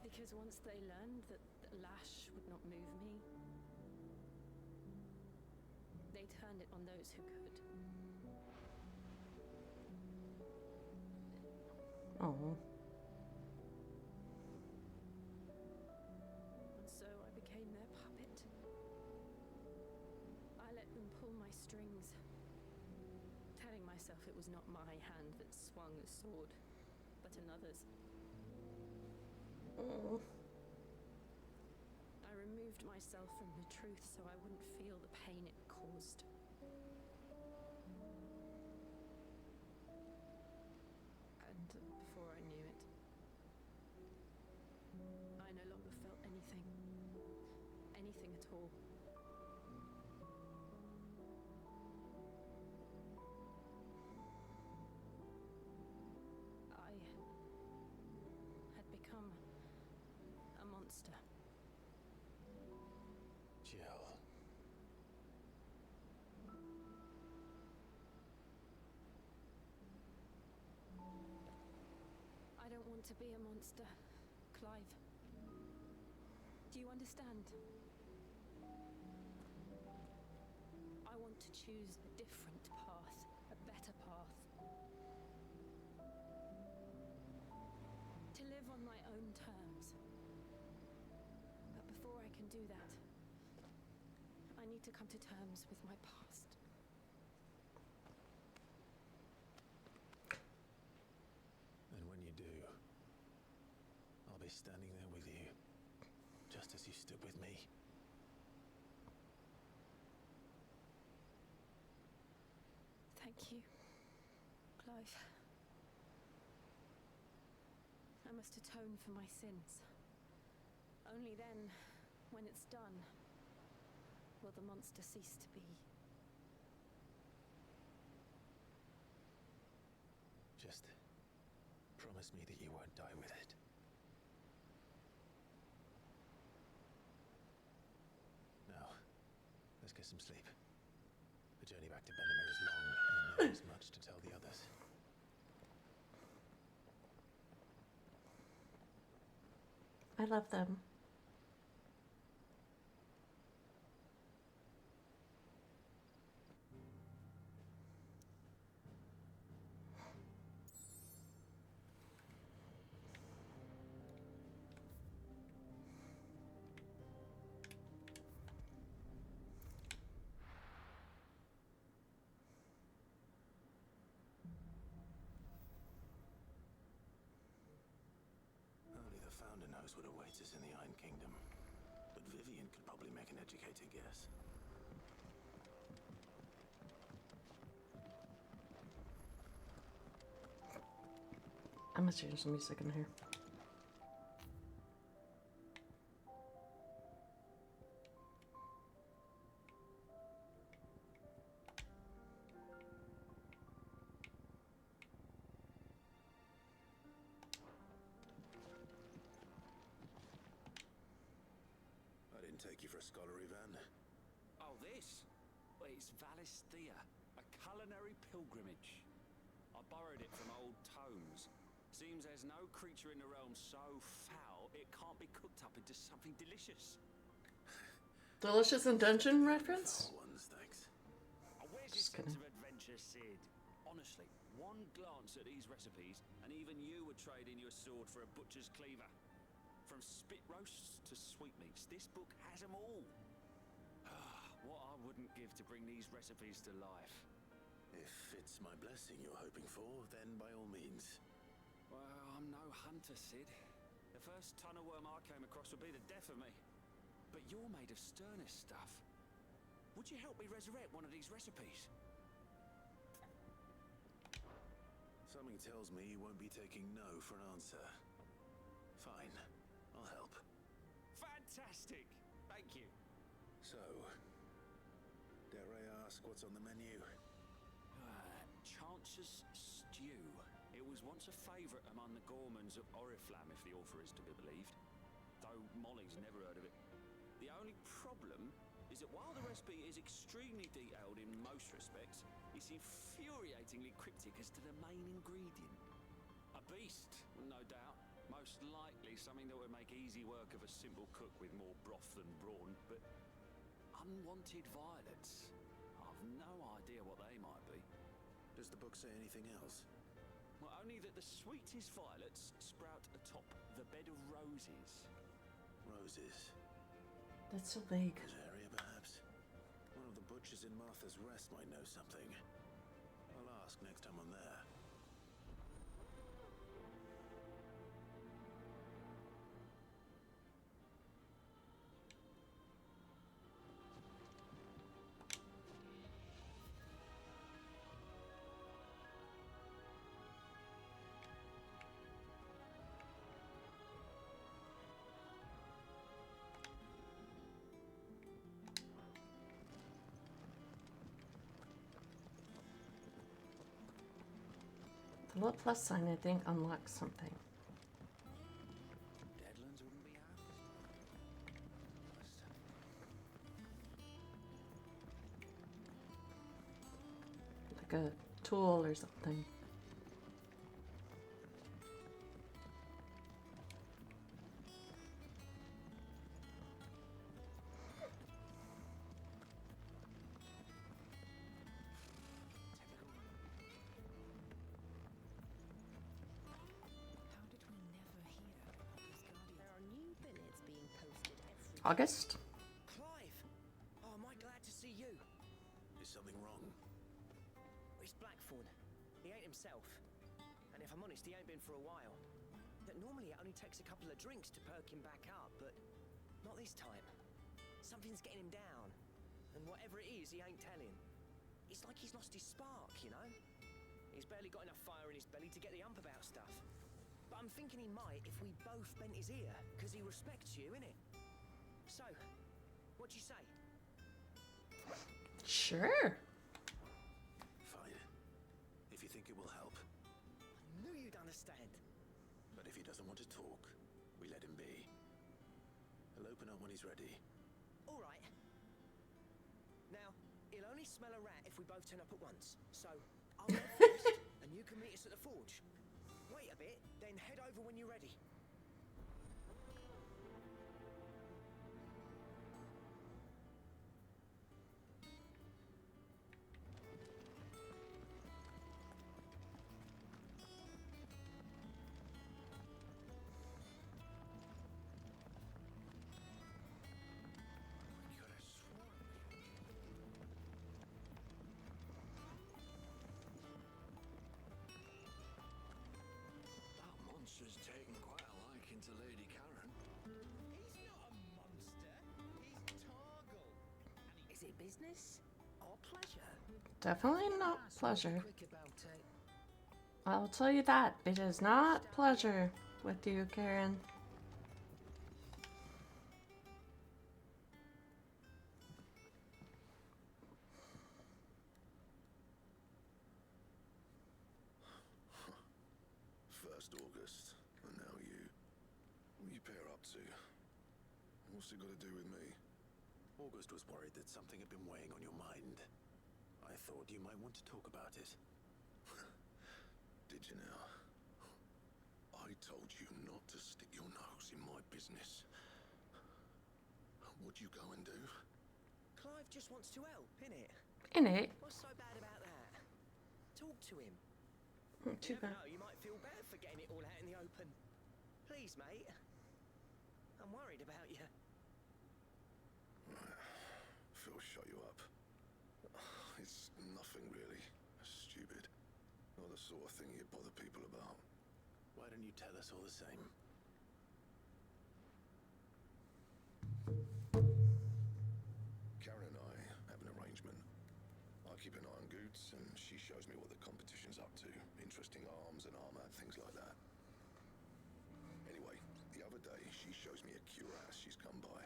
Because once they learned that Lash would not move me, they turned it on those who could. Oh. And so I became their puppet. I let them pull my strings, telling myself it was not my hand that swung the sword, but another's. Oh. I removed myself from the truth so I wouldn't feel the pain it caused. And before I knew it, I no longer felt anything. Anything at all. I had become a monster. Jill. I don't want to be a monster, Clive. Do you understand? I want to choose a different path, a better path. To live on my own terms. But before I can do that, I need to come to terms with my past. And when you do, I'll be standing there with you, just as you stood with me. Thank you, Clive. I must atone for my sins. Only then, when it's done, will the monster cease to be. Just promise me that you won't die with it. Now, let's get some sleep. journey back to Benamir is long, and there is much to tell the others. I love them. Only the founder knows what awaits us in the Iron Kingdom. But Vivian could probably make an educated guess. I'm gonna change the music in here. I didn't take you for a scholar, Ivan. Oh, this? Well, it's Valisthea, a culinary pilgrimage. I borrowed it from old tomes. Seems there's no creature in the realm so foul it can't be cooked up into something delicious. Delicious and Dungeon reference? Ones, thanks. Where's your sense of adventure, Sid? Honestly, one glance at these recipes, and even you would trade in your sword for a butcher's cleaver. From spit roasts to sweetmeats, this book has them all. What I wouldn't give to bring these recipes to life. If it's my blessing you're hoping for, then by all means. Well, I'm no hunter, Sid. The first tunnel worm I came across would be the death of me. But you're made of sterner stuff. Would you help me resurrect one of these recipes? Something tells me you won't be taking no for an answer. Fine, I'll help. Fantastic! Thank you. So, dare I ask what's on the menu? Chance's Stew. It was once a favourite among the gourmands of Oriflamme, if the author is to be believed. Though Molly's never heard of it. The only problem is that while the recipe is extremely detailed in most respects, it's infuriatingly cryptic as to the main ingredient. A beast, no doubt. Most likely something that would make easy work of a simple cook with more broth than brawn, but unwanted violets. I've no idea what they might be. Does the book say anything else? Well, only that the sweetest violets sprout atop the bed of roses. Roses? That's so vague. Area, perhaps? One of the butchers in Martha's Rest might know something. I'll ask next time I'm there. The little plus sign, I think, unlocks something. Deadlands wouldn't be out. Like a tool or something. August? Clive! Oh, am I glad to see you? Is something wrong? It's Blackthorn. He ain't himself. And if I'm honest, he ain't been for a while. That normally it only takes a couple of drinks to perk him back up, but not this time. Something's getting him down. And whatever it is, he ain't telling. It's like he's lost his spark, you know? He's barely got enough fire in his belly to get the ump about stuff. But I'm thinking he might if we both bent his ear, because he respects you, innit? So, what do you say? Sure. Fine. If you think it will help. I knew you'd understand. But if he doesn't want to talk, we let him be. He'll open up when he's ready. All right. Now, he'll We'll only smell a rat if we both turn up at once. So, I'll go first, and you can meet us at the forge. Wait a bit, then head over when you're ready. Monster's taken quite a liking to Lady Karen. He's not a monster. He's Torgal. Is it business or pleasure? Definitely not pleasure. Quick about it. I'll tell you that. It is not pleasure with you, Karen. First August, and now you. What you pair up to? What's it got to do with me? August was worried that something had been weighing on your mind. I thought you might want to talk about it. Did you now? I told you not to stick your nose in my business. What'd you go and do? Clive just wants to help, innit? Innit? What's so bad about that? Talk to him. Too You never bad. know, you might feel better for getting it all out in the open. Please, mate. I'm worried about you. Phil shut you up. It's nothing really. Stupid. Not the sort of thing you bother people about. Why don't you tell us all the same? Karen and I have an arrangement. I keep an eye on Goots, and she shows me what the competition's up to. Interesting arms and armor, things like that. Anyway, the other day, she shows me a cuirass she's come by.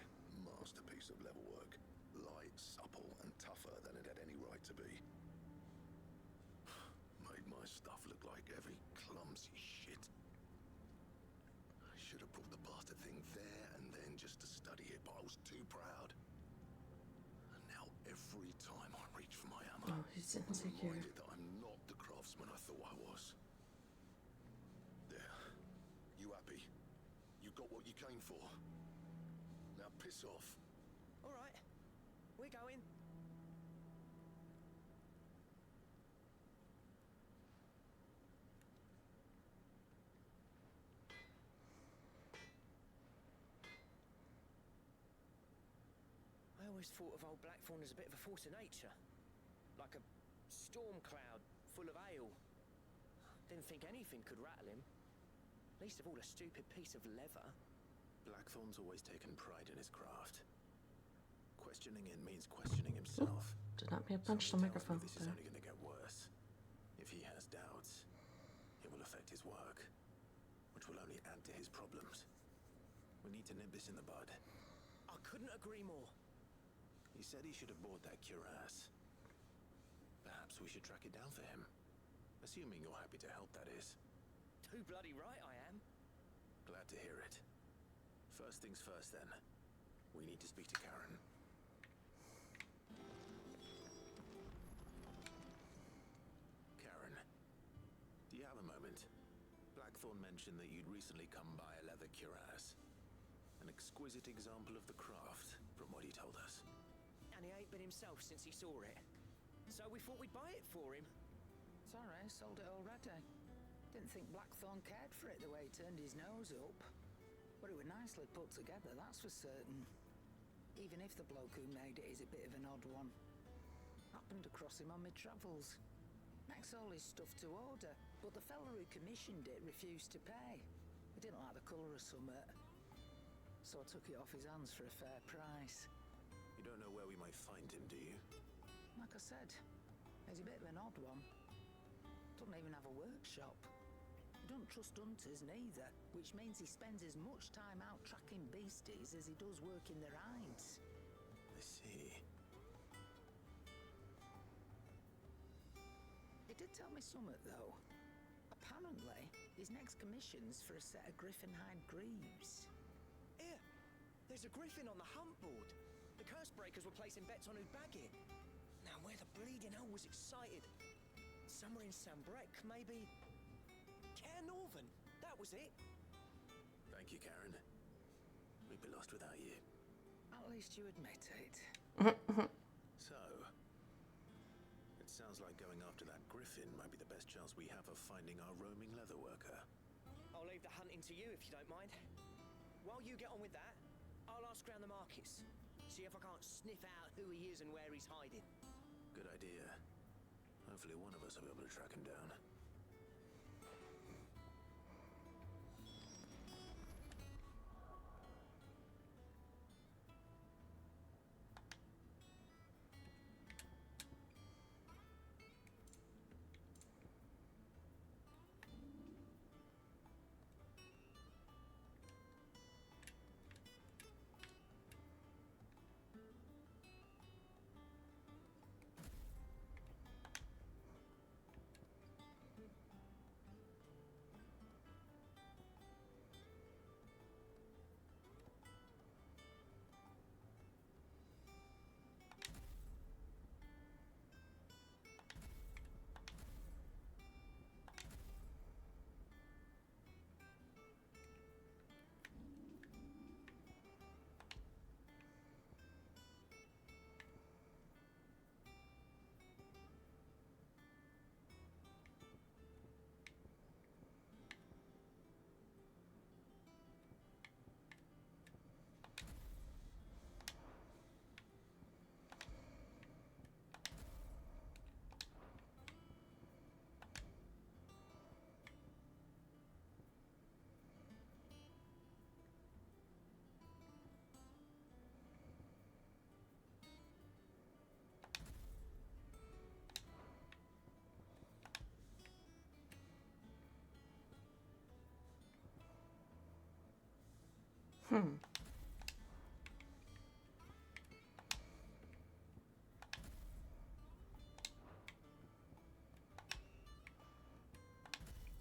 Masterpiece of level work. Light, supple, and tougher than it had any right to be. Made my stuff look like heavy, clumsy shit. I should have brought the bastard thing there and then just to study it, but I was too proud. And now every time I reach for my hammer, Oh, he's I'm insecure. reminded that I'm not the craftsman I thought I was. There. You happy? You got what you came for. Now piss off. All right. We're going. I always thought of old Blackthorn as a bit of a force of nature. Like a storm cloud full of ale. Didn't think anything could rattle him. Least of all a stupid piece of leather. Blackthorn's always taken pride in his craft. Questioning it means questioning himself. Did not mean to punch the Something tells me microphone this is there. only going to get worse. If he has doubts, it will affect his work, which will only add to his problems. We need to nip this in the bud. I couldn't agree more. He said he should have bought that cuirass. Perhaps we should track it down for him. Assuming you're happy to help, that is. Too bloody right I am. Glad to hear it. First things first, then. We need to speak to Karen. Karen, do you have a moment? Blackthorn mentioned that you'd recently come by a leather cuirass. An exquisite example of the craft, from what he told us. And he ain't been himself since he saw it. So we thought we'd buy it for him. Sorry, sold it already. Didn't think Blackthorn cared for it the way he turned his nose up. But it was nicely put together, that's for certain. Even if the bloke who made it is a bit of an odd one. Happened across him on my travels. Makes all his stuff to order, but the fella who commissioned it refused to pay. He didn't like the colour of summat. So I took it off his hands for a fair price. You don't know where we might find him, do you? Like I said, he's a bit of an odd one. Doesn't even have a workshop. He don't trust hunters neither, which means he spends as much time out tracking beasties as he does working their hides. I see. He did tell me something, though. Apparently, his next commission's for a set of griffin hide greaves. Here, there's a griffin on the hunt board. The curse breakers were placing bets on who'd bag it. Now where the bleeding hell was excited? Somewhere in Sambrec, maybe? Care Northern, that was it. Thank you, Karen. We'd be lost without you. At least you admit it. So, it sounds like going after that griffin might be the best chance we have of finding our roaming leather worker. I'll leave the hunting to you if you don't mind. While you get on with that, I'll ask around the markets. See if I can't sniff out who he is and where he's hiding. Good idea. Hopefully one of us will be able to track him down.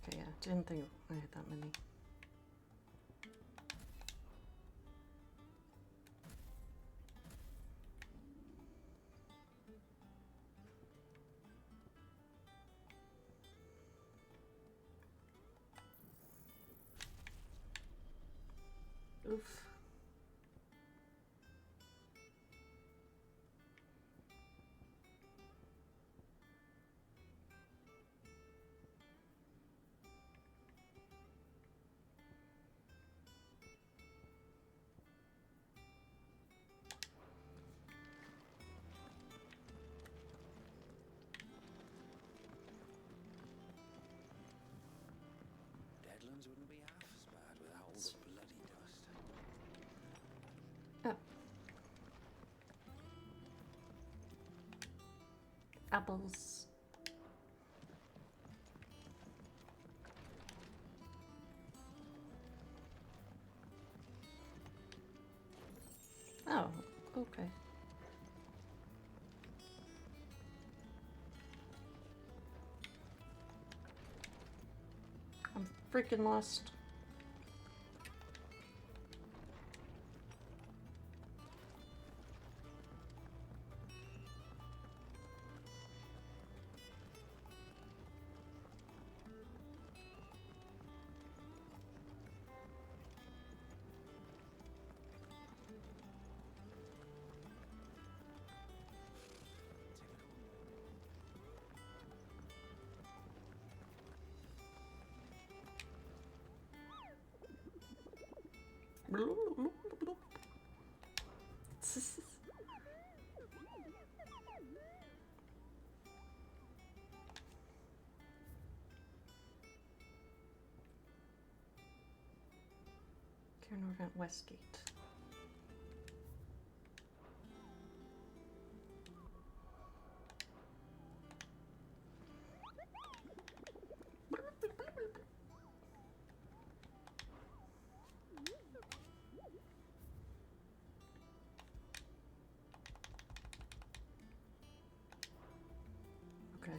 Okay, yeah, didn't think I had that many. Oof. Deadlands wouldn't be half as bad without all the bloody dust. Oh. Apples. Oh, okay. I'm freaking lost. Cairnrevent Westgate. Okay.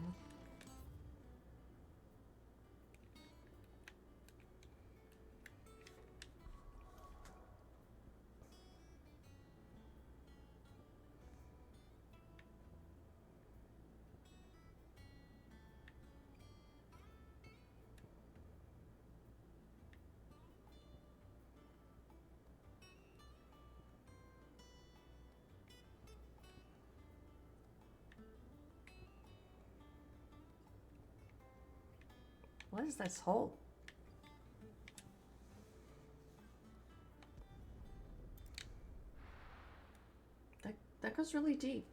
What is this hole? That goes really deep.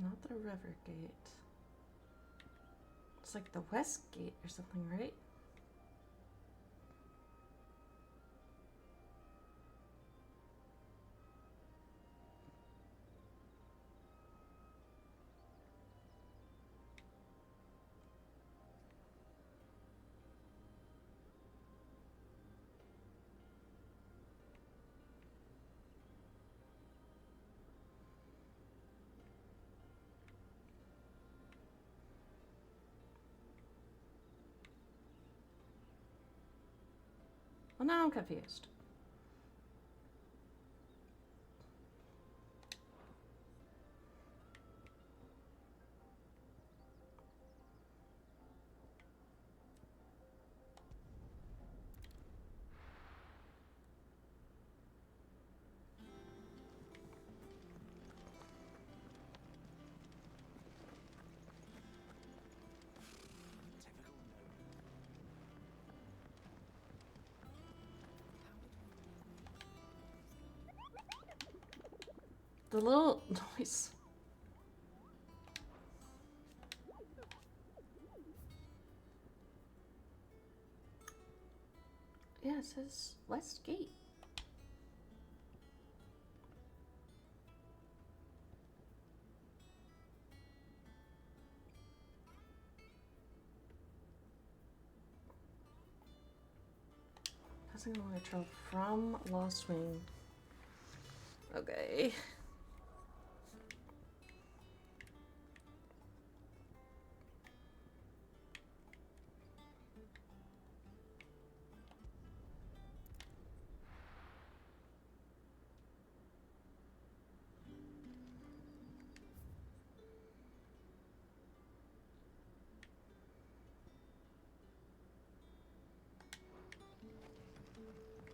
Not the river gate. It's like the west gate or something, right? Well, now I'm confused. The little noise. Yeah, it says West Gate. Passing along a trail from Lost Wing. Okay.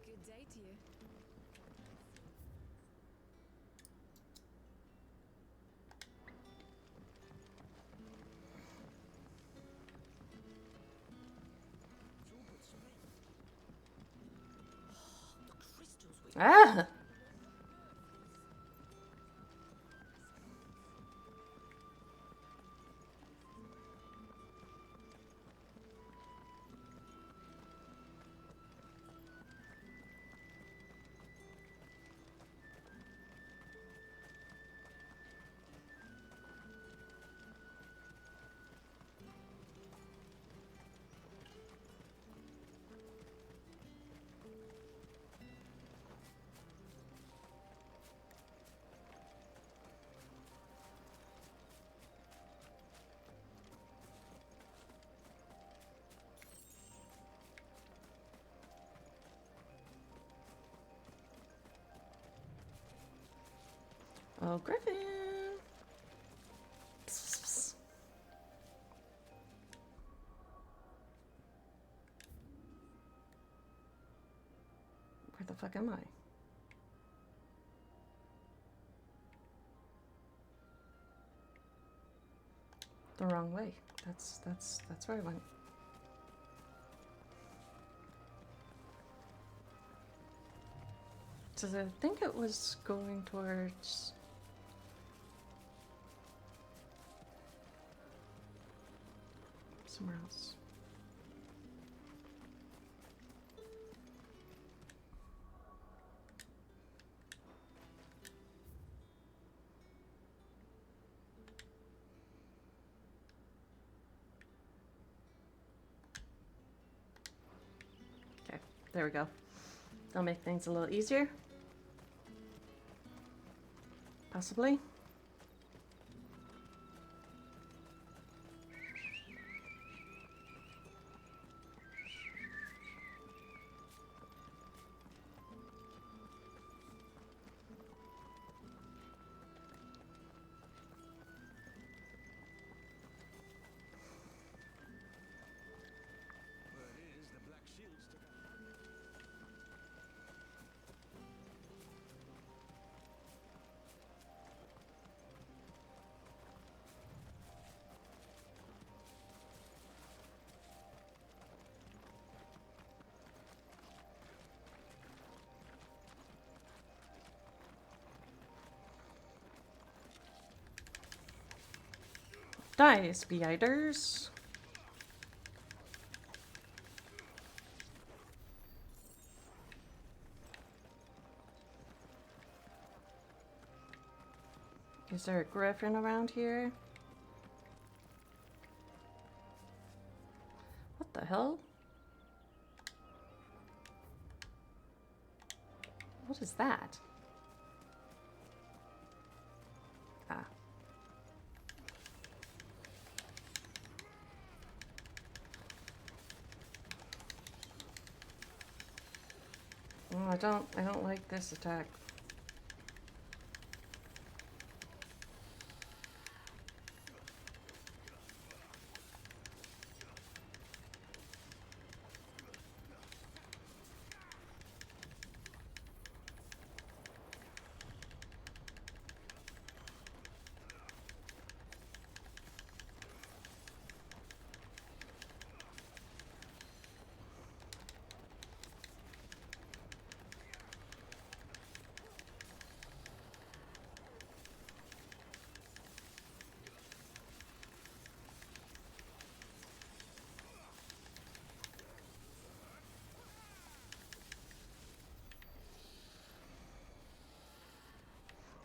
Good day to you. Ah! Oh, Griffin. Where the fuck am I? The wrong way. That's where I went. So I think it was going towards somewhere else. Okay, there we go. That'll make things a little easier. Possibly. Die, spiders. Is there a griffin around here? What the hell? What is that? Ah. Oh, I don't like this attack.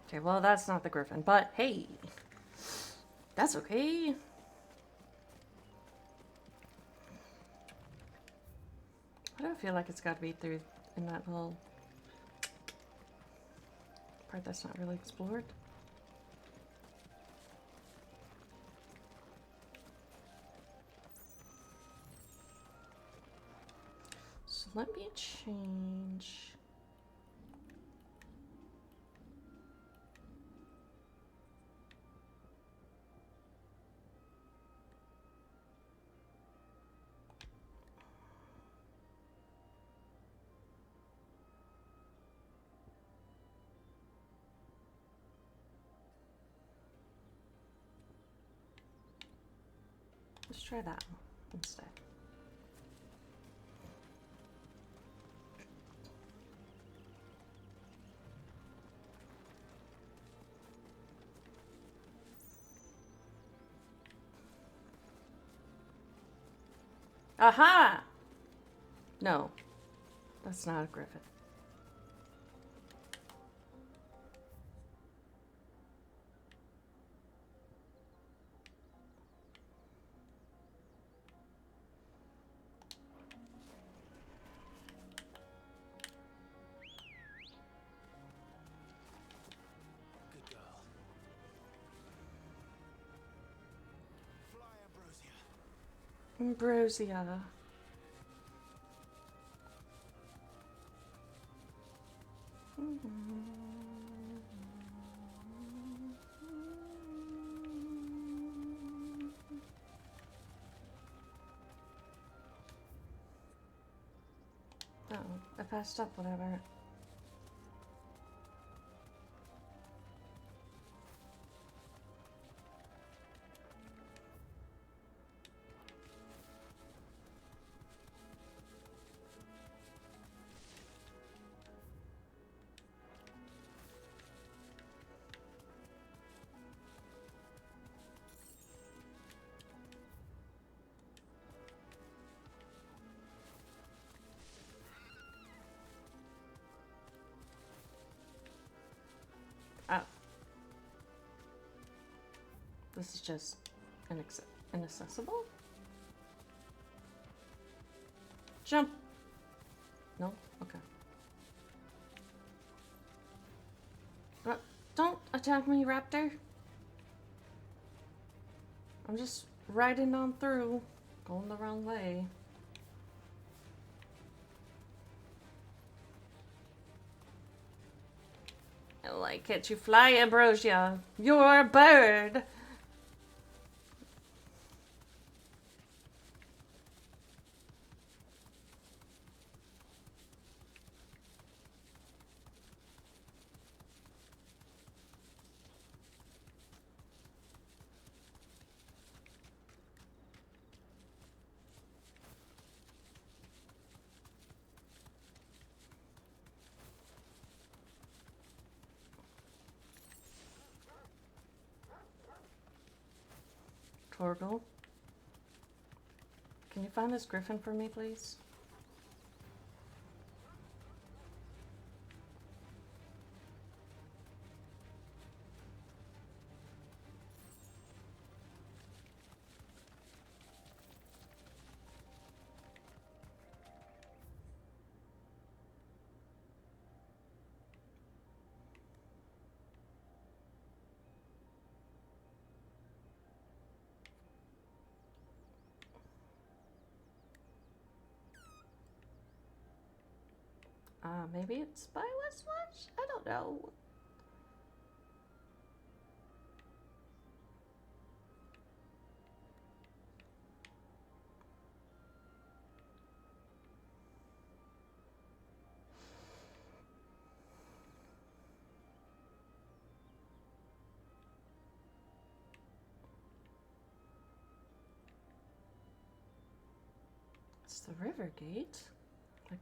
Okay, well, that's not the griffin, but hey, that's okay. I don't feel like it's got to be through in that little part that's not really explored. So let me change. Let's try that one instead. Aha! No, that's not a griffin. Good girl. Fly, Ambrosia. Ambrosia. Oh, I passed up whatever. Oh. This is just inaccessible? Jump! No? Okay. Don't attack me, raptor! I'm just riding on through. Going the wrong way. I like it. You fly, Ambrosia. You're a bird. Torgal. Can you find this griffin for me, please? Maybe it's by Westwatch? I don't know. It's the river gate. Like,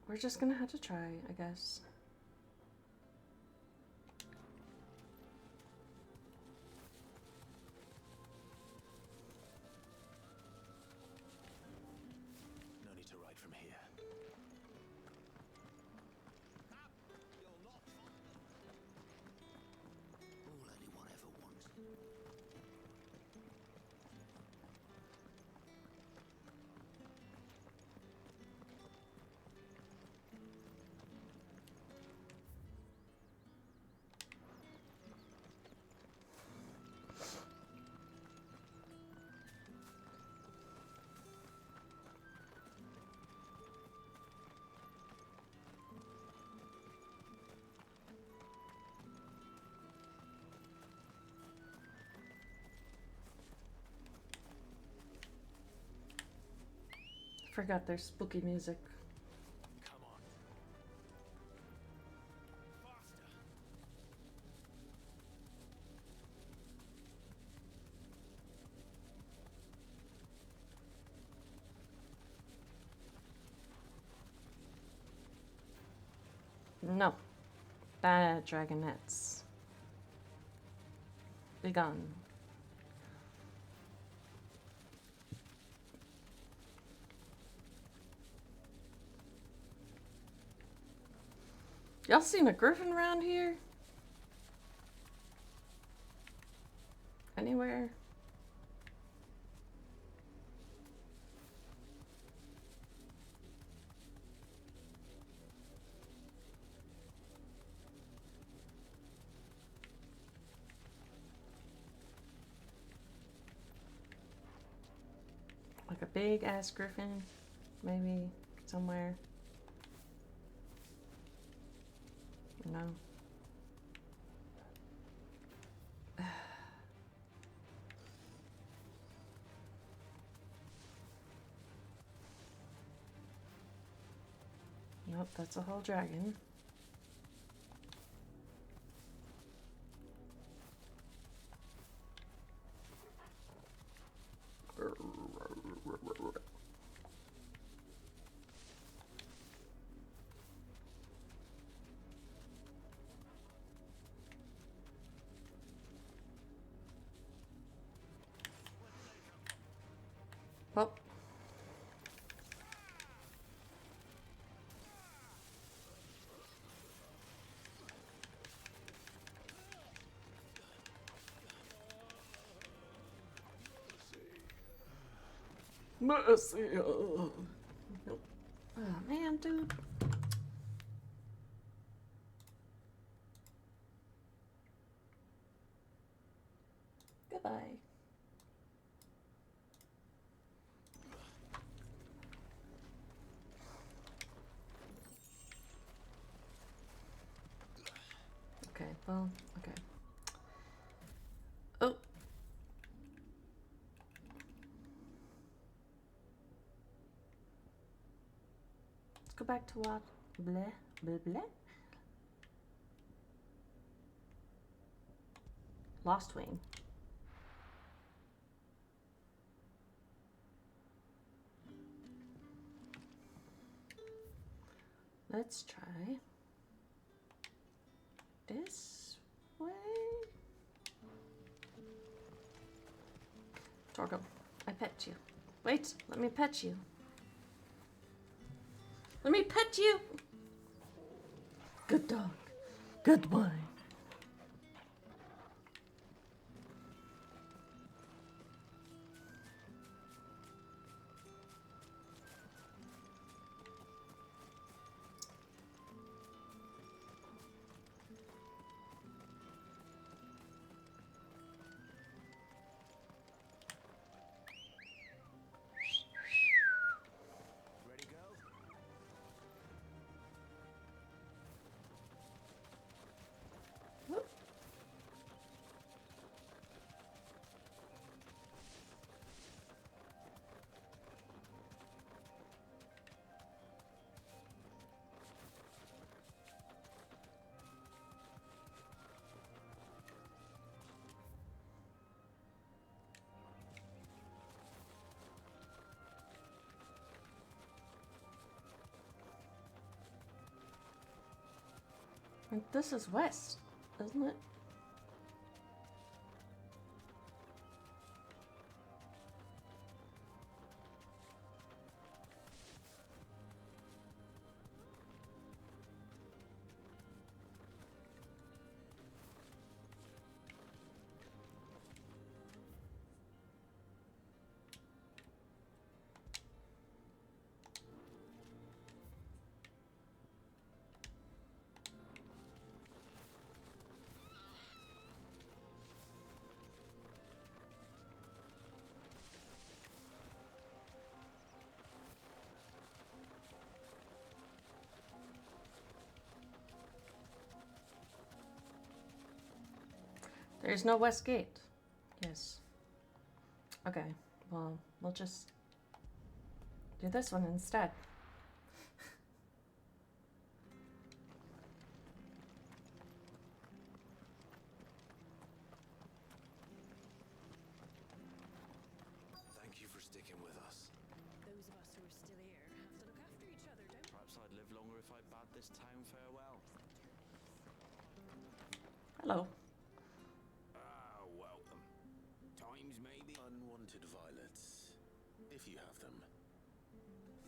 we're just gonna have to try, I guess. No need to ride from here. All anyone ever wants. Forgot there's spooky music. Come on. Faster. No. Bad dragonettes. Be gone. Y'all seen a griffin around here? Anywhere? Like a big ass griffin, maybe somewhere. No. Nope, that's a whole dragon. Well. Mercy. Oh, man, dude. Goodbye. Okay, well, okay. Oh. Let's go back to what? Bleh, bleh, bleh. Lost Wing. Let's try this way. Torgal, I pet you. Wait, let me pet you. Let me pet you! Good dog. Good boy. Ready, girl? Whoop. And this is west, isn't it? There's no west gate. Yes. Okay, well, we'll just do this one instead. Thank you for sticking with us. Those of us who are still here have to look after each other, don't we? Perhaps I'd live longer if I bade this town farewell. Hello. Ah, welcome. Times maybe Unwanted violets, if you have them.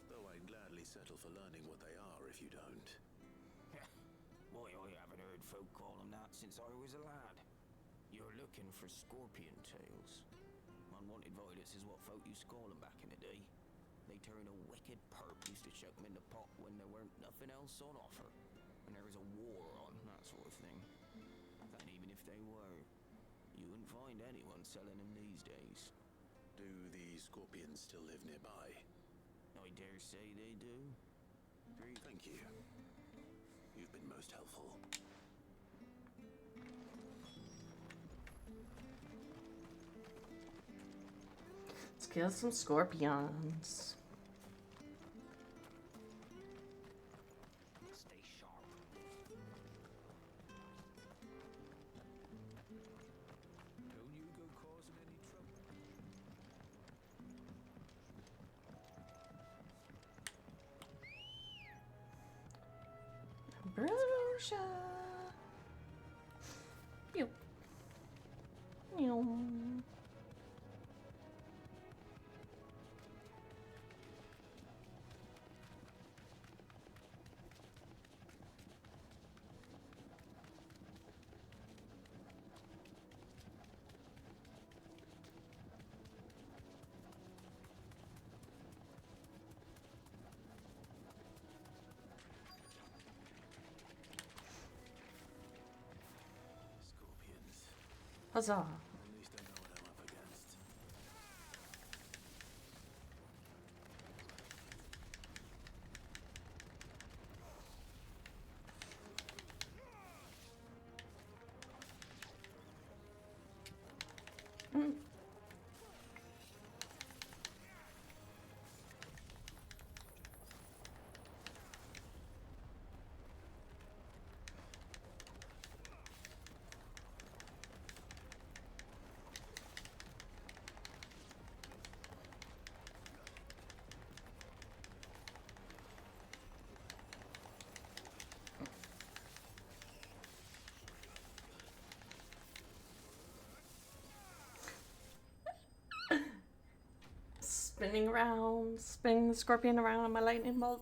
Though I'd gladly settle for learning what they are if you don't. Why, I haven't heard folk call them that since I was a lad. You're looking for scorpion tails. Unwanted violets is what folk used to call them back in the day. They turned a wicked perp used to chuck them in the pot when there weren't nothing else on offer. When there was a war on, that sort of thing. And even if they were, you wouldn't find anyone selling them these days. Do the scorpions still live nearby? I dare say they do. Thank you. You've been most helpful. Let's kill some scorpions. Stay sharp. Don't you go causing any trouble. Ambrosia. Pew. Meow. Scorpions. Huzzah. At least I know what I'm up against. Mm. spinning the scorpion around on my lightning bolt.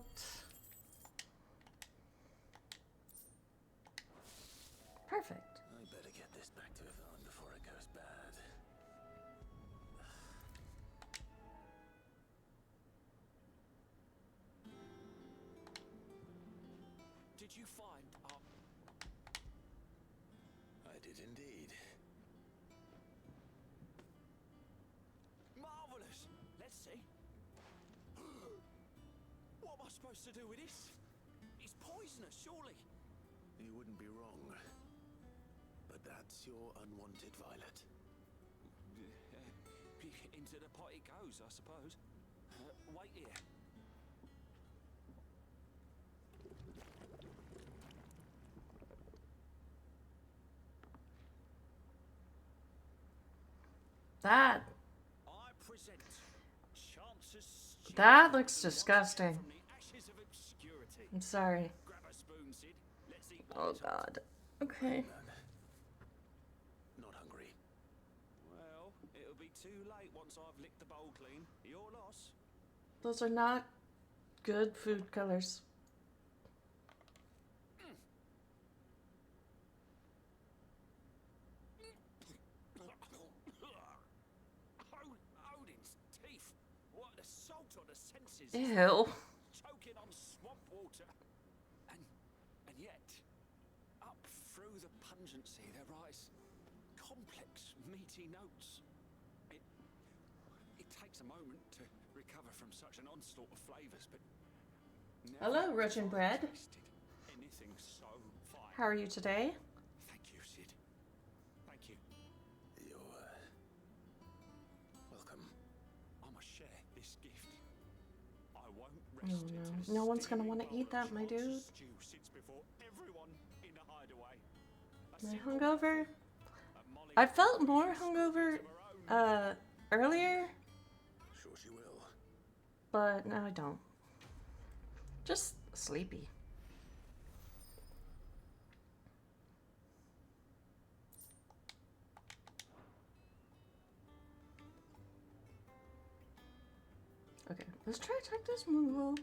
Perfect. I better get this back to Yvonne before it goes bad. Did you find I did indeed. Marvelous! Let's see. What am I supposed to do with this? It's poisonous, surely. You wouldn't be wrong. But that's your unwanted violet. Into the pot it goes, I suppose. Wait here. That I present Chance's that looks disgusting. from the ashes of obscurity. I'm sorry. Grab a spoon, Sid. Let's eat Oh God. Okay. Not hungry. Well, it'll be too late once I've licked the bowl clean. Your loss. Those are not good food colors. Odin's teeth. What an assault on the senses. Ew. Choking on swamp water. And yet, up through the pungency there rise complex, meaty notes. It takes a moment to recover from such an onslaught of flavours, but Hello, Russian bread. anything so fine. How are you today? Thank you, Sid. Thank you. You're welcome. I must share this gift. I won't Oh rest until no. the No one's gonna steaming want to bowl eat of that, my dude. Chance's stew sits before everyone in the hideaway. A Am I single hungover? and Molly I felt more hungover earlier, Sure she will. but now I don't. Just sleepy. Okay, let's try to type this move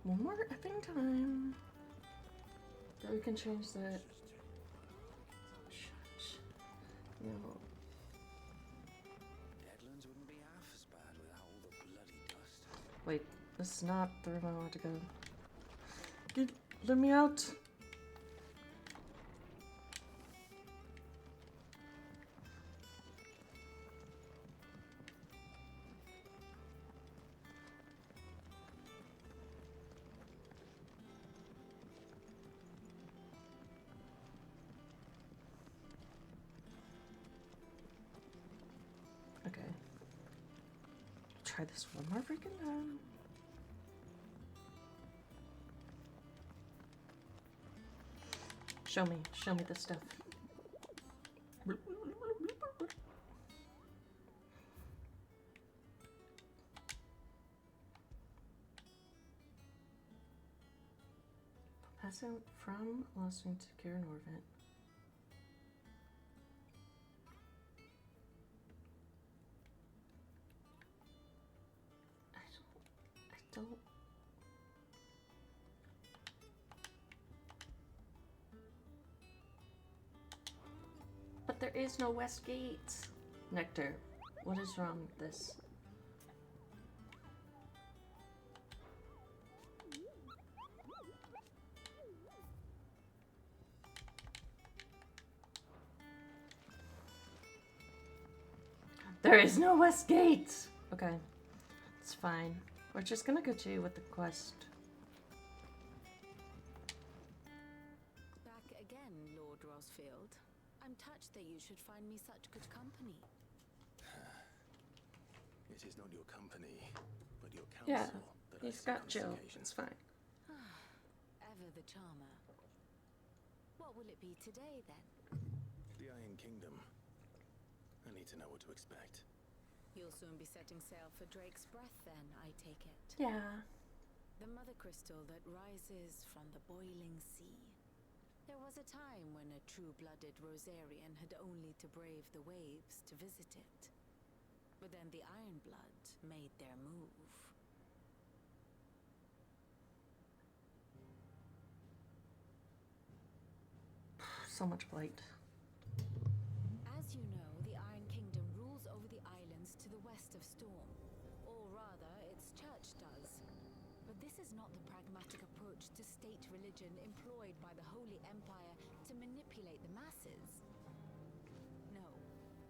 one more effing time. Then we can change that. Shut. No. Deadlands wouldn't be half as bad without all the bloody dust. Wait, this is not the room I want to go. Let me out. Okay. Try this one more freaking time. Show me this stuff. Pass out from Lawson to Karen Orvent. I don't. But there is no West Gate. Nectar, what is wrong with this? There is no West Gate! Okay, it's fine. We're just gonna get you with the quest. Back again, Lord Rosfield. I'm touched that you should find me such good company. It is not your company, but your counsel. Yeah, that I he's seek got on this Jill. occasion. It's fine. Ever the charmer. What will it be today, then? The Iron Kingdom. I need to know what to expect. You'll soon be setting sail for Drake's Breath, then, I take it. Yeah. The mother crystal that rises from the boiling sea. There was a time when a true-blooded Rosarian had only to brave the waves to visit it. But then the Ironblood made their move. So much blight. As you know, the Iron Kingdom rules over the islands to the west of Storm. Or rather, its church does. But this is not the pragmatic approach to state religion employed by the Holy Empire to manipulate the masses. No,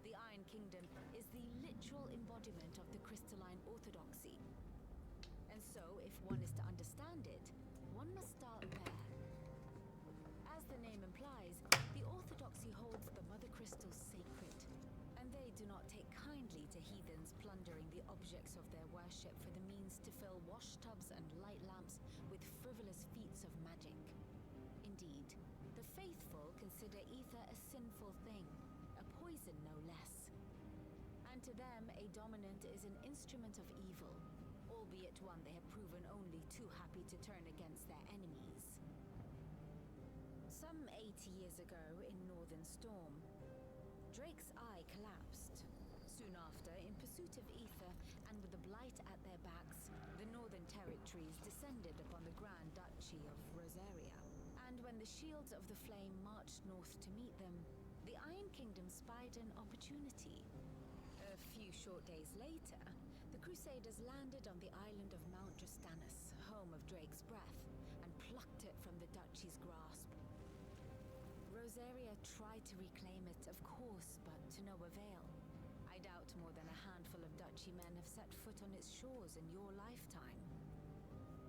the Iron Kingdom is the literal embodiment of the crystalline orthodoxy. And so, if one is to understand it, one must start there. As the name implies, the orthodoxy holds the Mother Crystals sacred, and they do not take kindly to heathens plundering the objects of their worship for the means to fill washtubs and light lamps with frivolous feats of magic. Indeed, the faithful consider ether a sinful thing, a poison no less. And to them, a dominant is an instrument of evil, albeit one they have proven only too happy to turn against their enemies. Some 80 years ago in Northern Storm, Drake's Eye collapsed. Soon after, in pursuit of ether and with the blight at their backs, the Northern Territories descended upon the Grand Duchy of Rosaria. And when the Shields of the Flame marched north to meet them, the Iron Kingdom spied an opportunity. A few short days later, the Crusaders landed on the island of Mount Drastanus, home of Drake's Breath, and plucked it from the Duchy's grasp. Rosaria tried to reclaim it, of course, but to no avail. I doubt more than a handful of Duchy men have set foot on its shores in your lifetime.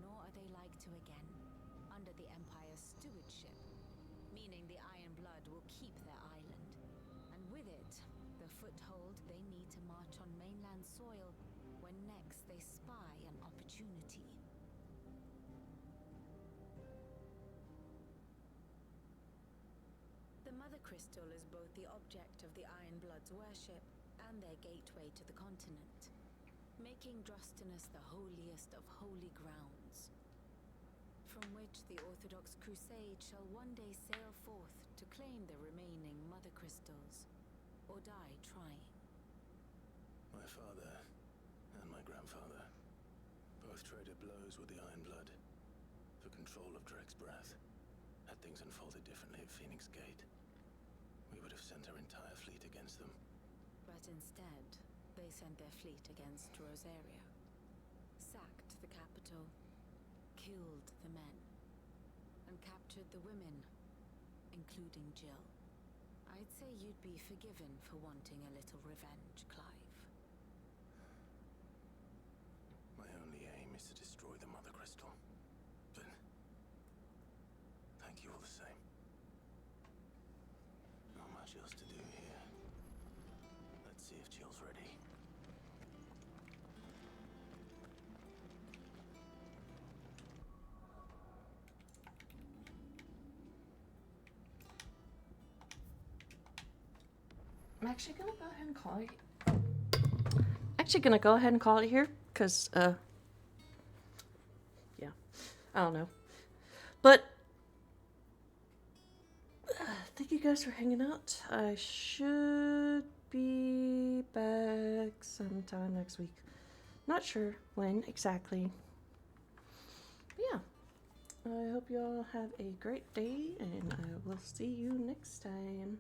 Nor are they like to again, under the Empire's stewardship, meaning the Ironblood will keep their island, and with it, the foothold they need to march on mainland soil when next they spy an opportunity. The Mother Crystal is both the object of the Ironblood's worship and their gateway to the continent, making Drastanus the holiest of holy grounds, from which the Orthodox Crusade shall one day sail forth to claim the remaining Mother Crystals, or die trying. My father and my grandfather both traded blows with the Ironblood for control of Drake's Breath. Had things unfolded differently at Phoenix Gate, we would have sent our entire fleet against them. But instead, they sent their fleet against Rosaria, sacked the capital, killed the men, and captured the women, including Jill. I'd say you'd be forgiven for wanting a little revenge, Clive. My only aim is to destroy the Mother Crystal. But thank you all the same. Not much else to do here. Let's see if Jill's ready. I'm actually gonna go ahead and call it. Here, cause yeah, I don't know, but thank you guys for hanging out. I should be back sometime next week. Not sure when exactly. But yeah, I hope you all have a great day, and I will see you next time.